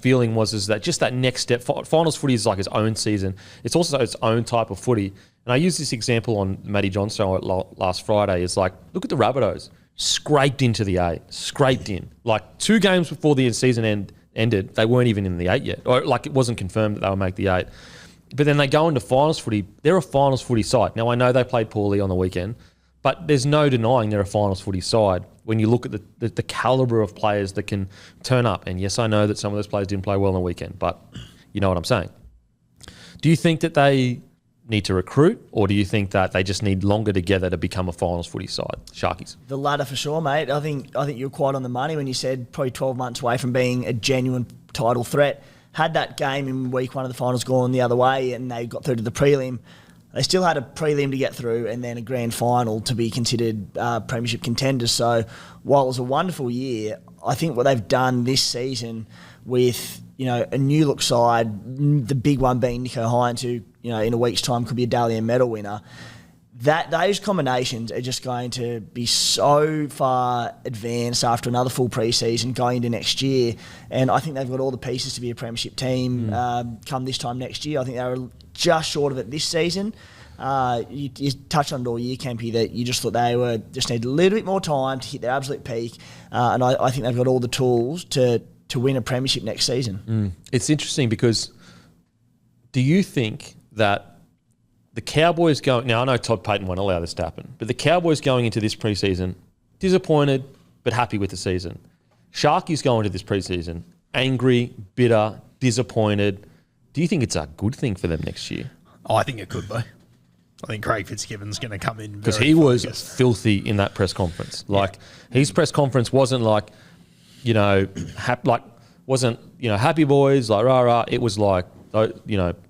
feeling was that just that next step. Finals footy is like its own season. It's also its own type of footy. And I used this example on Matty Johnstone last Friday. It's like, look at the Rabbitohs, scraped into the 8, scraped in. Like 2 games before the season ended, they weren't even in the 8 yet. Or like it wasn't confirmed that they would make the 8. But then they go into finals footy. They're a finals footy side. Now, I know they played poorly on the weekend, but there's no denying they're a finals footy side when you look at the calibre of players that can turn up. And yes, I know that some of those players didn't play well on the weekend, but you know what I'm saying. Do you think that they need to recruit, or do you think that they just need longer together to become a finals footy side, Sharkies? The latter for sure, mate. I think you're quite on the money when you said probably 12 months away from being a genuine title threat. Had that game in week 1 of the finals gone the other way and they got through to the prelim, they still had a prelim to get through and then a grand final to be considered premiership contenders. So while it was a wonderful year, I think what they've done this season with a new look side, the big one being Nico Hines, who in a week's time could be a Dalian medal winner, that those combinations are just going to be so far advanced after another full pre-season going into next year. And I think they've got all the pieces to be a premiership team come this time next year. I think they were just short of it this season. You touched on it all year, Campy, that you just thought they just need a little bit more time to hit their absolute peak. And I think they've got all the tools to win a premiership next season. It's interesting because do you think that the Cowboys now I know Todd Payton won't allow this to happen, but the Cowboys going into this preseason, disappointed but happy with the season. Sharkies going into this preseason, angry, bitter, disappointed. Do you think it's a good thing for them next year? Oh, I think it could be. I think Craig Fitzgibbon's going to come in because he was filthy in that press conference. His press conference wasn't wasn't happy boys like rah rah. It was like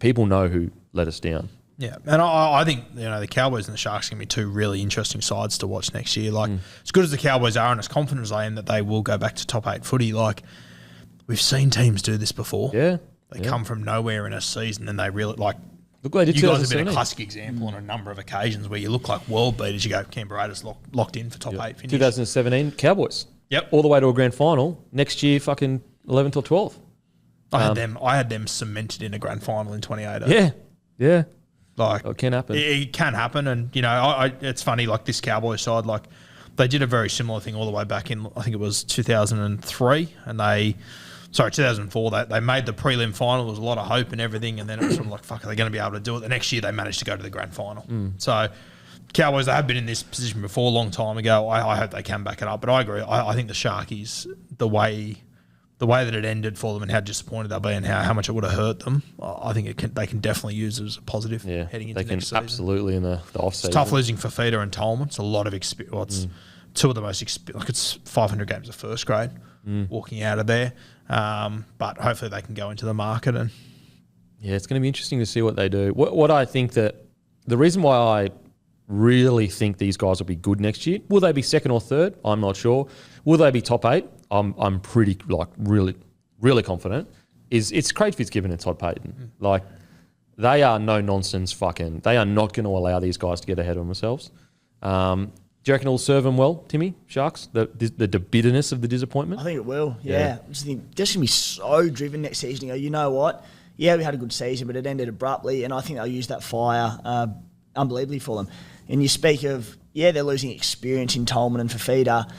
people know who let us down. Yeah, and I think the Cowboys and the Sharks are going to be 2 really interesting sides to watch next year. Like as good as the Cowboys are, and as confident as I am that they will go back to top 8 footy, like we've seen teams do this before. Yeah, they come from nowhere in a season and they really like. Look what they did. You guys have been a classic example on a number of occasions where you look like world beaters. You go Canberra Raiders locked in for top 8 finish. 2017 Cowboys. Yep, all the way to a grand final. Next year, fucking 11th or 12th. I had them cemented in a grand final in 2018. Yeah. Like it can happen. It can happen, and it's funny. Like this Cowboys side, like they did a very similar thing all the way back in. I think it was 2003, and 2004. They made the prelim final. There was a lot of hope and everything, and then it was sort of like, fuck, are they going to be able to do it? The next year, they managed to go to the grand final. So Cowboys, they have been in this position before a long time ago. I hope they can back it up, but I agree. I think the Sharkies, the way that it ended for them and how disappointed they'll be and how much it would have hurt them, I think they can definitely use it as a positive heading into next season. Absolutely in the off-season. It's tough losing Fafita and Tolman. It's a lot of experience. Well, it's 2 of the most experience. Like it's 500 games of first grade walking out of there. But hopefully they can go into the market. And it's going to be interesting to see what they do. What I think that the reason why I really think these guys will be good next year, will they be 2nd or 3rd? I'm not sure. Will they be top 8? I'm pretty really confident is it's Craig Fitzgibbon and Todd Payton. Like they are no nonsense fucking. They are not going to allow these guys to get ahead of themselves. Do you reckon it'll serve them well, Timmy? Sharks, the bitterness of the disappointment. I think it will. Yeah, I just think they're just gonna be so driven next season. You know what? Yeah, we had a good season, but it ended abruptly, and I think they'll use that fire unbelievably for them. And you speak of, they're losing experience in Tolman and Fafita,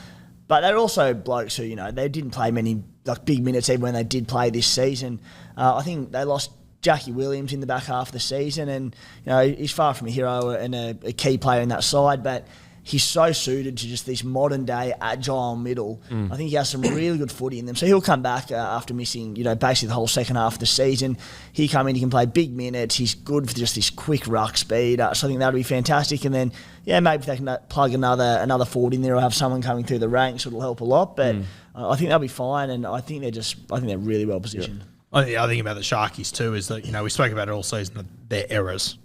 but they're also blokes who, they didn't play many big minutes even when they did play this season. I think they lost Jackie Williams in the back half of the season, and he's far from a hero and a key player in that side, but he's so suited to just this modern day agile middle. I think he has some really good footy in them. So he'll come back after missing, basically the whole second half of the season. He come in, he can play big minutes. He's good for just this quick ruck speed. So I think that'll be fantastic. And then, maybe if they can plug another forward in there or have someone coming through the ranks, it'll help a lot. But I think they'll be fine. And I think they're really well positioned. I think the other thing about the Sharkies too is that, we spoke about it all season, that their errors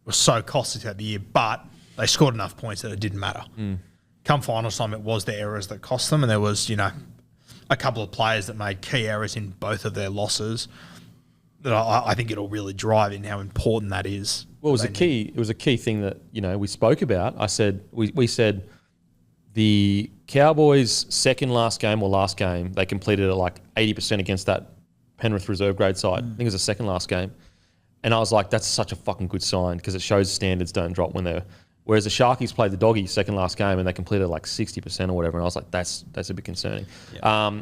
were so costly throughout the year, but they scored enough points that it didn't matter. Come final time, it was the errors that cost them, and there was, a couple of players that made key errors in both of their losses that I think it'll really drive in how important that is. Well, it was a key thing that, we spoke about. I said, we said the Cowboys' second last game or last game, they completed at 80% against that Penrith reserve grade side. I think it was the second last game. And I was like, that's such a fucking good sign because it shows standards don't drop when they're. Whereas the Sharkies played the Doggies second last game and they completed 60% or whatever, and I was like, that's a bit concerning. Yeah.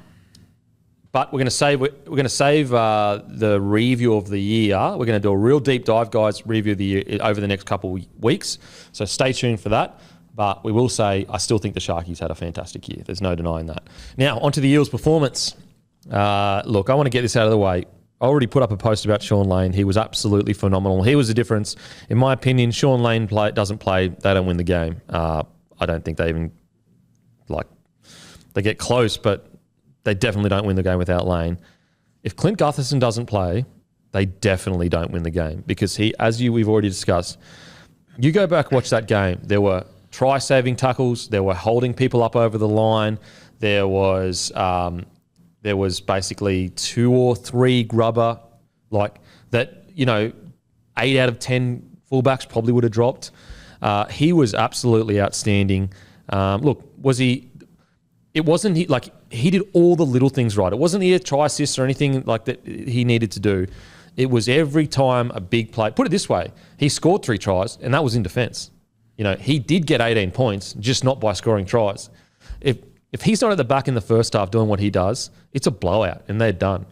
But we're going to save the review of the year. We're going to do a real deep dive, guys, review of the year over the next couple of weeks. So stay tuned for that. But we will say I still think the Sharkies had a fantastic year. There's no denying that. Now onto the Eels' performance. Look, I want to get this out of the way. I already put up a post about Sean Lane. He was absolutely phenomenal. He was the difference. In my opinion, Sean Lane doesn't play, they don't win the game. I don't think they even, they get close, but they definitely don't win the game without Lane. If Clint Gutherson doesn't play, they definitely don't win the game because we've already discussed, you go back, watch that game. There were try-saving tackles. There were holding people up over the line. There was basically 2 or 3 grubber, that, 8 out of 10 fullbacks probably would have dropped. He was absolutely outstanding. He did all the little things right. It wasn't a try assist or anything like that he needed to do. It was every time a big play. Put it this way, he scored 3 tries and that was in defence. He did get 18 points, just not by scoring tries. If he's not at the back in the first half doing what he does, it's a blowout and they're done.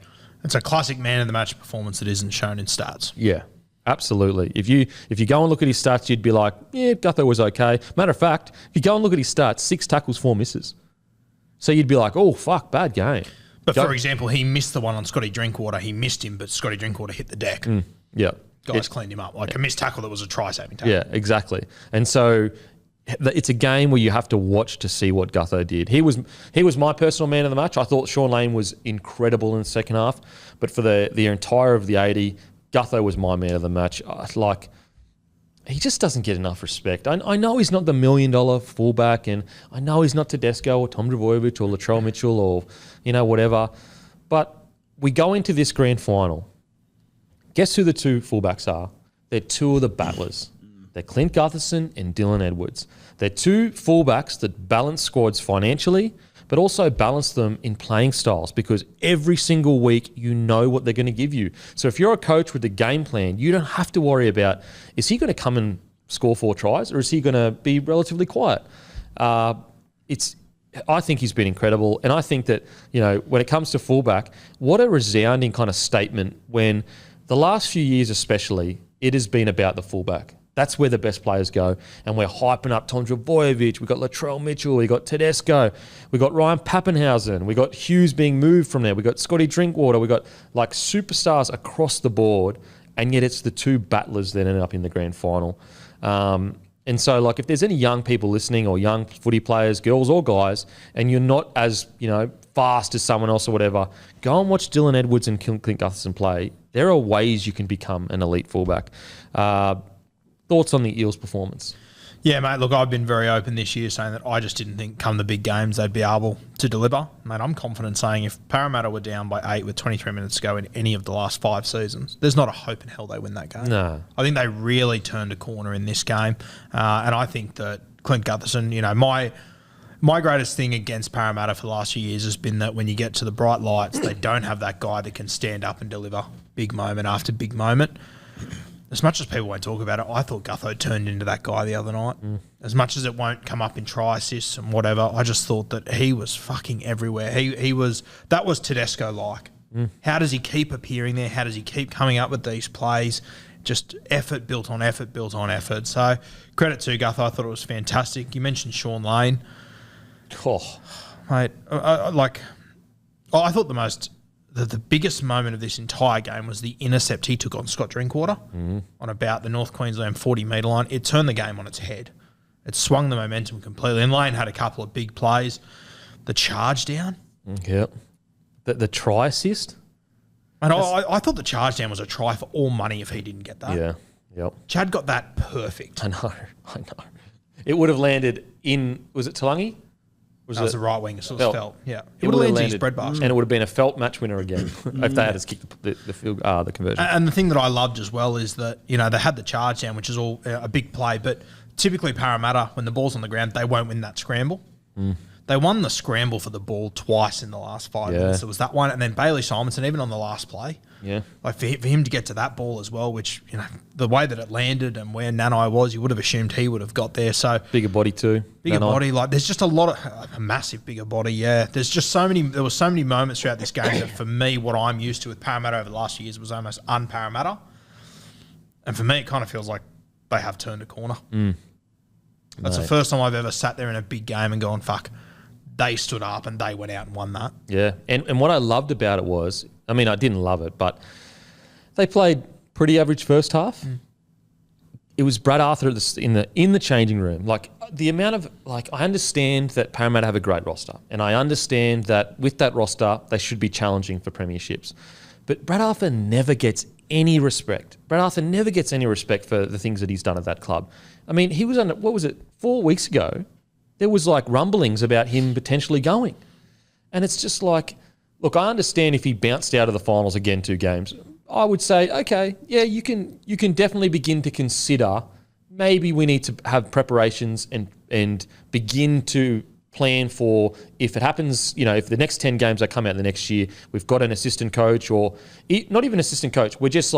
It's a classic man of the match performance that isn't shown in stats. Yeah, absolutely. If you go and look at his stats, you'd be like, yeah, Gutho was okay. Matter of fact, if you go and look at his stats, 6 tackles, 4 misses. So you'd be like, oh, fuck, bad game. But for example, he missed the one on Scotty Drinkwater. He missed him, but Scotty Drinkwater hit the deck. Yeah. Guys cleaned him up. A missed tackle that was a try-saving tackle. Yeah, exactly. And so it's a game where you have to watch to see what Gutho did. He was my personal man of the match. I thought Sean Lane was incredible in the second half, but for the entire of the 80, Gutho was my man of the match. He just doesn't get enough respect. I know he's not the $1 million fullback, and I know he's not Tedesco or Tom Trbojevic or Latrell Mitchell or whatever, but we go into this grand final. Guess who the 2 fullbacks are? They're 2 of the battlers. They're Clint Gutherson and Dylan Edwards. They're 2 fullbacks that balance squads financially, but also balance them in playing styles because every single week you know what they're going to give you. So if you're a coach with a game plan, you don't have to worry about, is he going to come and score 4 tries or is he going to be relatively quiet? I think he's been incredible. And I think that, when it comes to fullback, what a resounding kind of statement when the last few years especially, it has been about the fullback. That's where the best players go. And we're hyping up Tom Trbojevic. We've got Latrell Mitchell. We've got Tedesco. We've got Ryan Pappenhausen. We've got Hughes being moved from there. We've got Scotty Drinkwater. We've got superstars across the board. And yet it's the 2 battlers that end up in the grand final. And so if there's any young people listening or young footy players, girls or guys, and you're not as, fast as someone else or whatever, go and watch Dylan Edwards and Clint Gutherson play. There are ways you can become an elite fullback. Thoughts on the Eels' performance? Yeah, mate, look, I've been very open this year saying that I just didn't think come the big games they'd be able to deliver. Mate, I'm confident saying if Parramatta were down by 8 with 23 minutes to go in any of the last 5 seasons, there's not a hope in hell they win that game. No. I think they really turned a corner in this game. And I think that Clint Gutherson, my greatest thing against Parramatta for the last few years has been that when you get to the bright lights, they don't have that guy that can stand up and deliver big moment after big moment. As much as people won't talk about it, I thought Gutho turned into that guy the other night. As much as it won't come up in try assists and whatever, I just thought that he was fucking everywhere. That was Tedesco-like. How does he keep appearing there? How does he keep coming up with these plays? Just effort built on effort built on effort. So credit to Gutho. I thought it was fantastic. You mentioned Sean Lane. Oh, Mate, I thought the biggest moment of this entire game was the intercept he took on Scott Drinkwater on about the North Queensland 40-metre line. It turned the game on its head. It swung the momentum completely. And Lane had a couple of big plays. The charge down. Yep. The try assist. And I thought the charge down was a try for all money if he didn't get that. Yeah. Yep. Chad got that perfect. I know. It would have landed in, was it Talangi? That was the right wing. So it was Felt. Yeah. It would have landed in his landed, bread basket. and it would have been a Felt match winner again if they had kicked the conversion. And the thing that I loved as well is that, they had the charge down, which is all a big play, but typically Parramatta, when the ball's on the ground, they won't win that scramble. They won the scramble for the ball twice in the last 5 minutes. There was that one, and then Bailey Simonson, even on the last play. Yeah. Like for him to get to that ball as well, which, the way that it landed and where Nanai was, you would have assumed he would have got there. So Bigger body too. Bigger body, like there's just a lot of a massive bigger body. Yeah, there were so many moments throughout this game that for me, what I'm used to with Parramatta over the last few years was almost un-Parramatta, and for me, it kind of feels like they have turned a corner. That's the first time I've ever sat there in a big game and gone, "Fuck." They stood up and they went out and won that. Yeah, and what I loved about it was, I mean, I didn't love it, but they played pretty average first half. It was Brad Arthur in the changing room. Like the amount of I understand that Parramatta have a great roster, and I understand that with that roster they should be challenging for premierships. But Brad Arthur never gets any respect. Brad Arthur never gets any respect for the things that he's done at that club. I mean, he was under 4 weeks ago. There was rumblings about him potentially going. And it's just look, I understand if he bounced out of the finals again 2 games. I would say, okay, yeah, you can definitely begin to consider maybe we need to have preparations and begin to plan for if it happens, if the next 10 games that come out the next year, we've got an assistant coach or not even assistant coach. We're just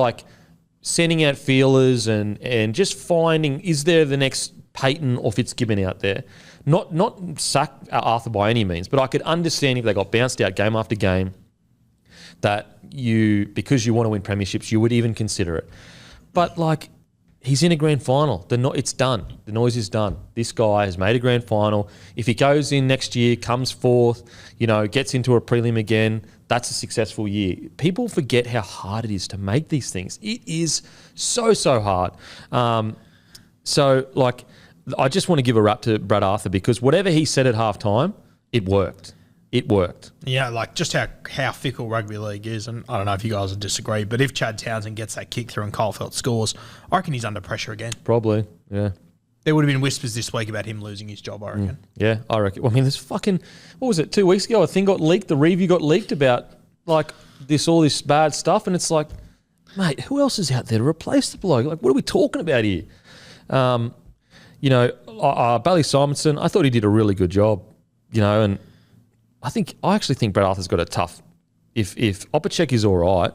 sending out feelers and just finding, is there the next Payton or Fitzgibbon out there? Not sack Arthur by any means, but I could understand if they got bounced out game after game that because you want to win premierships, you would even consider it. But he's in a grand final. It's done. The noise is done. This guy has made a grand final. If he goes in next year, comes fourth, gets into a prelim again, that's a successful year. People forget how hard it is to make these things. It is so hard. I just want to give a rap to Brad Arthur because whatever he said at halftime, it worked. It worked. Yeah, just how fickle rugby league is, and I don't know if you guys would disagree, but if Chad Townsend gets that kick through and Kyle Feldt scores, I reckon he's under pressure again. Probably, yeah. There would have been whispers this week about him losing his job, I reckon. Yeah, I reckon. Well, I mean, there's what was it, 2 weeks ago? A thing got leaked, the review got leaked about all this bad stuff, and it's mate, who else is out there to replace the bloke? What are we talking about here? Bailey Simonson, I thought he did a really good job, and I actually think Brad Arthur's got a tough, if Opacek is all right,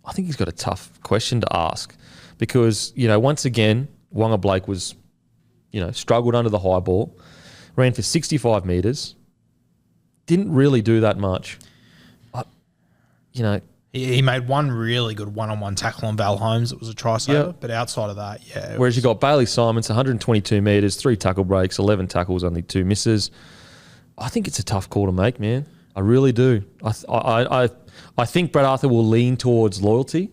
I think he's got a tough question to ask because, once again, Wonga Blake was, struggled under the high ball, ran for 65 metres, didn't really do that much. He made one really good one-on-one tackle on Val Holmes. It was a try saver, but outside of that, yeah. Whereas you got Bailey Simons, 122 metres, 3 tackle breaks, 11 tackles, only 2 misses. I think it's a tough call to make, man. I really do. I think Brad Arthur will lean towards loyalty,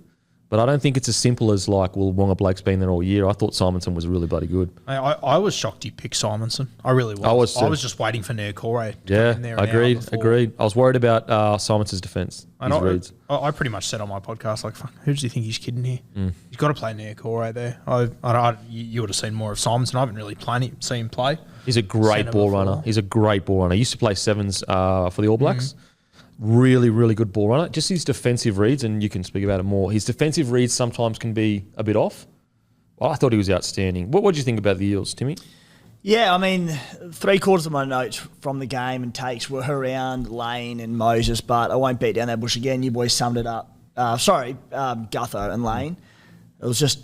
But I don't think it's as simple as like, well, Wonga Blake's been there all year. I thought Simonson was really bloody good. I was shocked you picked Simonson. I really was. I was just waiting for Niokore to get in there. Agreed. I was worried about Simonson's defence. I pretty much said on my podcast, like, fuck, who does he think he's kidding here? He's got to play Niokore there. You would have seen more of Simonson. I haven't really seen him play. He's a great ball runner. He used to play sevens for the All Blacks. Really, really good ball runner. Just his defensive reads, and you can speak about it more. His defensive reads sometimes can be a bit off. Well, I thought he was outstanding. What do you think about the Eels, Timmy? Yeah, I mean, 3/4 of my notes from the game and takes were around Lane and Moses, but I won't beat down that bush again. You boys summed it up. Gutho and Lane. It was just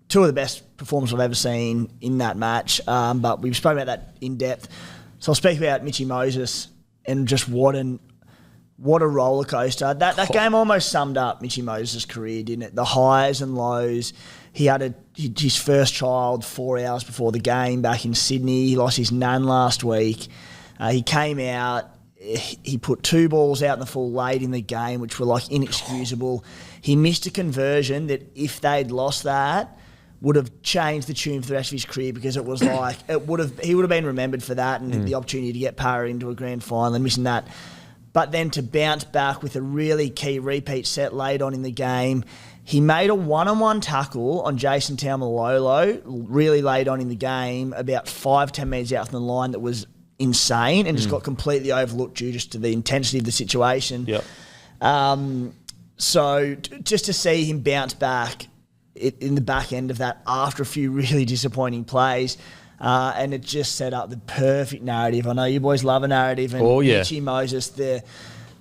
two of the best performances I've ever seen in that match, but we've spoken about that in depth. So I'll speak about Mitchy Moses and just what a roller coaster. That game almost summed up Mitchy Moses' career, didn't it? The highs and lows. He had his first child 4 hours before the game back in Sydney. He lost his nan last week. He came out. He put 2 balls out in the full late in the game, which were like inexcusable. He missed a conversion that if they'd lost that, would have changed the tune for the rest of his career, because it was like he would have been remembered for that and the opportunity to get Para into a grand final and missing that. But then to bounce back with a really key repeat set late on in the game. He made a one-on-one tackle on Jason Taumalolo really late on in the game, about 5-10 metres out from the line, that was insane and just got completely overlooked due just to the intensity of the situation. Yep. So just to see him bounce back in the back end of that after a few really disappointing plays, and it just set up the perfect narrative. I know you boys love a narrative, and Mitchy Moses, the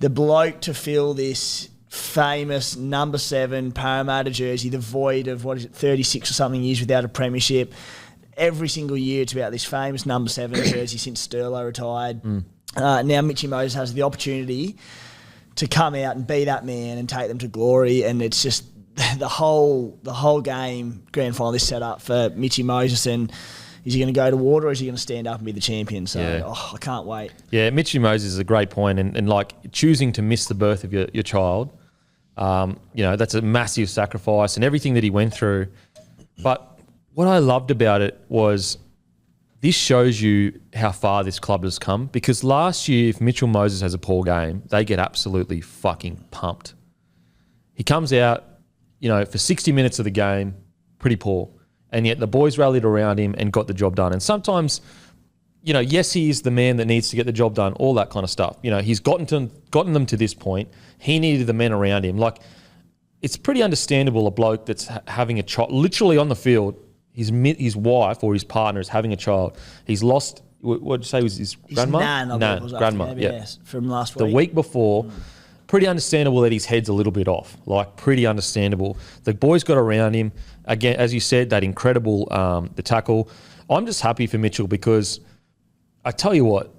bloke to fill this famous number 7 Parramatta jersey, the void of 36 or something years without a premiership. Every single year it's about this famous number 7 jersey since Sterlo retired. Now Mitchy Moses has the opportunity to come out and be that man and take them to glory, and it's just the whole game grand final is set up for Mitchy Moses. And is he going to go to water, or is he going to stand up and be the champion? So I can't wait. Yeah, Mitchy Moses is a great point, and like choosing to miss the birth of your child, that's a massive sacrifice and everything that he went through. But what I loved about it was this shows you how far this club has come, because last year, if Mitchell Moses has a poor game, they get absolutely fucking pumped. He comes out, for 60 minutes of the game, pretty poor. And yet the boys rallied around him and got the job done. And sometimes, yes, he is the man that needs to get the job done, all that kind of stuff. He's gotten them to this point. He needed the men around him. Like, it's pretty understandable a bloke that's having a child, literally on the field, his wife or his partner is having a child. He's lost, what did you say was his grandma? Grandma, yes, from last week. The week before. Pretty understandable that his head's a little bit off. Like, pretty understandable. The boys got around him. Again, as you said, that incredible the tackle. I'm just happy for Mitchell, because I tell you what,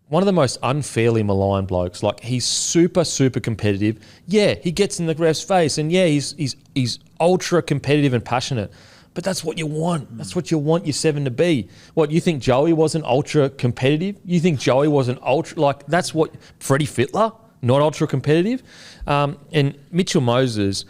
one of the most unfairly maligned blokes. Like, he's super, super competitive. Yeah, he gets in the ref's face, and yeah, he's ultra competitive and passionate. But that's what you want. That's what you want your 7 to be. What, you think Joey wasn't ultra competitive? You think Joey wasn't ultra, like, that's what Freddie Fittler? Not ultra competitive. And Mitchell Moses,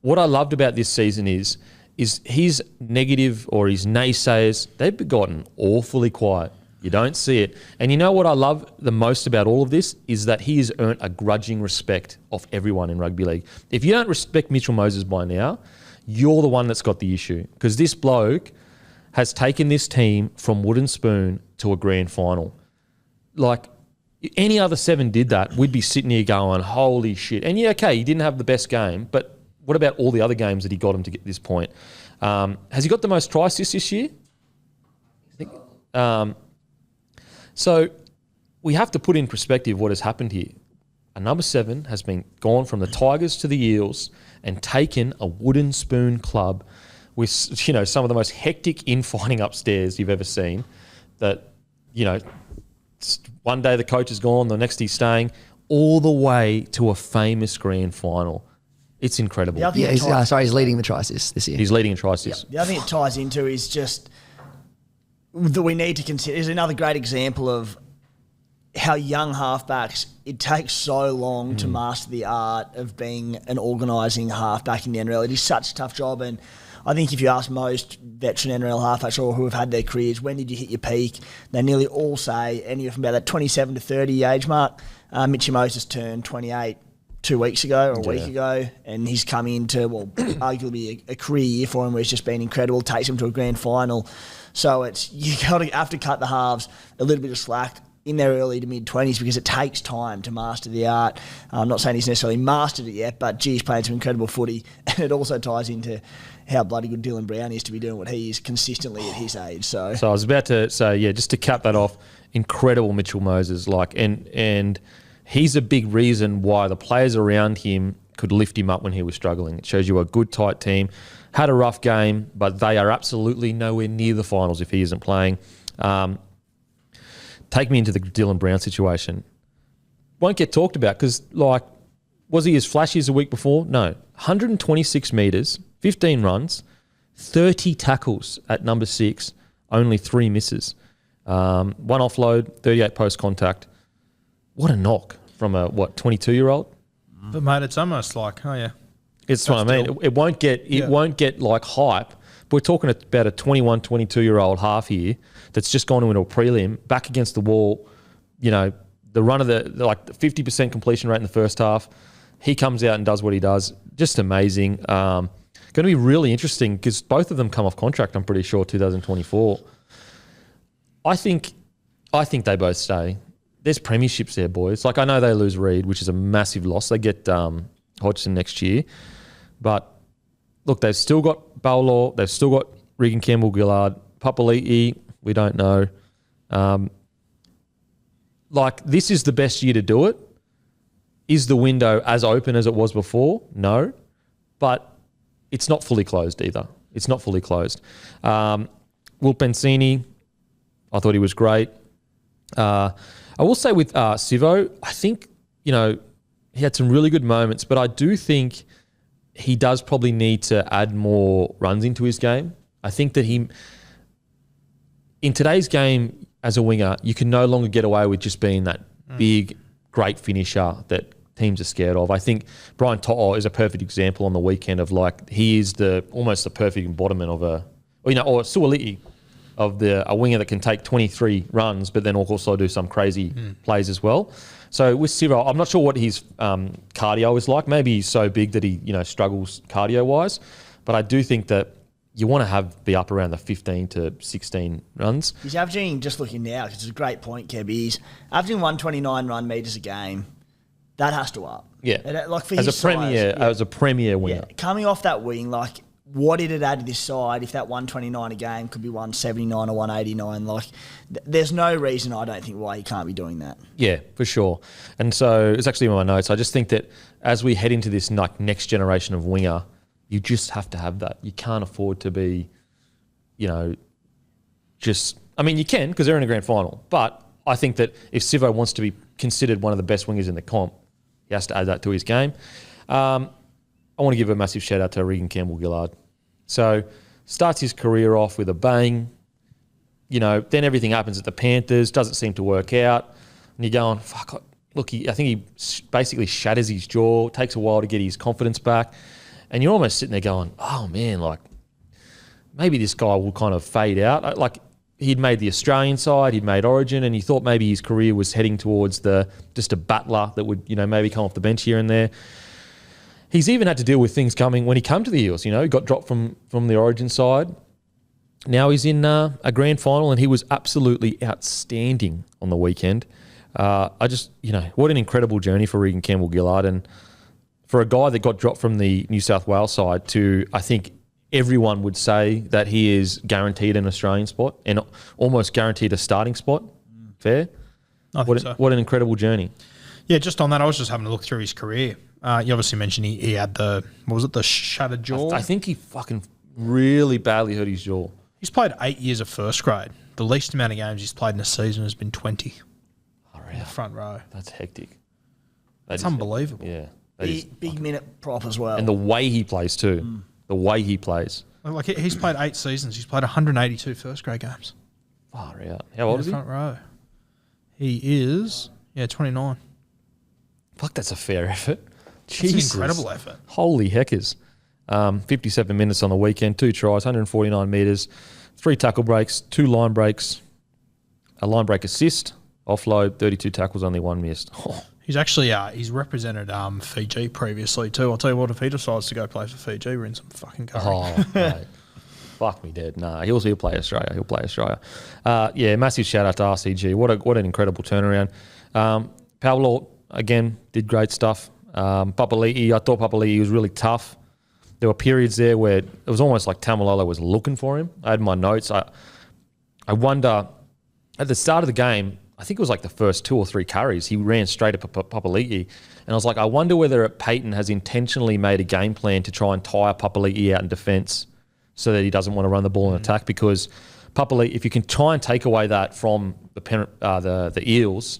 what I loved about this season is his negative or his naysayers, they've gotten awfully quiet. You don't see it. And you know what I love the most about all of this is that he has earned a grudging respect of everyone in rugby league. If you don't respect Mitchell Moses by now, you're the one that's got the issue, because this bloke has taken this team from wooden spoon to a grand final. Like, any other 7 did that, we'd be sitting here going, holy shit. And yeah, okay, he didn't have the best game, but what about all the other games that he got him to get this point? Has he got the most try assists this year? So we have to put in perspective what has happened here. A number 7 has been gone from the Tigers to the Eels and taken a wooden spoon club with, some of the most hectic infighting upstairs you've ever seen. That, one day the coach is gone, the next he's staying, all the way to a famous grand final. It's incredible. He's leading the try assist this year. He's leading in try assist. The other thing it ties into is just that we need to consider is another great example of how young halfbacks, it takes so long to master the art of being an organising halfback in the NRL. It is such a tough job, and I think if you ask most veteran NRL halfbacks or who have had their careers, when did you hit your peak? They nearly all say anywhere from about that 27 to 30 age mark. Mitchy Moses turned 28 2 weeks ago or a week ago, and he's come into, arguably a career year for him where he's just been incredible, takes him to a grand final. So you have to cut the halves a little bit of slack in their early to mid-20s because it takes time to master the art. I'm not saying he's necessarily mastered it yet, but he's playing some incredible footy, and it also ties into how bloody good Dylan Brown is to be doing what he is consistently at his age. So I was about to say, just to cap that off, incredible Mitchell Moses, and he's a big reason why the players around him could lift him up when he was struggling. It shows you a good, tight team. Had a rough game, but they are absolutely nowhere near the finals if he isn't playing. Take me into the Dylan Brown situation. Won't get talked about because, was he as flashy as the week before? No. 126 metres, 15 runs, 30 tackles at number 6, only 3 misses. 1 offload, 38 post-contact. What a knock from a, 22-year-old? But, mate, it's almost like, It's what I mean. It won't get hype. But we're talking about a 21, 22-year-old half here that's just gone into a prelim, back against the wall, the run of the 50% completion rate in the first half. He comes out and does what he does. Just amazing. Going to be really interesting because both of them come off contract, I'm pretty sure, 2024. I think they both stay. There's premierships there, boys. I know they lose Reid, which is a massive loss. They get Hodgson next year. But, look, they've still got Bowlaw. They've still got Regan Campbell-Gillard. Papali'i, we don't know. This is the best year to do it. Is the window as open as it was before? No. But it's not fully closed either. It's not fully closed. Will Pensini, I thought he was great. I will say with Sivo, I think, he had some really good moments, but I do think he does probably need to add more runs into his game. I think that in today's game as a winger, you can no longer get away with just being that big, great finisher that teams are scared of. I think Brian To'o is a perfect example on the weekend of he is almost the perfect embodiment of or Suoliti of a winger that can take 23 runs, but then also do some crazy plays as well. So with Sivo, I'm not sure what his cardio is like. Maybe he's so big that he struggles cardio-wise. But I do think that you want to be up around the 15 to 16 runs. He's averaging, just looking now, because it's a great point, Kev, he's averaging 129 run metres a game. That has to up. Yeah. For as his as a premier winger. Yeah. Coming off that wing, what did it add to this side if that 129 a game could be 179 or 189? There's no reason, I don't think, why he can't be doing that. Yeah, for sure. And so it's actually in my notes. I just think that as we head into this next generation of winger, you just have to have that. You can't afford to be, you can because they're in a grand final. But I think that if Sivo wants to be considered one of the best wingers in the comp, he has to add that to his game. I want to give a massive shout out to Regan Campbell-Gillard. So starts his career off with a bang. Then everything happens at the Panthers, doesn't seem to work out. And you're going, fuck, look, I think he basically shatters his jaw, takes a while to get his confidence back. And you're almost sitting there going, oh man, maybe this guy will kind of fade out. He'd made the Australian side, he'd made Origin, and you thought maybe his career was heading towards just a battler that would, maybe come off the bench here and there. He's even had to deal with things coming when he came to the Eels. He got dropped from the Origin side. Now he's in a grand final, and he was absolutely outstanding on the weekend. What an incredible journey for Regan Campbell-Gillard, and for a guy that got dropped from the New South Wales side to, I think everyone would say that he is guaranteed an Australian spot and almost guaranteed a starting spot. Fair? I think so. What an incredible journey. Yeah, just on that, I was just having a look through his career. You obviously mentioned he had the shattered jaw? I think he fucking really badly hurt his jaw. He's played 8 years of first grade. The least amount of games he's played in a season has been 20. In the front row. That's hectic. That's unbelievable. Yeah. Big minute prop as well. And the way he plays too. The way he plays. He's played 8 seasons. He's played 182 first grade games. Far out. How old is he? Front row. He is, 29. Fuck, that's a fair effort. It's Jesus. an incredible effort. Holy heckers. 57 minutes on the weekend, 2 tries, 149 metres, 3 tackle breaks, 2 line breaks, a line break assist, offload, 32 tackles, only 1 missed. Oh. He's actually he's represented Fiji previously too. I'll tell you what, if he decides to go play for Fiji, we're in some fucking curry. Oh, mate. Fuck me dead. Nah, he'll play Australia. He'll play Australia. Massive shout out to RCG. What an incredible turnaround. Paulo, again, did great stuff. Papali'i, I thought Papali'i was really tough. There were periods there where it was almost like Tamalolo was looking for him. I had my notes. I wonder, at the start of the game, I think it was like the first 2 or 3 carries, he ran straight at Papali'i. And I was like, I wonder whether Payton has intentionally made a game plan to try and tire Papali'i out in defence so that he doesn't want to run the ball in attack, because Papali'i, if you can try and take away that from the Eels,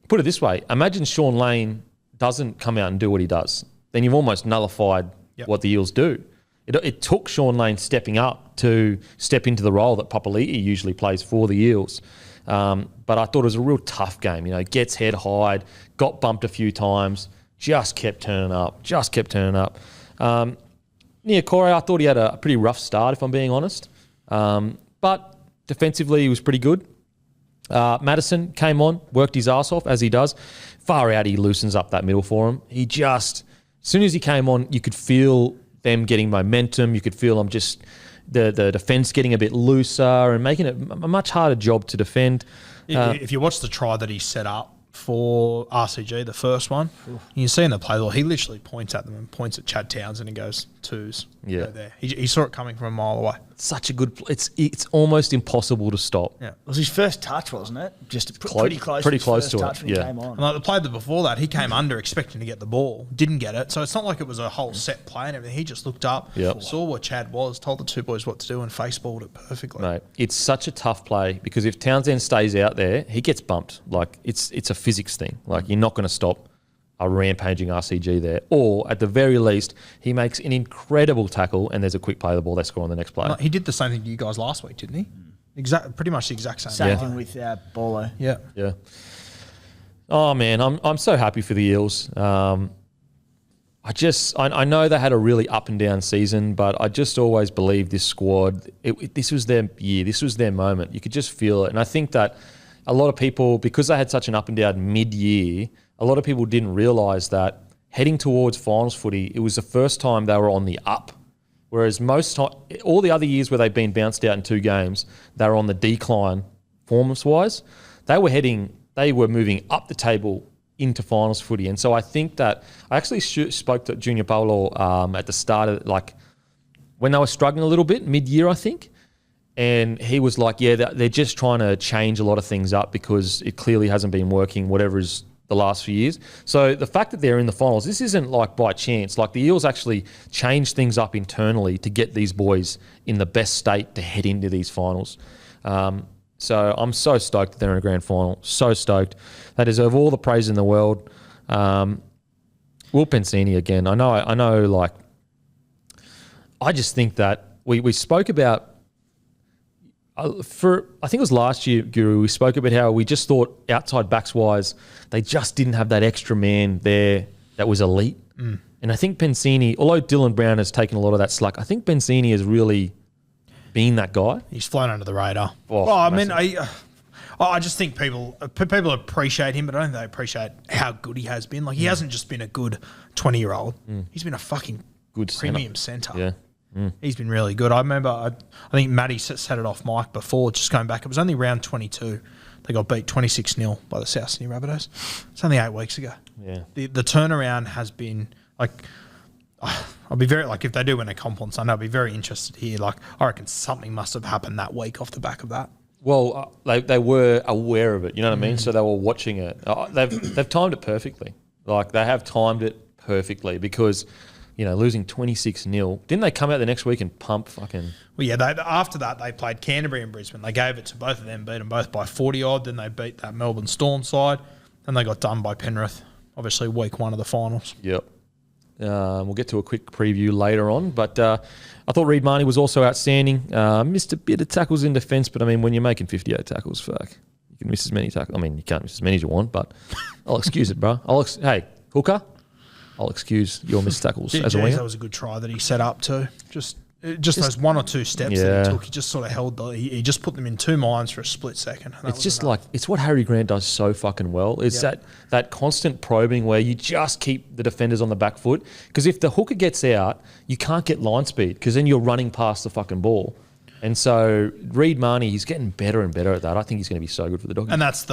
put it this way, imagine Sean Lane doesn't come out and do what he does. Then you've almost nullified what the Eels do. It took Sean Lane stepping up to step into the role that Papali'i usually plays for the Eels. But I thought it was a real tough game. Gets head high, got bumped a few times, just kept turning up. Niokore, I thought he had a pretty rough start, if I'm being honest. But defensively, he was pretty good. Madison came on, worked his ass off, as he does. Far out, he loosens up that middle for him. As soon as he came on, you could feel them getting momentum. You could feel them just the defence getting a bit looser and making it a much harder job to defend. If you watch the try that he set up for RCG, the first one, you see in the play, he literally points at them and points at Chad Townsend and goes, 2s. Yeah. Go there. He saw it coming from a mile away. Such a good it's almost impossible to stop. Yeah. It was his first touch, wasn't it? Just pretty close to his first touch when he came on. And like the play before that, he came under expecting to get the ball, didn't get it. So it's not like it was a whole set play and everything. He just looked up, saw what Chad was, told the 2 boys what to do, and faceballed it perfectly. Mate, it's such a tough play because if Townsend stays out there, he gets bumped. Like it's a physics thing. Like you're not going to stop a rampaging RCG there. Or at the very least, he makes an incredible tackle and there's a quick play of the ball, they score on the next play. He did the same thing to you guys last week, didn't he? Pretty much the exact same. Same thing with Bolo. Yeah. Yeah. Oh man, I'm so happy for the Eels. I know they had a really up and down season, but I just always believed this squad, this was their year, this was their moment. You could just feel it. And I think that a lot of people, because they had such an up and down mid-year, a lot of people didn't realise that heading towards finals footy, it was the first time they were on the up. Whereas all the other years where they've been bounced out in 2 games, they were on the decline performance-wise. They were moving up the table into finals footy. And so I think that I actually spoke to Junior Paulo at the start of, when they were struggling a little bit, mid-year, I think. And he was like, they're just trying to change a lot of things up because it clearly hasn't been working, whatever is the last few years. So the fact that they're in the finals, this isn't like by chance. Like the Eels actually changed things up internally to get these boys in the best state to head into these finals. So I'm so stoked that they're in a grand final. So stoked. They deserve all the praise in the world. Will Pensini again. I know. I just think that we spoke about. I think it was last year, Guru, we spoke about how we just thought outside backs wise, they just didn't have that extra man there that was elite. And I think Pensini, although Dylan Brown has taken a lot of that slack, I think Pensini has really been that guy. He's flown under the radar. I just think people appreciate him, but I don't think they appreciate how good he has been. Like he hasn't just been a good 20-year-old. He's been a fucking good premium centre. Yeah. He's been really good. I remember, I think Matty set it off mic before, just going back. It was only round 22. They got beat 26-0 by the South Sydney Rabbitohs. It's only 8 weeks ago. Yeah. The turnaround has been, I'll be very, if they do win a comp on Sunday, I'll be very interested here. I reckon something must have happened that week off the back of that. Well, they were aware of it, you know what I mean? So they were watching it. They've timed it perfectly. They have timed it perfectly because... losing 26-0. Didn't they come out the next week and pump fucking... Well, yeah, after that, they played Canterbury and Brisbane. They gave it to both of them, beat them both by 40-odd. Then they beat that Melbourne Storm side. Then they got done by Penrith, obviously week 1 of the finals. Yep. We'll get to a quick preview later on. But I thought Reid Marnie was also outstanding. Missed a bit of tackles in defence, but, when you're making 58 tackles, fuck, You can miss as many tackles. I mean, you can't miss as many as you want, but I'll excuse it, bro. Hey, hooker, I'll excuse your missed tackles as a winger. That was a good try that he set up too. Just those one or two steps that he took. He just sort of held he just put them in two minds for a split second. It's just enough. It's what Harry Grant does so fucking well. It's that constant probing where you just keep the defenders on the back foot. Because if the hooker gets out, you can't get line speed because then you're running past the fucking ball. And so Reid Marnie, he's getting better and better at that. I think he's going to be so good for the Doggies. And that's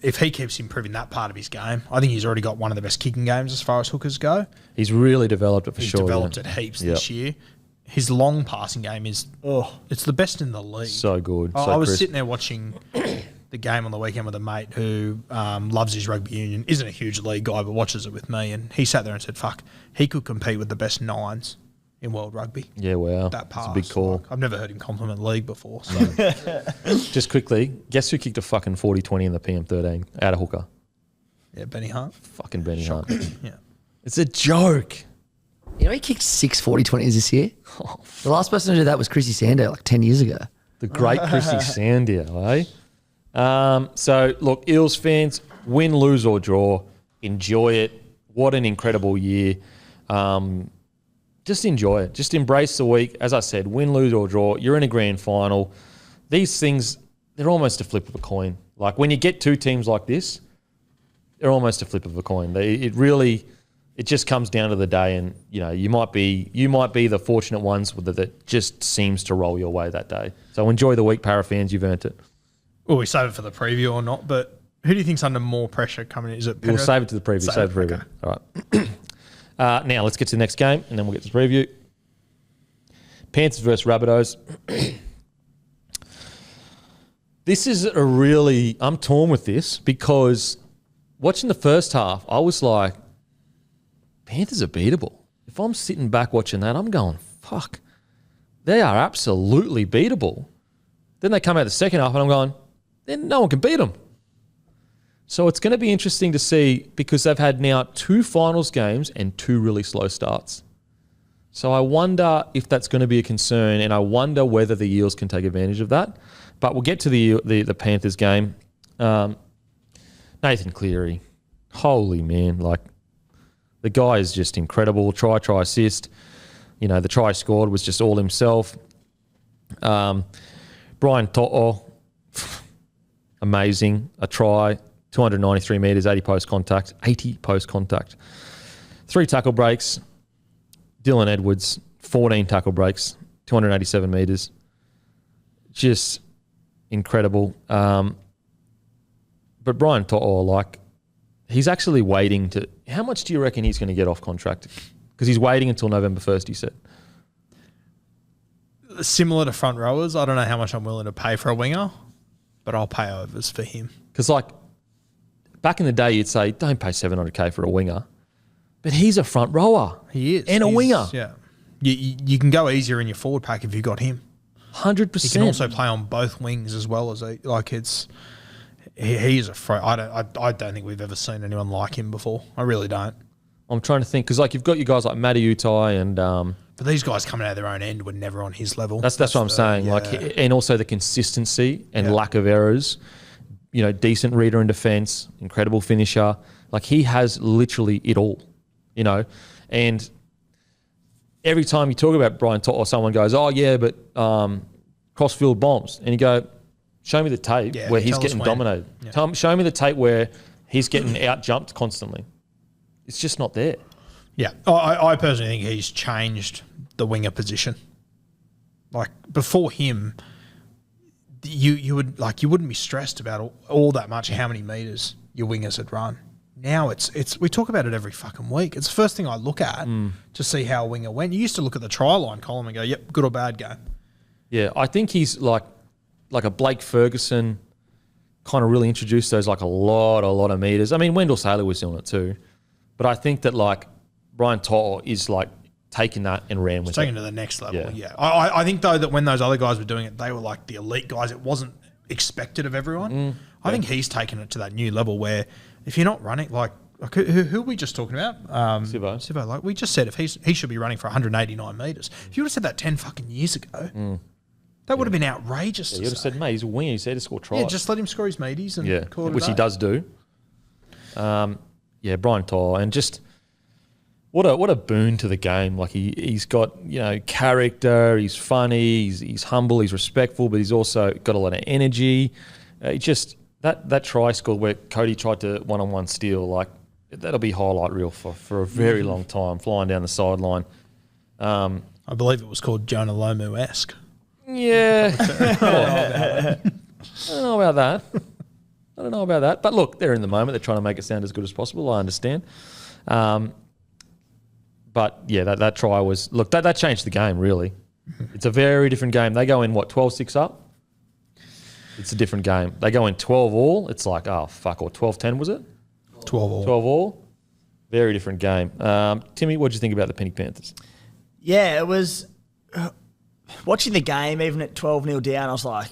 if he keeps improving that part of his game, I think he's already got one of the best kicking games as far as hookers go. He's really developed it for sure. He's developed it heaps this year. His long passing game is it's the best in the league. So good. I was sitting there watching the game on the weekend with a mate who loves his rugby union, isn't a huge league guy, but watches it with me, and he sat there and said, "Fuck, he could compete with the best nines in world rugby." Yeah, wow. That pass. It's a big call. I've never heard him compliment the league before. So. Just quickly, guess who kicked a fucking 40-20 in the PM13 out of hooker? Yeah, Benny Hunt. Fucking Benny Hunt. Yeah. It's a joke. You know, he kicked 6 40-20s this year. The last person to do that was Chrissy Sandow, like 10 years ago. The great Chrissy Sandow, eh? So, look, Eels fans, win, lose or draw, enjoy it. What an incredible year. Just enjoy it. Just embrace the week. As I said, win, lose or draw. You're in a grand final. These things, they're almost a flip of a coin. Like when you get two teams like this, they're almost a flip of a coin. It just comes down to the day, and you might be the fortunate ones that just seems to roll your way that day. So enjoy the week, Para fans. You've earned it. Well, we save it for the preview or not, but who do you think's under more pressure coming in? Is it Penrith? We'll save it to the preview. Save it for the preview. Okay. All right. Now let's get to the next game, and then we'll get to the preview. Panthers versus Rabbitohs. This is I'm torn with this because watching the first half, I was like, Panthers are beatable. If I'm sitting back watching that, I'm going, fuck, they are absolutely beatable. Then they come out the second half and I'm going, then no one can beat them. So it's going to be interesting to see because they've had now 2 finals games and 2 really slow starts. So I wonder if that's going to be a concern, and I wonder whether the Eels can take advantage of that. But we'll get to the Panthers game. Nathan Cleary, holy man, the guy is just incredible. Try, assist. The try scored was just all himself. Brian To'o, amazing. A try, 293 metres, 80 post contact. 3 tackle breaks. Dylan Edwards, 14 tackle breaks, 287 metres. Just incredible. But Brian To'o, he's actually waiting to... How much do you reckon he's going to get off contract? Because he's waiting until November 1st, he said. Similar to front rowers, I don't know how much I'm willing to pay for a winger, but I'll pay overs for him. Because, back in the day, you'd say, don't pay $700K for a winger. But he's a front rower. He is. And a winger. Yeah. You can go easier in your forward pack if you've got him. 100%. He can also play on both wings as well as he is a threat. I don't think we've ever seen anyone like him before. I really don't. I'm trying to think because you've got your guys like Matty Utai and but these guys coming out of their own end were never on his level. That's what I'm saying. Yeah. And also the consistency and lack of errors. Decent reader in defence, incredible finisher. He has literally it all. And every time you talk about Brian To'o, someone goes, "Oh yeah, but crossfield bombs," and you go, "Show me the tape where he's getting dominated. Yeah. Show me the tape where he's getting out jumped constantly." It's just not there. Yeah, I personally think he's changed the winger position. Before him, you wouldn't be stressed about all that much how many metres your wingers had run. Now it's we talk about it every fucking week. It's the first thing I look at to see how a winger went. You used to look at the try line column and go, "Yep, good or bad game." Yeah, I think he's like a Blake Ferguson, kind of really introduced those a lot of metres. I mean, Wendell Saylor was doing it too. But I think that Brian To'o is taking that and ran with it. Taking it to the next level, yeah. I think though that when those other guys were doing it, they were the elite guys. It wasn't expected of everyone. I think he's taken it to that new level where if you're not running, who are we just talking about? Sivo. We just said he should be running for 189 metres. If you would have said that 10 fucking years ago, That would have been outrageous. You would have said, mate, he's a winger. He's there to score tries. Yeah, just let him score his meaties and call it which a he day. does do. Brian Tyler, and just what a boon to the game. Like he's got character. He's funny. He's humble. He's respectful, but he's also got a lot of energy. Just that try score where Cody tried to one-on-one steal, like that'll be highlight reel for a very long time, flying down the sideline. I believe it was called Jonah Lomu-esque. Yeah. I don't know about that. But look, they're in the moment. They're trying to make it sound as good as possible. I understand. But yeah, that try was, look, that changed the game, really. It's a very different game. They go in, 12-6 up? It's a different game. They go in 12 all. It's like, oh, fuck, or 12-10 was it? 12 all. 12 all. Very different game. Timmy, what did you think about the Penny Panthers? Yeah, it was watching the game, even at 12-0 down, I was like,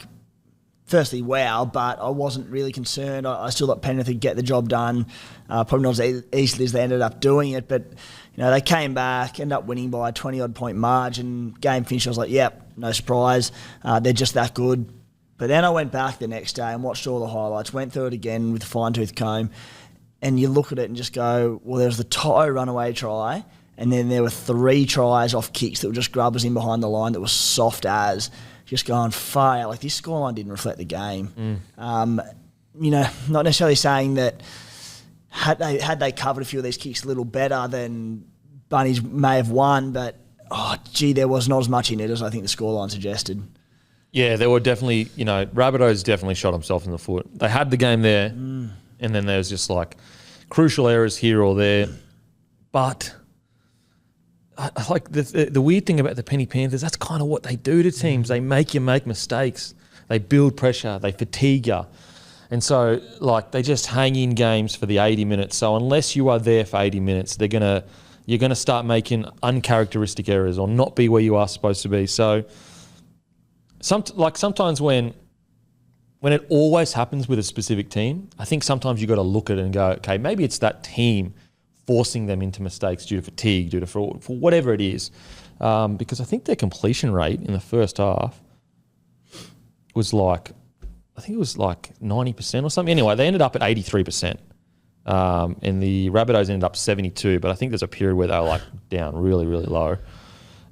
firstly, wow, but I wasn't really concerned. I still thought Penrith would get the job done. Probably not as easily as they ended up doing it, but they came back, ended up winning by a 20-odd point margin. Game finished, I was like, yep, no surprise. They're just that good. But then I went back the next day and watched all the highlights, went through it again with a fine-tooth comb, and you look at it and just go, well, there was the Toto runaway try, and then there were 3 tries off kicks that were just grubbers in behind the line that was soft as, just going far out. Like, this scoreline didn't reflect the game. Not necessarily saying that had they covered a few of these kicks a little better, then Bunnies may have won, but, there was not as much in it as I think the scoreline suggested. Yeah, there were definitely, Rabbitohs definitely shot himself in the foot. They had the game there, and then there was just like crucial errors here or there. But I like the weird thing about the Penny Panthers, that's kind of what they do to teams. They make you make mistakes. They build pressure. They fatigue you. And so, they just hang in games for the 80 minutes. So unless you are there for 80 minutes, you're gonna start making uncharacteristic errors or not be where you are supposed to be. So sometimes when it always happens with a specific team, I think sometimes you got to look at it and go, okay, maybe it's that team forcing them into mistakes due to fatigue, due to for whatever it is. Because I think their completion rate in the first half was I think it was 90% or something. Anyway, they ended up at 83%. And the Rabbitohs ended up 72%, but I think there's a period where they were down really, really low.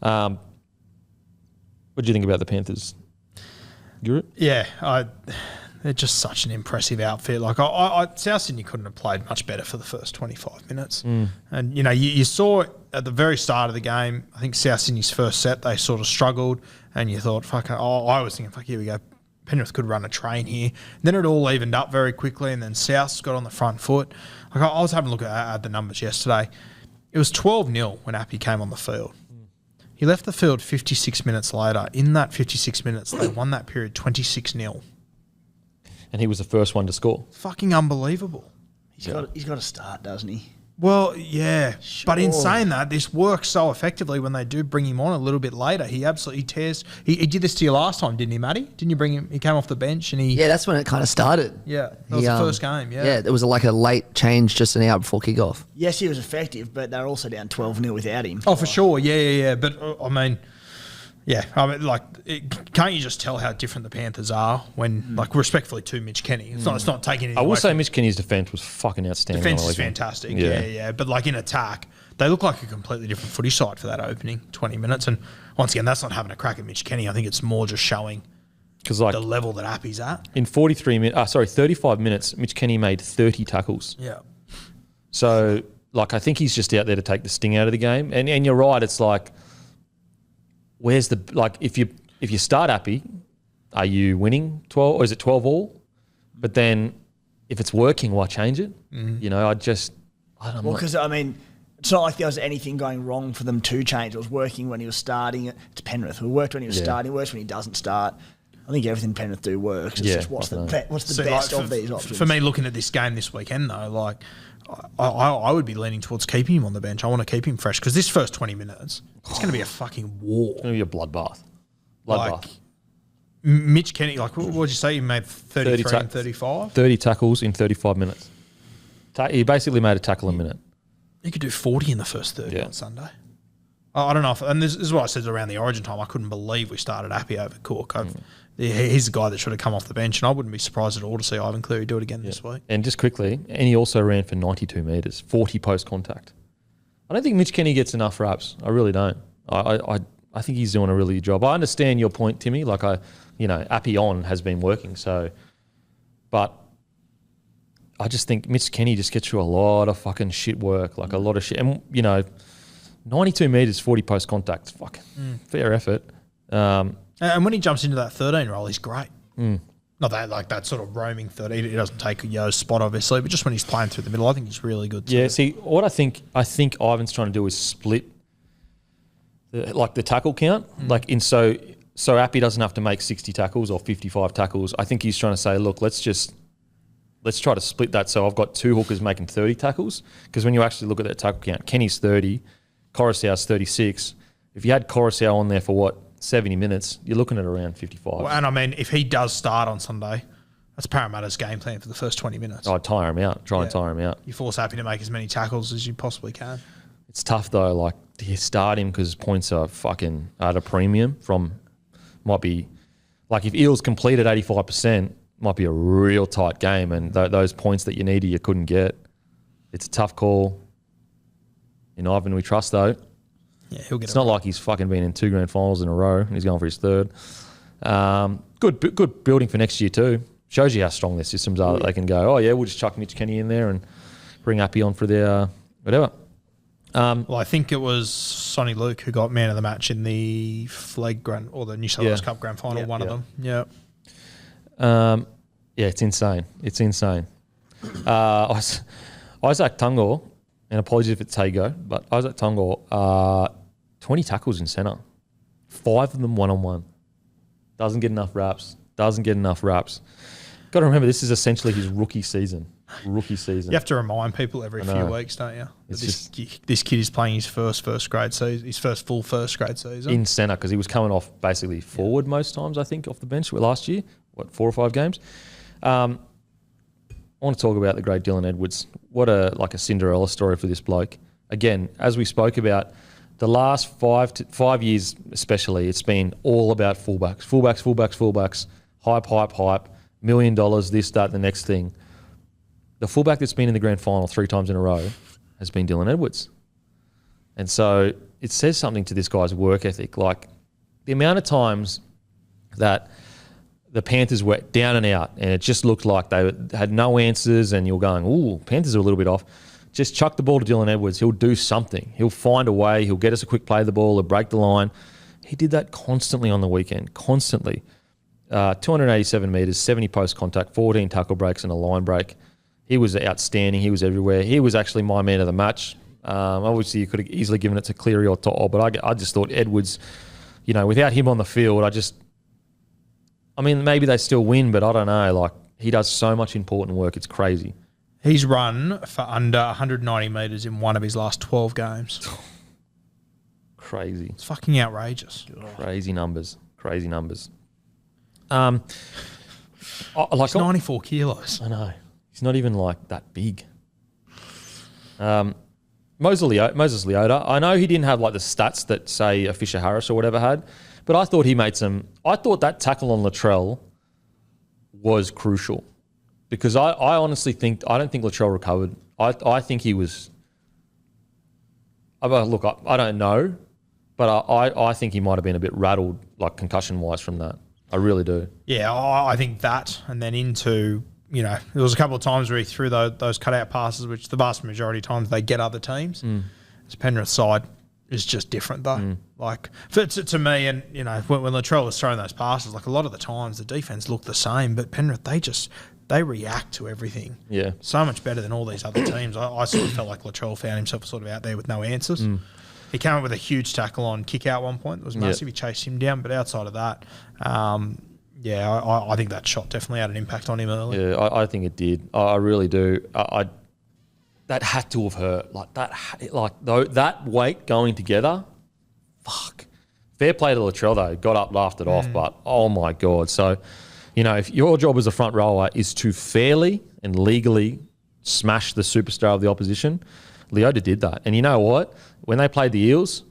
What do you think about the Panthers? Yeah, they're just such an impressive outfit. South Sydney couldn't have played much better for the first 25 minutes. And, you saw at the very start of the game, I think South Sydney's first set, they sort of struggled, and you thought, I was thinking, here we go. Penrith could run a train here. And then it all evened up very quickly, and then South's got on the front foot. I was having a look at the numbers yesterday. It was 12-0 when Appy came on the field. He left the field 56 minutes later. In that 56 minutes, they won that period 26-0. And he was the first one to score. Fucking unbelievable. He's got to start, doesn't he? Well, yeah. Sure. But in saying that, this works so effectively when they do bring him on a little bit later. He absolutely tears. He did this to you last time, didn't he, Matty? Didn't you bring him? He came off the bench and he... Yeah, that's when it kind of started. Yeah, that was the first game, yeah. Yeah, it was a late change just an hour before kickoff. Yes, he was effective, but they're also down 12-0 without him. Oh, for sure. Yeah. But, can't you just tell how different the Panthers are when, respectfully to Mitch Kenny? It's not taking anything I will away say from Mitch Kenny's defence was fucking outstanding. defence is fantastic. Yeah. But, in attack, they look like a completely different footy side for that opening 20 minutes. And, once again, that's not having a crack at Mitch Kenny. I think it's more just showing the level that Appy's at. In 35 minutes, Mitch Kenny made 30 tackles. Yeah. So, I think he's just out there to take the sting out of the game. And you're right, it's where's if you start Appy, are you winning 12 or is it 12 all? But then if it's working, why change it? I don't know. Well, because it's not like there was anything going wrong for them to change. It was working when he was starting. It's Penrith. It worked when he was starting. It works when he doesn't start. I think everything Penrith do works. It's just what's the best of these options. For me, looking at this game this weekend, though, I would be leaning towards keeping him on the bench. I want to keep him fresh because this first 20 minutes, it's going to be a fucking war. It's going to be a bloodbath. Mitch Kenny, what did you say? He made 33 and 35? 30 tackles in 35 minutes. He basically made a tackle a minute. He could do 40 in the first 30 on Sunday. I don't know if, and this is what I said around the Origin time. I couldn't believe we started Appy over Cook. He's the guy that should have come off the bench, and I wouldn't be surprised at all to see Ivan Cleary do it again this week. And just quickly, and he also ran for 92 metres, 40 post contact. I don't think Mitch Kenny gets enough raps. I really don't. I think he's doing a really good job. I understand your point, Timmy. Like Appy on has been working. So, but I just think Mitch Kenny just gets through a lot of fucking shit work, like a lot of shit. And 92 metres, 40 post contact, fucking fair effort. And when he jumps into that 13 role, he's great. Not that sort of roaming 13. He doesn't take Yo's spot, obviously, but just when he's playing through the middle, I think he's really good too. Yeah, see, what I think Ivan's trying to do is split the tackle count. So Appy doesn't have to make 60 tackles or 55 tackles. I think he's trying to say, look, let's try to split that. So I've got two hookers making 30 tackles. Because when you actually look at that tackle count, Kenny's 30, Coruscant's 36. If you had Coruscant on there for 70 minutes, you're looking at around 55. Well, and I mean, if he does start on Sunday, that's Parramatta's game plan for the first 20 minutes. I'd tire him out. Try and tire him out. You force Appy to make as many tackles as you possibly can. It's tough though. Like, do you start him because points are fucking at a premium might be, like if Eels completed 85%, might be a real tight game, and those points that you needed, you couldn't get. It's a tough call. In Ivan, we trust though. Yeah, he'll get. It's not like he's fucking been in 2 grand finals in a row and he's going for his third. Good building for next year too. Shows you how strong their systems are that they can go, oh yeah, we'll just chuck Mitch Kenny in there and bring Appy on for their whatever. Well, I think it was Sonny Luke who got man of the match in the Flag Grand or the New South Wales Cup Grand Final. One of them. Yeah. It's insane. It's insane. Isaac Tungor, and apologies if it's Tago, but Isaac Tungor, 20 tackles in centre, 5 of them one-on-one. Doesn't get enough raps. Got to remember, this is essentially his rookie season. You have to remind people every few weeks, don't you? This kid is playing his first grade season, his first full first grade season. In centre, because he was coming off basically forward most times, I think, off the bench last year. 4 or 5 games? I want to talk about the great Dylan Edwards. What a Cinderella story for this bloke. Again, as we spoke about, the last 5 years especially, it's been all about fullbacks, hype, $1 million, this, that, the next thing. The fullback that's been in the grand final 3 times in a row has been Dylan Edwards. And so it says something to this guy's work ethic. Like the amount of times that the Panthers were down and out and it just looked like they had no answers and you're going, ooh, Panthers are a little bit off. Just chuck the ball to Dylan Edwards. He'll do something. He'll find a way. He'll get us a quick play of the ball. He'll break the line. He did that constantly on the weekend, constantly. 287 metres, 70 post contact, 14 tackle breaks and a line break. He was outstanding. He was everywhere. He was actually my man of the match. Obviously, you could have easily given it to Cleary or To'o, but I just thought Edwards, without him on the field, maybe they still win, but I don't know. Like, he does so much important work. It's crazy. He's run for under 190 metres in one of his last 12 games. Crazy. It's fucking outrageous. Crazy numbers. He's 94 kilos. I know. He's not even that big. Moses Leota, I know he didn't have the stats that say a Fisher Harris or whatever had, but I thought he made some. I thought that tackle on Latrell was crucial because I honestly think I don't think Latrell recovered. I think he was. Look, I don't know, but I think he might have been a bit rattled, concussion wise, from that. I really do. Yeah, I think that, and then into. There was a couple of times where he threw those cutout passes, which the vast majority of times they get other teams. This Penrith side is just different, though. To me, and when Latrell was throwing those passes, a lot of the times the defense looked the same, but Penrith they react to everything. Yeah, so much better than all these other teams. I sort of felt like Latrell found himself sort of out there with no answers. He came up with a huge tackle on kick out one point. It was massive. He chased him down, but outside of that. I think that shot definitely had an impact on him early. Yeah, I think it did. I really do. That had to have hurt. That weight going together. Fuck. Fair play to Latrell though. Got up, laughed it off, but oh my God. So, if your job as a front rower is to fairly and legally smash the superstar of the opposition, Leota did that. And you know what? When they played the Eels,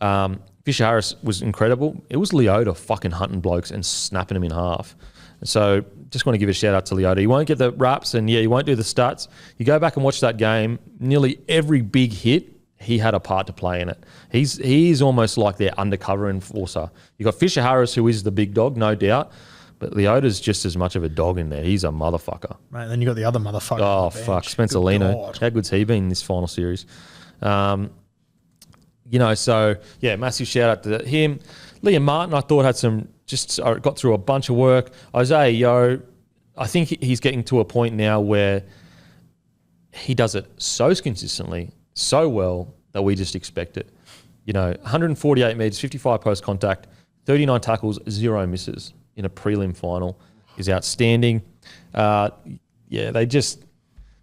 Fisher Harris was incredible. It was Leota fucking hunting blokes and snapping them in half. So just want to give a shout out to Leota. He won't get the raps and he won't do the stats. You go back and watch that game, nearly every big hit, he had a part to play in it. He's almost like their undercover enforcer. You got Fisher Harris, who is the big dog, no doubt, but Leota's just as much of a dog in there. He's a motherfucker. Mate, then you got the other motherfucker. Oh, fuck. Spencer Lino. How good's he been in this final series? So, massive shout out to him. Liam Martin, I thought had some, got through a bunch of work. Isaiah Yeo, I think he's getting to a point now where he does it so consistently, so well, that we just expect it. 148 metres, 55 post contact, 39 tackles, 0 misses in a prelim final is outstanding.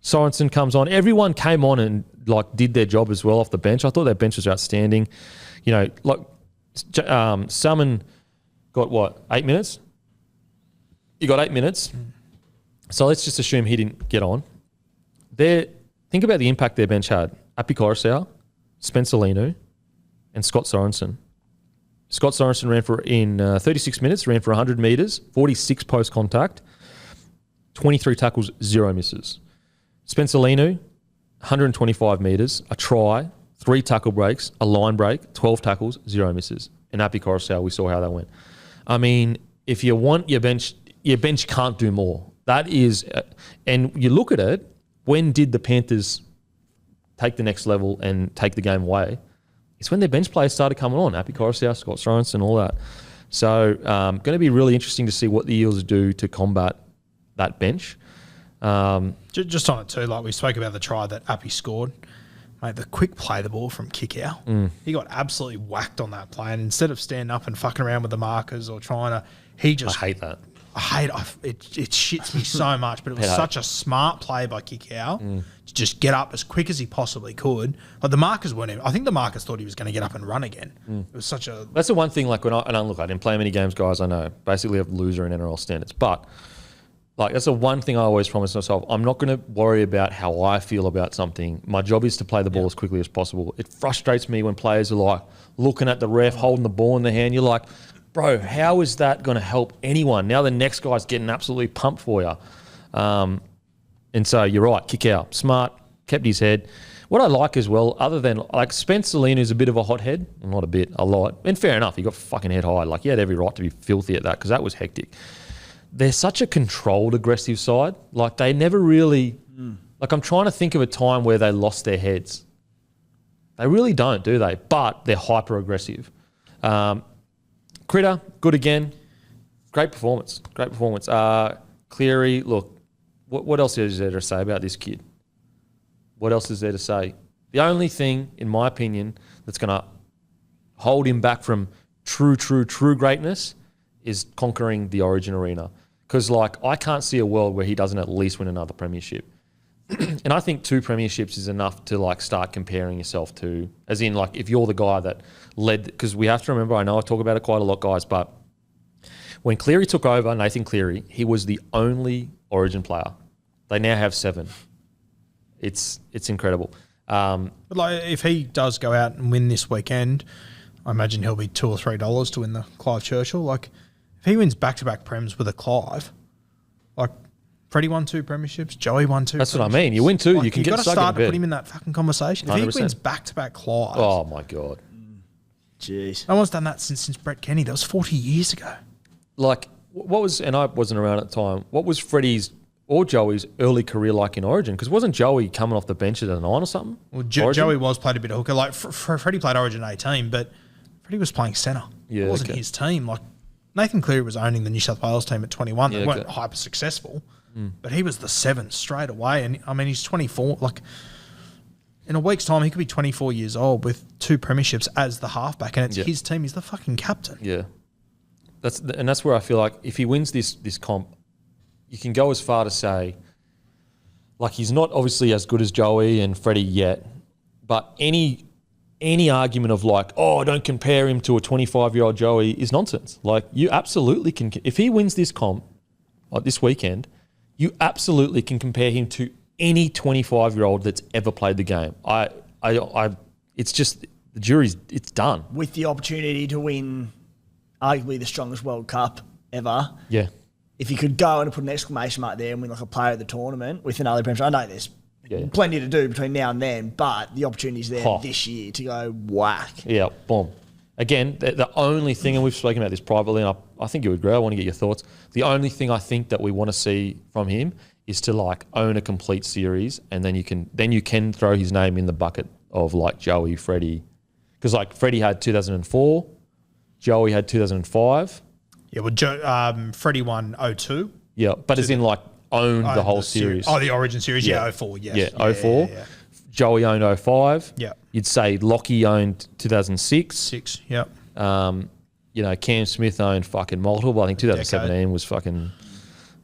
Sorensen comes on. Everyone came on and did their job as well off the bench. I thought their bench was outstanding. Salmon got 8 minutes? He got 8 minutes. So let's just assume he didn't get on. Think about the impact their bench had. Api Coruscant, Spencer Linu, and Scott Sorensen. Scott Sorensen ran in 36 minutes, ran for 100 metres, 46 post contact, 23 tackles, 0 misses. Spencer Linu, 125 metres, a try, 3 tackle breaks, a line break, 12 tackles, 0 misses. And Api Coruscant, we saw how that went. I mean, if you want your bench can't do more. That is, and you look at it, when did the Panthers take the next level and take the game away? It's when their bench players started coming on, Api Coruscant, Scott Sorensen, all that. So going to be really interesting to see what the Eels do to combat that bench. Just on it too, like we spoke about the try that Appy scored. Mate, the quick play the ball from kick out. He got absolutely whacked on that play. And instead of standing up and fucking around with the markers or trying to, I hate that. It shits me so much, but it was such a smart play by kick out to just get up as quick as he possibly could. Like the markers weren't even, I think the markers thought he was going to get up and run again. It was such a... That's the one thing, like I didn't play many games, guys, I know. Basically a loser in NRL standards. But that's the one thing I always promise myself. I'm not going to worry about how I feel about something. My job is to play the ball as quickly as possible. It frustrates me when players are looking at the ref, holding the ball in their hand. You're like, bro, how is that going to help anyone? Now the next guy's getting absolutely pumped for you. And so you're right, kick out. Smart, kept his head. What I like as well, other than Spencer Linu is a bit of a hothead. Not a bit, a lot. And fair enough, he got fucking head high. He had every right to be filthy at that because that was hectic. They're such a controlled, aggressive side. They never really... I'm trying to think of a time where they lost their heads. They really don't, do they? But they're hyper-aggressive. Critter, good again. Great performance. Cleary, look, what else is there to say about this kid? What else is there to say? The only thing, in my opinion, that's going to hold him back from true greatness is conquering the Origin arena. Because, I can't see a world where he doesn't at least win another premiership. And I think 2 premierships is enough to, start comparing yourself to, as in, if you're the guy that led, because we have to remember, I know I talk about it quite a lot, guys, but when Cleary took over, Nathan Cleary, he was the only Origin player. They now have 7. It's incredible. But if he does go out and win this weekend, I imagine he'll be $2 or $3 to win the Clive Churchill. If he wins back-to-back prems with a Clive, Freddie won 2 premierships, Joey won 2 That's what I mean. You win 2, you can get stuck in bed. You've got to start to put him in that fucking conversation. If 100%. he wins back-to-back Clives... Oh, my God. Jeez. No one's done that since Brett Kenny. That was 40 years ago. What was... And I wasn't around at the time. What was Freddie's or Joey's early career like in Origin? Because wasn't Joey coming off the bench at a 9 or something? Well, Joey was played a bit of hooker. Freddie played Origin 18, but Freddie was playing centre. It wasn't his team. Nathan Cleary was owning the New South Wales team at 21. They weren't hyper successful, but he was the 7 straight away. And I mean, he's 24. In a week's time, he could be 24 years old with 2 premierships as the halfback, and it's his team. He's the fucking captain. Yeah, that's where I feel like if he wins this comp, you can go as far to say, he's not obviously as good as Joey and Freddie yet, but any argument of don't compare him to a 25-year-old Joey is nonsense. You absolutely can. If he wins this comp, this weekend, you absolutely can compare him to any 25-year-old that's ever played the game. It's just the jury's it's done. With the opportunity to win arguably the strongest World Cup ever. Yeah. If you could go and put an exclamation mark there and win like a player of the tournament with another premiership, I know there's plenty to do between now and then, but the opportunity's there this year to go whack. Yeah, boom. Again, the only thing, and we've spoken about this privately, and I think you would agree, I want to get your thoughts. The only thing I think that we want to see from him is to like own a complete series, and then you can throw his name in the bucket of like Joey, Freddie, because like Freddie had 2004, Joey had 2005. Yeah, well, Freddie won 02. Yeah, but as in like owned the whole series. Oh, the Origin series, 04, yes. Yeah, 04. Yeah. Joey owned 05. Yeah. You'd say Lockie owned 2006. Yeah. Cam Smith owned fucking multiple. I think 2017 was fucking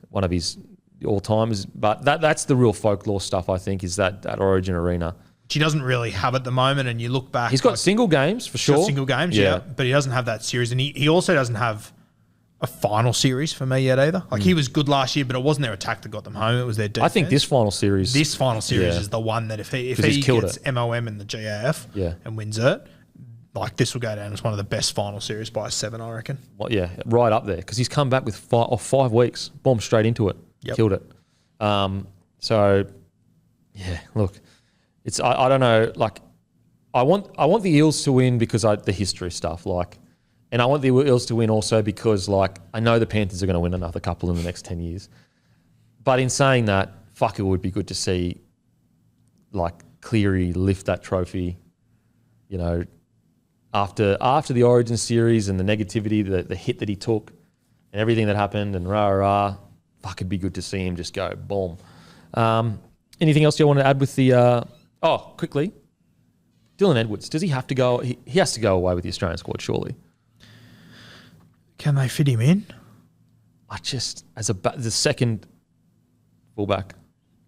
one of his all-timers. But that's the real folklore stuff, I think, is that Origin arena. Which he doesn't really have at the moment, and you look back. He's got single games, for sure. Single games, yeah. But he doesn't have that series. And he also doesn't have a final series for me yet either. Like he was good last year, but it wasn't their attack that got them home. It was their defense. I think this final series is the one that if he gets MOM in the GAF and wins it, like this will go down as one of the best final series by 7, I reckon. Well, yeah, right up there because he's come back with 5 weeks, bombed straight into it, killed it. So yeah, look, it's I don't know. Like I want the Eels to win because the history stuff, like. And I want the Eels to win also because, like, I know the Panthers are going to win another couple in the next 10 years. But in saying that, fuck, it would be good to see, like, Cleary lift that trophy, after the Origin series and the negativity, the hit that he took and everything that happened and rah. Fuck, it'd be good to see him just go boom. Anything else you want to add with the... quickly. Dylan Edwards, does he have to go... He has to go away with the Australian squad, surely. Can they fit him in? As the second fullback.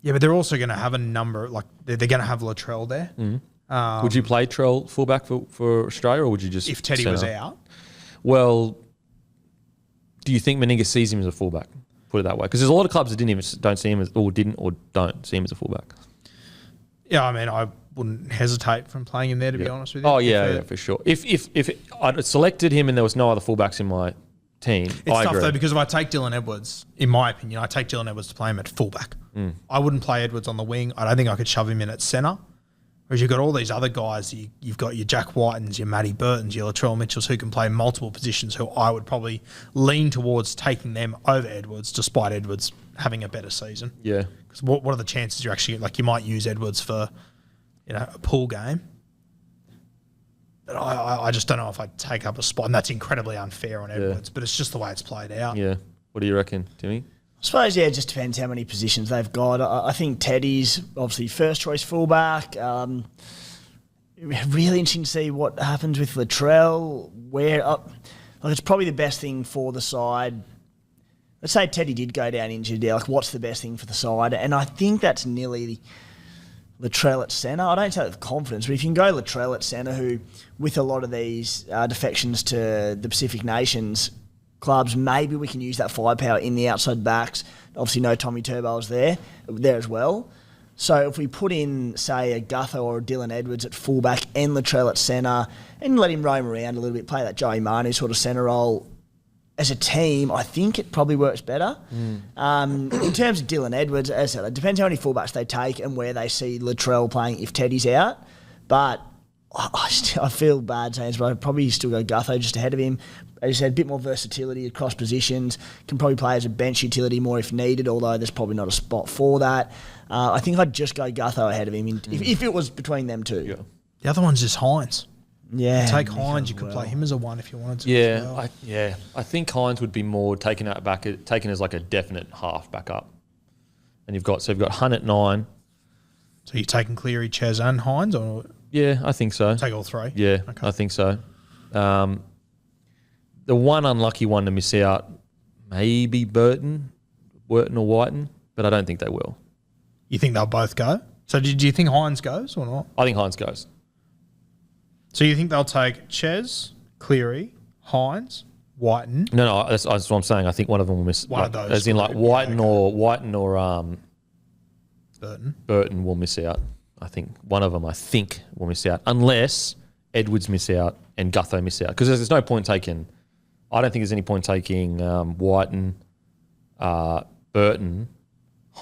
Yeah, but they're also going to have a number, like they're going to have Latrell there. Mm-hmm. Would you play Trell fullback for Australia, or would you just... If Teddy was out? Well, do you think Meninga sees him as a fullback? Put it that way. Because there's a lot of clubs that don't see him as, or didn't, or don't see him as a fullback. Yeah, I mean, I wouldn't hesitate from playing him there, to be honest with you. Oh, yeah, for sure. If I'd selected him and there was no other fullbacks in my team, it's tough, though, because if I take Dylan Edwards, in my opinion, I take Dylan Edwards to play him at fullback. I wouldn't play Edwards on the wing. I don't think I could shove him in at centre. Whereas you've got all these other guys, you've got your Jack Whitens, your Matty Burtons, your Latrell Mitchells, who can play multiple positions, who I would probably lean towards taking them over Edwards, despite Edwards having a better season. Yeah. Because what are the chances you're actually, like, you might use Edwards for, a pool game. But I just don't know if I'd take up a spot. And that's incredibly unfair on Edwards, but it's just the way it's played out. Yeah. What do you reckon, Timmy? I suppose, it just depends how many positions they've got. I think Teddy's obviously first choice fullback. Really interesting to see what happens with Latrell. It's probably the best thing for the side. Let's say Teddy did go down injured. Like, what's the best thing for the side? And I think that's nearly Latrell at centre. I don't say that with confidence, but if you can go Latrell at centre, who, with a lot of these defections to the Pacific Nations clubs, maybe we can use that firepower in the outside backs. Obviously, no Tommy Turbo's there as well. So if we put in, say, a Gutho or a Dylan Edwards at fullback and Latrell at centre, and let him roam around a little bit, play that Joey Manu sort of centre role, as a team, I think it probably works better. In terms of Dylan Edwards, as I said, it depends how many fullbacks they take and where they see Latrell playing if Teddy's out. But I feel bad saying this, but I'd probably still go Gutho just ahead of him. As you said, a bit more versatility across positions. Can probably play as a bench utility more if needed, although there's probably not a spot for that. I think I'd just go Gutho ahead of him if it was between them two. Yeah. The other one's just Hines. Yeah, take Hines. You could play him as a 1 if you wanted to. Yeah, as well. I think Hines would be more taken as like a definite half back up. And you've got Hunt at 9. So you're taking Cleary, Ches, and Hines, or yeah, I think so. Take all 3. Yeah, okay. I think so. The one unlucky one to miss out, maybe Burton or Whiten, but I don't think they will. You think they'll both go? So do you think Hines goes or not? I think Hines goes. So you think they'll take Ches, Cleary, Hines, Whiten? No, that's what I'm saying. I think one of them will miss. One of those. As in, like, Whiten or Burton. Burton will miss out. I think one of them will miss out unless Edwards miss out and Gutho miss out. Because there's no point taking... I don't think there's any point taking Whiten, Burton,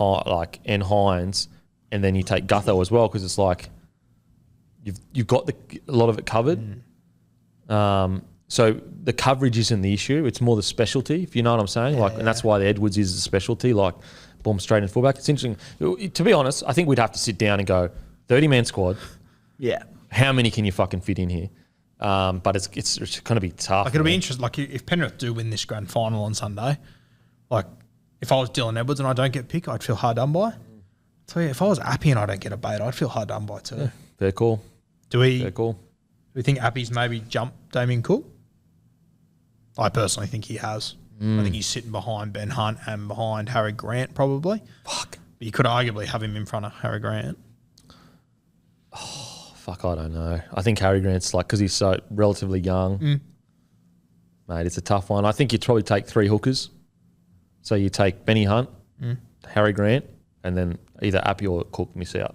and Hines, and then you take Gutho as well, because it's like you've got a lot of it covered. So the coverage isn't the issue; it's more the specialty, if you know what I'm saying. And that's why the Edwards is the specialty, like boom straight in fullback. It's interesting. To be honest, I think we'd have to sit down and go 30-man squad. Yeah, how many can you fucking fit in here? But it's going to be tough. Like, it'll be interesting. Like, if Penrith do win this grand final on Sunday, like, if I was Dylan Edwards and I don't get picked, I'd feel hard done by. So yeah, if I was Appy and I don't get a bait, I'd feel hard done by too. Yeah, fair call. Fair call. Do we think Appy's maybe jumped Damien Cook? I personally think he has. I think he's sitting behind Ben Hunt and behind Harry Grant probably. Fuck. But you could arguably have him in front of Harry Grant. Fuck, I don't know. I think Harry Grant's because he's so relatively young. Mate, it's a tough one. I think you'd probably take 3 hookers. So you take Benny Hunt, Harry Grant, and then either Appy or Cook miss out.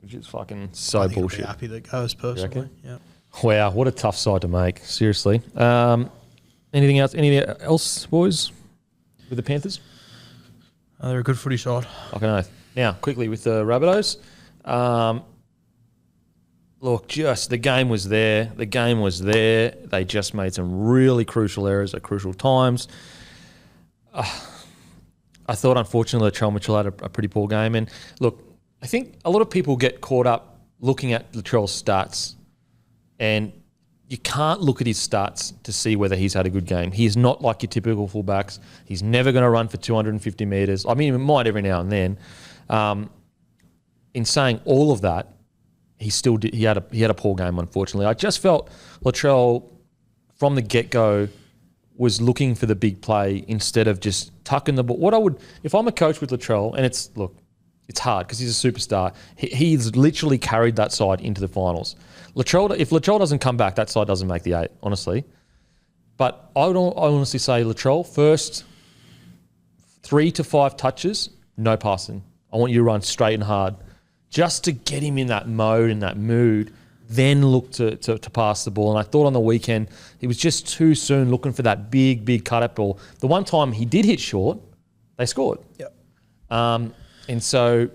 Which is fucking so I think bullshit. it'll be Appy that goes personally. Yeah. Wow, what a tough side to make. Seriously. Anything else, boys, with the Panthers? They're a good footy side. Fucking oath. Now, quickly with the Rabbitohs. Look, the game was there. The game was there. They just made some really crucial errors at crucial times. I thought, unfortunately, Latrell Mitchell had a pretty poor game. And look, I think a lot of people get caught up looking at Latrell's stats, and you can't look at his stats to see whether he's had a good game. He's not like your typical fullbacks. He's never going to run for 250 metres. I mean, he might every now and then. In saying all of that, he still did. He had a poor game, unfortunately. I just felt Latrell from the get-go was looking for the big play instead of just tucking the ball. If I'm a coach with Latrell, and it's hard because he's a superstar. He's literally carried that side into the finals. If Latrell doesn't come back, that side doesn't make the 8, honestly. But I honestly say, Latrell, first 3 to 5 touches, no passing. I want you to run straight and hard, just to get him in that mode, in that mood. Then look to pass the ball. And I thought on the weekend he was just too soon looking for that big cut-up ball. The one time he did hit short, they scored. Yep. And so,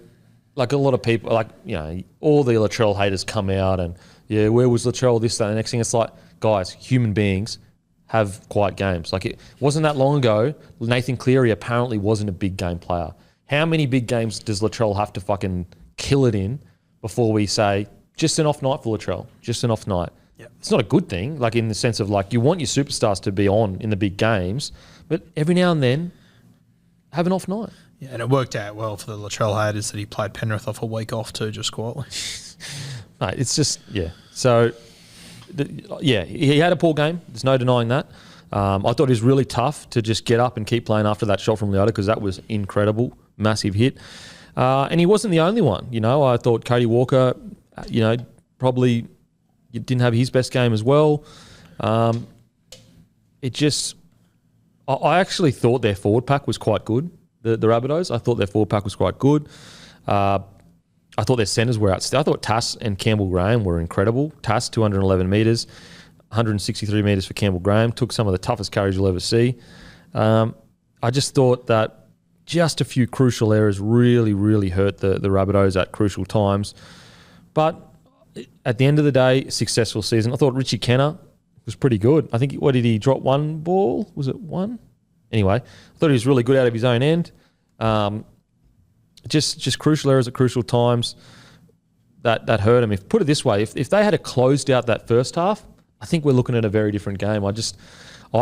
like a lot of people, all the Latrell haters come out and, where was Latrell, this, that, and the next thing. It's like, guys, human beings have quiet games. Like, it wasn't that long ago, Nathan Cleary apparently wasn't a big game player. How many big games does Latrell have to fucking kill it in before we say, just an off night for Latrell, just an off night? Yep. It's not a good thing, like in the sense of you want your superstars to be on in the big games, but every now and then, have an off night. Yeah, and it worked out well for the Latrell haters that he played Penrith off a week off too, just quietly. Mate, it's just, So, he had a poor game. There's no denying that. I thought it was really tough to just get up and keep playing after that shot from Leota, because that was incredible, massive hit. And he wasn't the only one. I thought Cody Walker, probably didn't have his best game as well. I actually thought their forward pack was quite good. The Rabbitohs, I thought their forward pack was quite good. I thought their centres were outstanding. I thought Tass and Campbell Graham were incredible. Tass, 211 metres, 163 metres for Campbell Graham. Took some of the toughest carries you'll ever see. I just thought that just a few crucial errors really, really hurt the Rabbitohs at crucial times. But at the end of the day, successful season. I thought Richie Kenner was pretty good. I think, what did he drop? 1 ball? Was it 1? Anyway, I thought he was really good out of his own end. Just crucial errors at crucial times that hurt him. Put it this way, if they had closed out that first half, I think we're looking at a very different game. I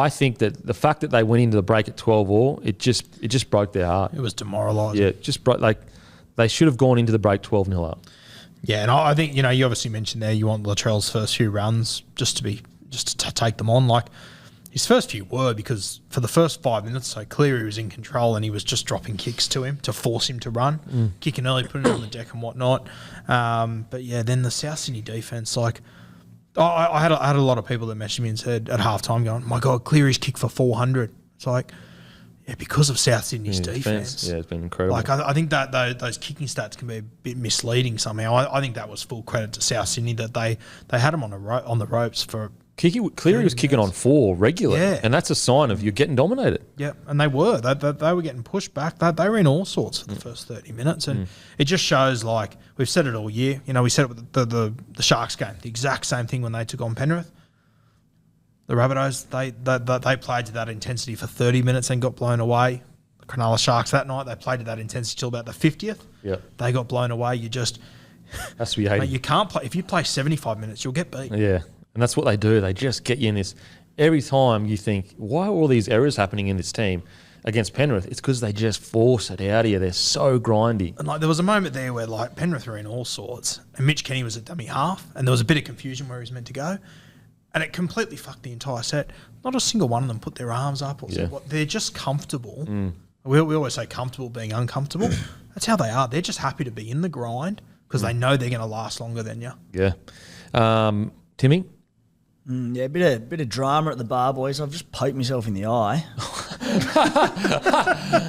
think that the fact that they went into the break at 12-all, it just broke their heart. It was demoralising. Yeah, just broke. They should have gone into the break 12-0 up. Yeah, and I think you obviously mentioned there you want Latrell's first few runs just to take them on. His first few were, because for the first 5 minutes, so Cleary was in control and he was just dropping kicks to him to force him to run, kicking early, putting it on the deck and whatnot. But yeah, then the South Sydney defence, I had a lot of people that messaged me and said at halftime going, "My God, Cleary's kicked for 400." It's Yeah, because of South Sydney's defence. Yeah, it's been incredible. Like, I think that those kicking stats can be a bit misleading somehow. I think that was full credit to South Sydney that they had them on the ropes for. Cleary was kicking on 4 regular, and that's a sign of you're getting dominated. Yeah, and they were. They were getting pushed back. They were in all sorts for the first 30 minutes, and it just shows, like, we've said it all year. You know, we said it with the Sharks game, the exact same thing when they took on Penrith. The Rabbitohs, they played to that intensity for 30 minutes and got blown away. The Cronulla Sharks that night, they played to that intensity till about the 50th. Yeah, they got blown away. You just has to be hated. You can't play if you play 75 minutes, you'll get beat. Yeah. And that's what they do. They just get you in this. Every time you think, why are all these errors happening in this team against Penrith? It's because they just force it out of you. They're so grindy. And like there was a moment there where like Penrith were in all sorts, and Mitch Kenny was at dummy half, and there was a bit of confusion where he was meant to go, and it completely fucked the entire set. Not a single one of them put their arms up or said what. They're just comfortable. We always say comfortable being uncomfortable. That's how they are. They're just happy to be in the grind because they know they're going to last longer than you. Yeah. Timmy? Yeah, a bit of drama at the bar, boys. I've just poked myself in the eye.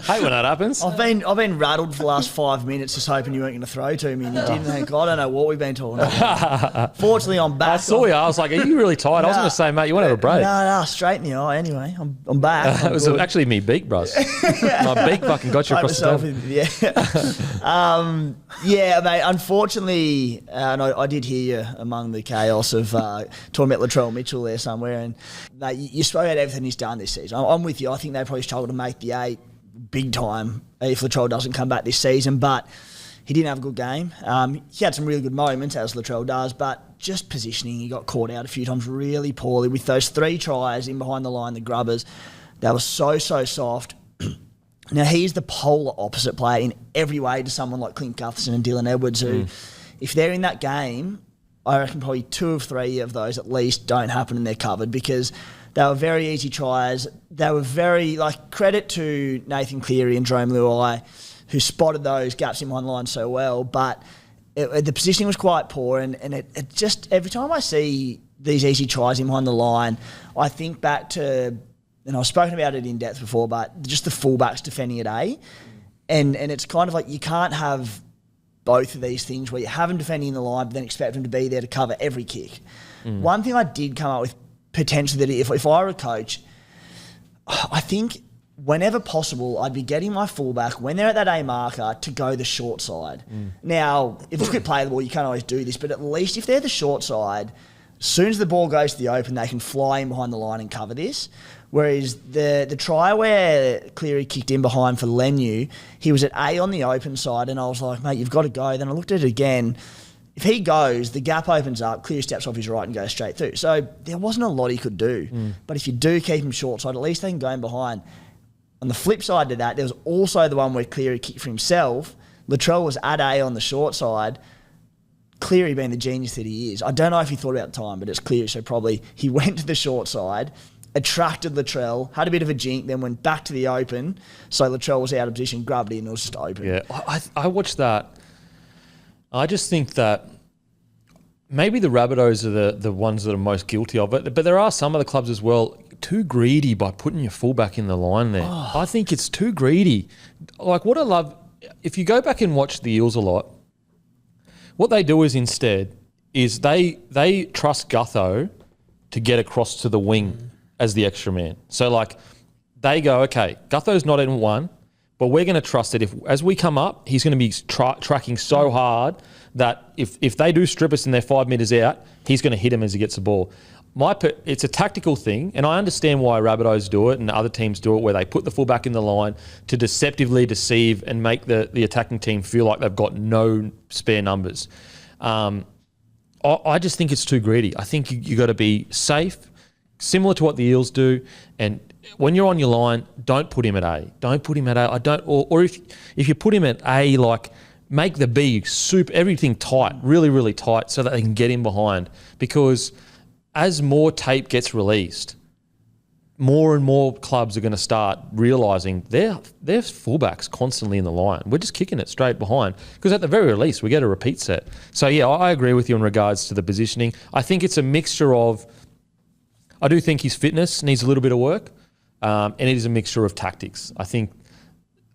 Hate when that happens. I've been rattled for the last 5 minutes, just hoping you weren't going to throw to me, and you didn't. Think, I don't know what we've been talking about. Fortunately, I'm back. I saw you. I was like, "Are you really tired?" I was going to say, "Mate, you want to have a break?" No, straight in the eye. Anyway, I'm back. It was actually me beak, bros. My beak fucking got you across the table. Yeah, mate. Unfortunately, and I did hear you among the chaos of talking about Latrell Mitchell there somewhere, and mate, you spoke about everything he's done this season. I'm with you. I think they probably struggle to make the 8 big time if Latrell doesn't come back this season, but he didn't have a good game. He had some really good moments, as Latrell does, but just positioning, he got caught out a few times really poorly with those 3 tries in behind the line, the grubbers. They were so soft. Now, he's the polar opposite player in every way to someone like Clint Gutherson and Dylan Edwards, who, if they're in that game, I reckon probably 2 of 3 of those at least don't happen and they're covered because they were very easy tries. They were very, credit to Nathan Cleary and Jerome Luai, who spotted those gaps in one line so well, but the positioning was quite poor, and it just, every time I see these easy tries in behind the line, I think back to, and I've spoken about it in depth before, but just the fullbacks defending at A, and it's kind of like you can't have both of these things where you have them defending in the line but then expect them to be there to cover every kick. One thing I did come up with potentially that if I were a coach, I think whenever possible I'd be getting my fullback when they're at that A marker to go the short side. Now, if it's a quick play the ball, you can't always do this, but at least if they're the short side, as soon as the ball goes to the open, they can fly in behind the line and cover this. Whereas the try where Cleary kicked in behind for Lenu, he was at A on the open side, and I was like, mate, you've got to go. Then I looked at it again. If he goes, the gap opens up, Cleary steps off his right and goes straight through. So there wasn't a lot he could do. But if you do keep him short side, at least they can go in behind. On the flip side to that, there was also the one where Cleary kicked for himself. Latrell was at A on the short side. Cleary being the genius that he is. I don't know if he thought about the time, but it's Cleary, so probably he went to the short side, attracted Latrell, had a bit of a jink, then went back to the open. So Latrell was out of position, grabbed it in, and it was just open. Yeah, I watched that. I just think that maybe the Rabbitohs are the ones that are most guilty of it, but there are some other clubs as well, too greedy by putting your fullback in the line there. I think it's too greedy. Like, what I love, if you go back and watch the Eels a lot, what they do is instead is they trust Gutho to get across to the wing as the extra man. So, like, they go, okay, Gutho's not in one, but we're going to trust that as we come up, he's going to be tracking so hard that if they do strip us and they're 5 metres out, he's going to hit him as he gets the ball. It's a tactical thing, and I understand why Rabbitohs do it and other teams do it, where they put the fullback in the line to deceptively deceive and make the attacking team feel like they've got no spare numbers. I just think it's too greedy. I think you got to be safe, similar to what the Eels do, and when you're on your line, don't put him at A. Don't put him at A. Or if you put him at A, like, make the B everything tight, really, really tight, so that they can get in behind. Because as more tape gets released, more and more clubs are going to start realising their fullbacks constantly in the line. We're just kicking it straight behind because at the very least we get a repeat set. So yeah, I agree with you in regards to the positioning. I think it's a mixture of, I do think his fitness needs a little bit of work. and it is a mixture of tactics. I think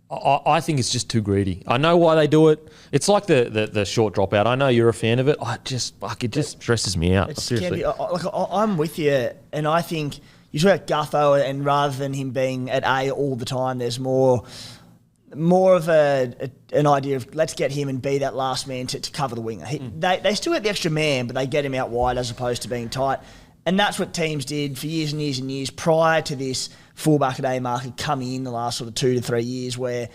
it's just too greedy. I know why they do it. It's like the short dropout. I know you're a fan of it. It just stresses me out. Seriously. I'm with you, and I think you talk about Gutho, and rather than him being at A all the time, there's more of an idea of let's get him and be that last man to cover the winger. They still get the extra man, but they get him out wide as opposed to being tight. And that's what teams did for years and years and years prior to this fullback at A market coming in the last sort of 2 to 3 years, where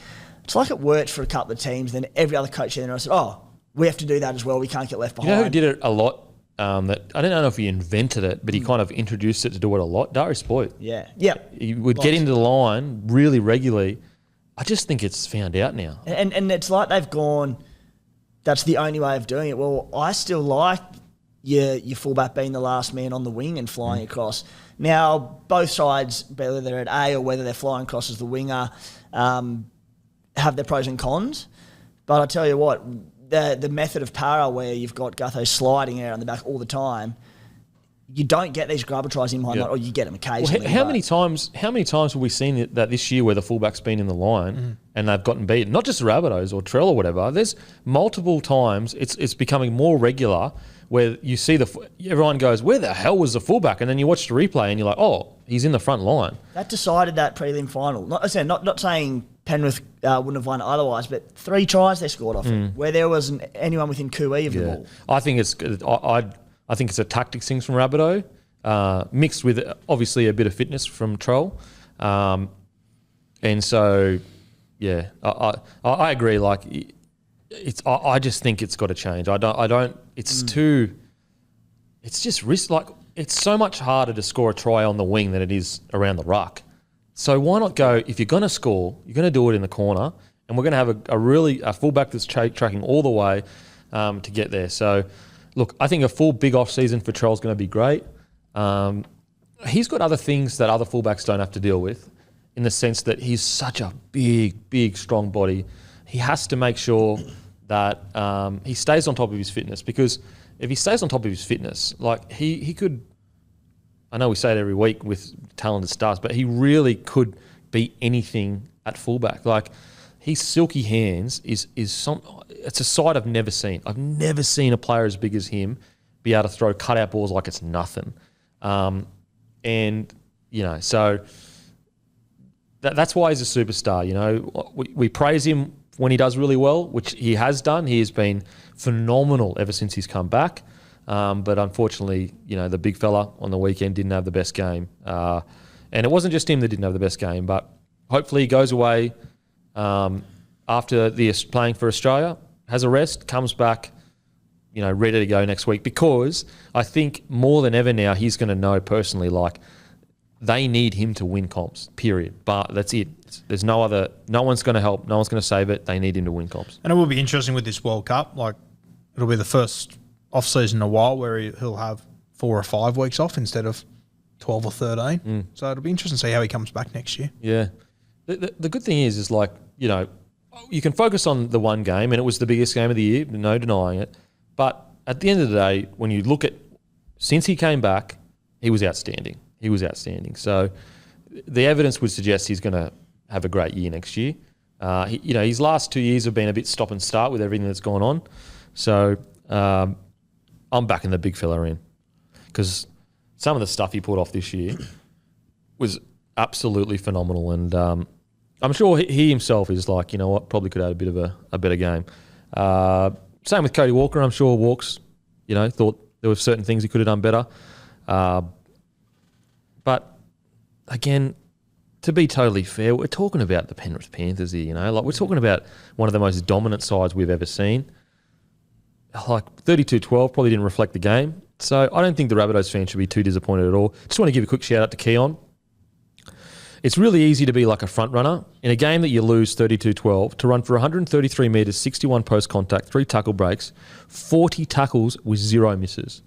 it's like it worked for a couple of teams. Then every other coach there said, we have to do that as well. We can't get left behind. You know who did it a lot? That I don't know if he invented it, but he kind of introduced it to do it a lot. Darius Boyd. Yeah. He would get into the line really regularly. I just think it's found out now. And it's like they've gone, that's the only way of doing it. Well, I still like your fullback being the last man on the wing and flying across. Now, both sides, whether they're at A or whether they're flying across as the winger, have their pros and cons. But I tell you what, the method of para where you've got Gutho sliding around the back all the time, you don't get these grubber tries in behind that, or you get them occasionally. Well, how many times have we seen that this year where the fullback's been in the line and they've gotten beaten? Not just the Rabbitohs or Trell or whatever. There's multiple times it's becoming more regular where you see everyone goes, where the hell was the fullback? And then you watch the replay and you're like, oh, he's in the front line. That decided that prelim final. Not saying Penrith wouldn't have won otherwise, but 3 tries they scored off it, where there wasn't anyone within cooey of the ball. I think it's good. I think it's a tactics thing from Rabbitoh, mixed with obviously a bit of fitness from Troll. And so, yeah, I agree. Like, I just think it's got to change. It's just risk. Like, it's so much harder to score a try on the wing than it is around the ruck. So why not go, if you're going to score, you're going to do it in the corner, and we're going to have a fullback that's tracking all the way to get there. So, look, I think a full big off season for Troll's going to be great. He's got other things that other fullbacks don't have to deal with, in the sense that he's such a big, strong body. He has to make sure that he stays on top of his fitness, because if he stays on top of his fitness, like he could, I know we say it every week with talented stars, but he really could be anything at fullback. Like, his silky hands it's a sight I've never seen. I've never seen a player as big as him be able to throw cutout balls like it's nothing. And, so that's why he's a superstar. We praise him when he does really well, which he has done. He has been phenomenal ever since he's come back. But unfortunately, the big fella on the weekend didn't have the best game. And it wasn't just him that didn't have the best game, but hopefully he goes away after playing for Australia, has a rest, comes back, ready to go next week, because I think more than ever now he's going to know personally, like, they need him to win comps, period. But that's it. There's no one's going to help. No one's going to save it. They need him to win comps. And it will be interesting with this World Cup. Like, it'll be the first off-season in a while where he'll have 4 or 5 weeks off instead of 12 or 13. So it'll be interesting to see how he comes back next year. Yeah. The good thing is like, you can focus on the one game, and it was the biggest game of the year, no denying it. But at the end of the day, when you look at, since he came back, he was outstanding. So the evidence would suggest he's going to have a great year next year. His last 2 years have been a bit stop and start with everything that's gone on. So I'm backing the big fella in, because some of the stuff he put off this year was absolutely phenomenal. And I'm sure he himself is like, you know what, probably could have had a bit of a better game. Same with Cody Walker. I'm sure Walks, thought there were certain things he could have done better. But again, to be totally fair, we're talking about the Penrith Panthers here, like, we're talking about one of the most dominant sides we've ever seen. Like, 32-12 probably didn't reflect the game. So I don't think the Rabbitohs fans should be too disappointed at all. Just want to give a quick shout out to Keon. It's really easy to be like a front runner in a game that you lose 32-12, to run for 133 metres, 61 post contact, 3 tackle breaks, 40 tackles with 0 misses.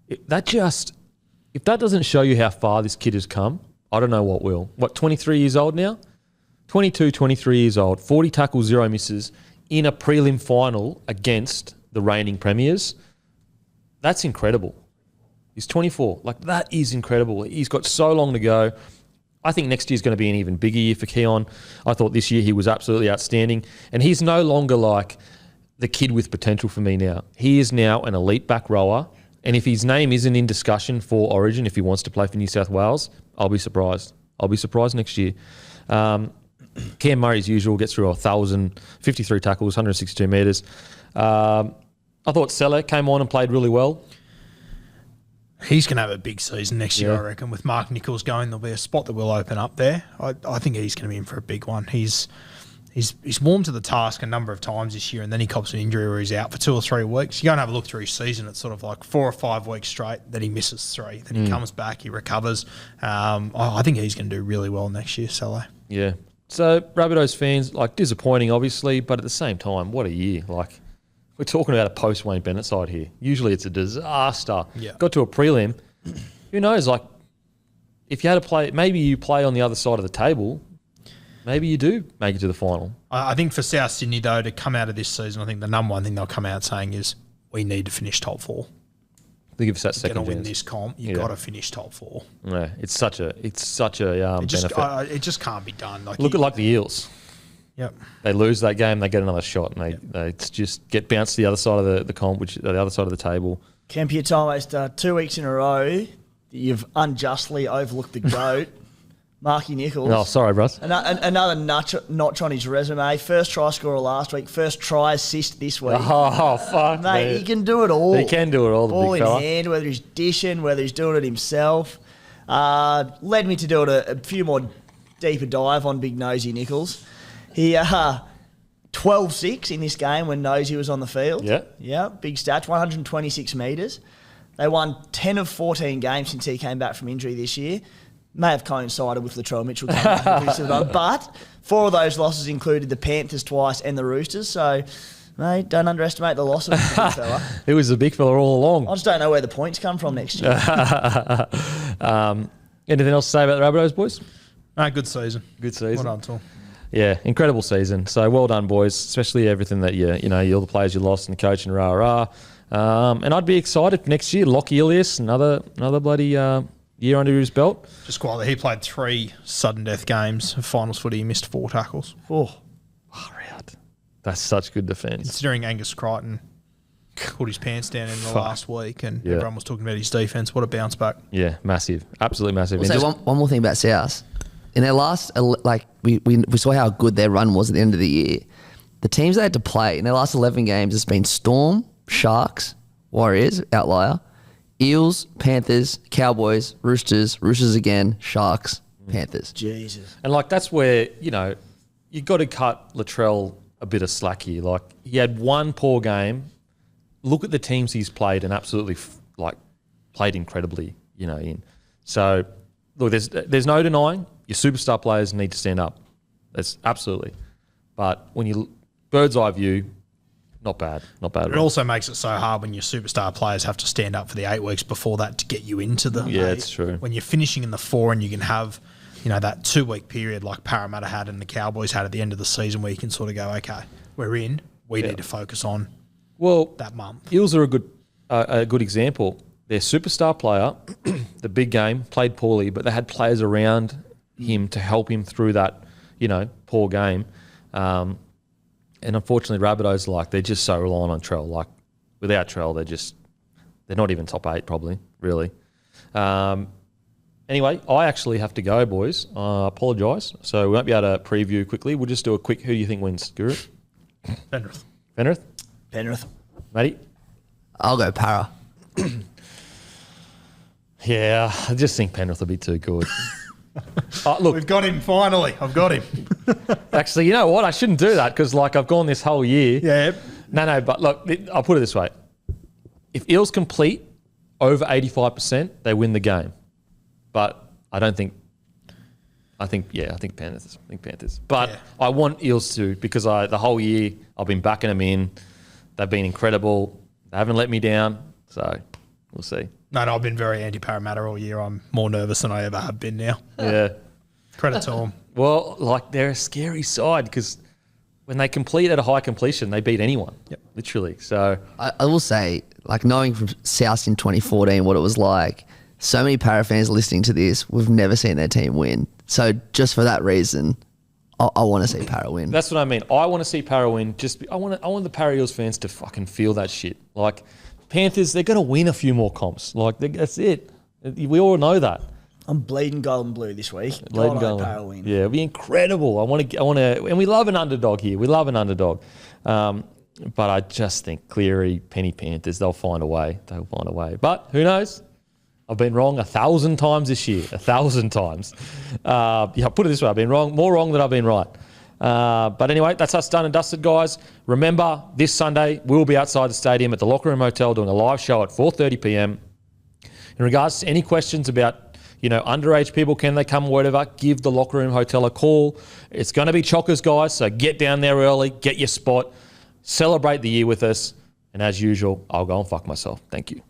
If that doesn't show you how far this kid has come, I don't know what will. 23 years old now? 23 years old, 40 tackles, 0 misses in a prelim final against the reigning premiers. That's incredible. He's 24. Like, that is incredible. He's got so long to go. I think next year's going to be an even bigger year for Keon. I thought this year he was absolutely outstanding. And he's no longer like the kid with potential for me now. He is now an elite back rower. And if his name isn't in discussion for Origin, if he wants to play for New South Wales, I'll be surprised. I'll be surprised next year. Cam Murray, as usual, gets through 1,053 tackles, 162 metres. I thought Seller came on and played really well. He's going to have a big season next year, I reckon. With Mark Nichols going, there'll be a spot that will open up there. I think he's going to be in for a big one. He's warmed to the task a number of times this year, and then he cops an injury where he's out for 2 or 3 weeks. You go and have a look through his season. It's sort of like 4 or 5 weeks straight. Then he misses 3. Then he comes back. He recovers. I think he's going to do really well next year, Salo. Yeah. So Rabbitohs fans, like, disappointing, obviously, but at the same time, what a year. Like, we're talking about a post-Wayne Bennett side here. Usually it's a disaster. Yeah. Got to a prelim. Who knows? Like, if you had to play, maybe you play on the other side of the table. Maybe you do make it to the final. I think for South Sydney, though, to come out of this season, I think the number one thing they'll come out saying is we need to finish top 4. They give us that second Going to win chance. this comp, you've got to finish top 4. Yeah, it's such a benefit. It just can't be done. Like Look at like the Eels. Yep. They lose that game, they get another shot, and they just get bounced to the other side of the comp, which the other side of the table. Kempy, it's almost 2 weeks in a row that you've unjustly overlooked the GOAT, Marky Nichols. Oh, sorry, bros. Another notch on his resume. First try scorer last week. First try assist this week. Oh, fuck, Mate, man. he can do it all. He can do it all, the Ball big in fella. hand, whether he's dishing, whether he's doing it himself. Led me to do it a few more deeper dive on Big Nosy Nichols. He 12-6 in this game when Nosy was on the field. Yeah. Yeah, big stats, 126 metres. They won 10 of 14 games since he came back from injury this year. May have coincided with Latrell Mitchell coming back. But 4 of those losses included the Panthers twice and the Roosters. So, mate, don't underestimate the loss of the big fella. It was a big fella all along. I just don't know where the points come from next year. Anything else to say about the Rabbitohs, boys? good season. Good season. Well done, Tom. Yeah, incredible season. So well done, boys. Especially everything that all the players you lost and the coach and rah. And I'd be excited next year. Lockie Ilias, another bloody year under his belt. Just quietly, he played 3 sudden death games of finals footy. He missed 4 tackles. Oh, Far out. That's such good defence. Considering Angus Crichton put his pants down in the last week and everyone was talking about his defence, what a bounce back. Yeah, massive. Absolutely massive. I'll say one more thing about South. In their last, we saw how good their run was at the end of the year. The teams they had to play in their last 11 games has been Storm, Sharks, Warriors, outlier, Eels, Panthers, Cowboys, Roosters again, Sharks, Panthers. Jesus. And that's where, you got to cut Latrell a bit of slack here. Like, he had one poor game. Look at the teams he's played and absolutely played incredibly, in. So, look, there's no denying your superstar players need to stand up. That's absolutely. But when you bird's eye view, not bad. Not bad. It also makes it so hard when your superstar players have to stand up for the 8 weeks before that to get you into the 8. Yeah, it's true. When you're finishing in the 4 and you can have, that 2-week period like Parramatta had and the Cowboys had at the end of the season where you can sort of go, okay, we're in. We need to focus on that month. Eels are a good example. Their superstar player, the big game, played poorly, but they had players around him to help him through that, poor game. And unfortunately, Rabbitohs, they're just so reliant on Trell. Without Trell, they're not even top 8 probably, really. Anyway, I actually have to go, boys. I apologise. So we won't be able to preview quickly. We'll just do a quick who do you think wins, Guru? Penrith. Penrith? Matty? I'll go Para. Yeah, I just think Penrith will be too good. Look, We've got him finally. I've got him. actually, you know what? I shouldn't do that because, I've gone this whole year. Yeah. No, but look, I'll put it this way. If Eels complete over 85%, they win the game. But I don't think... I think Panthers. But I want Eels to because the whole year I've been backing them in. They've been incredible. They haven't let me down. So we'll see. No, I've been very anti-Parramatta all year. I'm more nervous than I ever have been now. Yeah. Credit to them. Well, they're a scary side because when they complete at a high completion, they beat anyone. Yep. Literally. So I will say, knowing from South in 2014 what it was like, so many Para fans listening to this, we've never seen their team win. So just for that reason, I want to see Para win. That's what I mean. I want to see Para win. I want the Para Eels fans to fucking feel that shit. Like, Panthers, they're going to win a few more comps. Like, that's it. We all know that. I'm bleeding gold and blue this week. Bleeding God, I hope gold. Para win. Yeah, it'll be incredible. I want to, and we love an underdog here. We love an underdog. But I just think Cleary, Penny Panthers, they'll find a way. They'll find a way. But who knows? I've been wrong 1,000 times this year. 1,000 times. Put it this way. I've been wrong, more wrong than I've been right. But anyway, that's us done and dusted, guys. Remember, this Sunday, we'll be outside the stadium at the Locker Room Hotel doing a live show at 4:30 p.m. In regards to any questions about, underage people, can they come or whatever, give the Locker Room Hotel a call. It's going to be chockers, guys, so get down there early, get your spot, celebrate the year with us, and as usual, I'll go and fuck myself. Thank you.